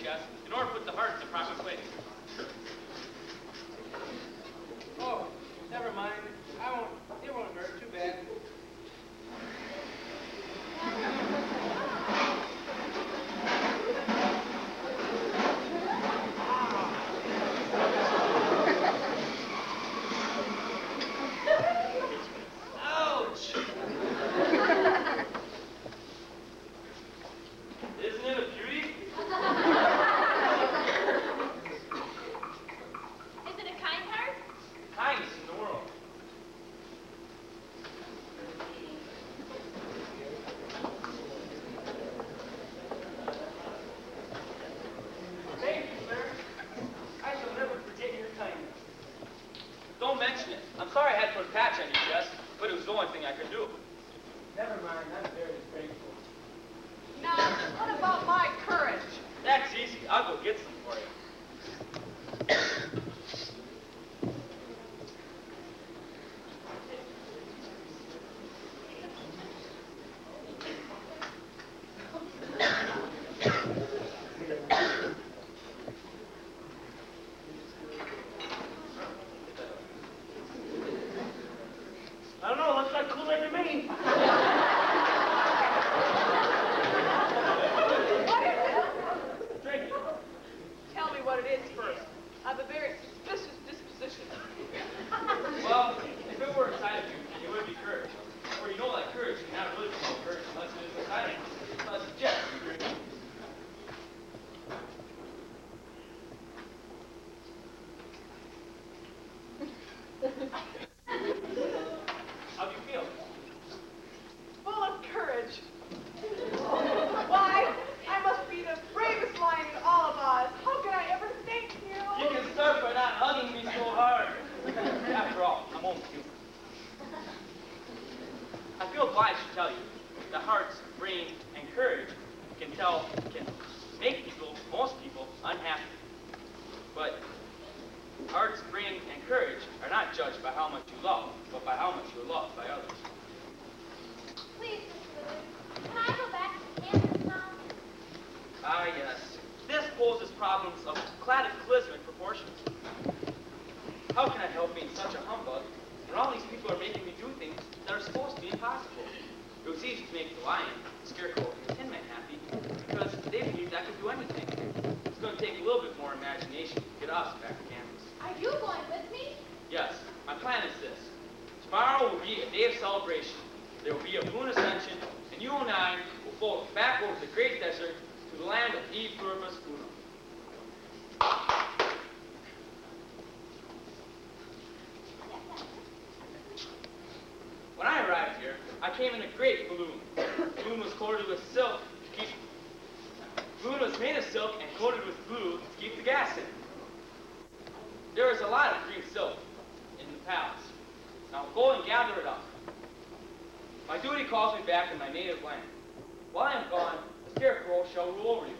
S7: Jess, in order to put the heart in the proper place.
S1: Oh, never mind. It won't hurt too bad.
S7: Ouch! Isn't it a beauty?
S4: Is it a kind heart?
S7: Kindness in the world.
S10: Thank you, sir. I shall never forget your kindness.
S7: Don't mention it. I'm sorry I had to put a patch on you, Jess, but it was the only thing I could do.
S10: Never mind, I'm very grateful.
S5: Now, what about my courage?
S7: That's easy. I'll go get some for you.
S1: I don't know, looks like Kool-Aid to me.
S5: Drink it. Tell me what it is first. I have a very suspicious disposition.
S7: Well, if it were inside of you, it would be courage. Or you know that courage cannot really be called courage unless it is inside of you. So I suggest you drink it. How do you feel?
S5: Full of courage. Why, I must be the bravest lion in all of Oz. How can I ever thank you?
S7: You can start by not hugging me so hard. After all, I'm only human. I feel obliged to tell you that hearts, brain, and courage can make people, most people, unhappy. But hearts, brain, and courage are not judged by how much you love, but by how much you are loved by others.
S4: Please, Mr. Willard, can I go back to Kansas now?
S7: Ah, yes. This poses problems of cataclysmic proportions. How can I help being such a humbug when all these people are making me do things that are supposed to be impossible? It was easy to make the lion, the scarecrow, and the tin man happy because they believed I could do anything. It's going to take a little bit more imagination to get us back to Kansas.
S4: Are you going with me?
S7: Yes, my plan is this. Tomorrow will be a day of celebration. There will be a moon ascension, and you and I will float back over the great desert to the land of E Pluribus Unum. When I arrived here, I came in a great balloon. The balloon was coated with silk to keep. The balloon was made of silk and coated with glue to keep the gas in. There is a lot of green silk in the palace. Now go and gather it up. My duty calls me back in my native land. While I am gone, the scarecrow shall rule over you.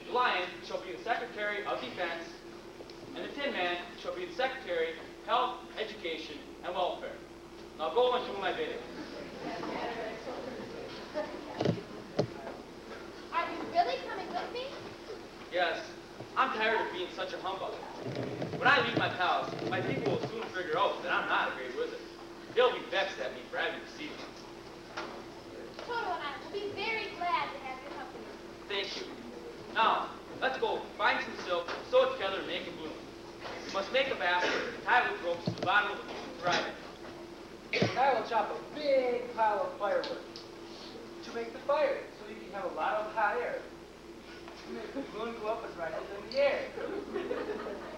S7: The lion shall be the Secretary of Defense, and the Tin Man shall be the Secretary of Health, Education, and Welfare. Now go and do my bidding.
S4: Are you really coming with me?
S7: Yes, I'm tired of being such a humbug. When I leave my palace, my people will soon figure out that I'm not a great wizard. They'll be vexed at me for having deceived them.
S4: Toto and I will be very glad to have your company.
S7: Thank you. Now, let's go find some silk, sew it together, and make a balloon. We must make a basket, tie it with ropes to the bottom of the balloon, and drive it.
S1: And I will chop a big pile of firewood to make the fire, so you can have a lot of hot air. To make the balloon go up as right as in the air.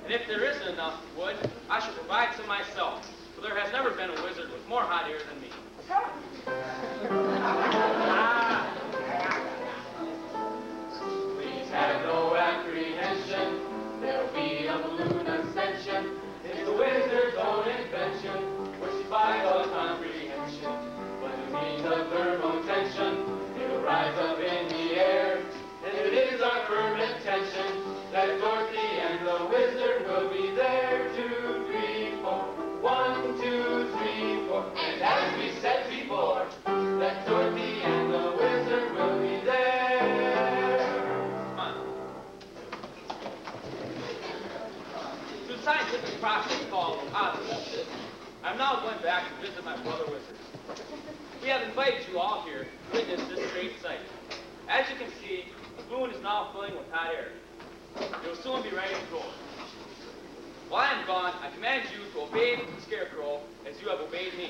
S7: And if there isn't enough wood, I shall provide some myself, for there has never been a wizard with more hot air than me.
S6: Please have no apprehension, there'll be a balloon ascension. It's the wizard's own invention, which defies all comprehension. But it means a thermal tension, it'll rise up in the air. And it is our firm intention that Dorothy and the wizard will be there. 2, 3, 4. 1, 2, 3, 4. And as we said before, that Dorothy
S7: I'm now going back to visit my brother wizards. We have invited you all here to witness this great sight. As you can see, the moon is now filling with hot air. It will soon be ready to go. While I am gone, I command you to obey the scarecrow as you have obeyed me.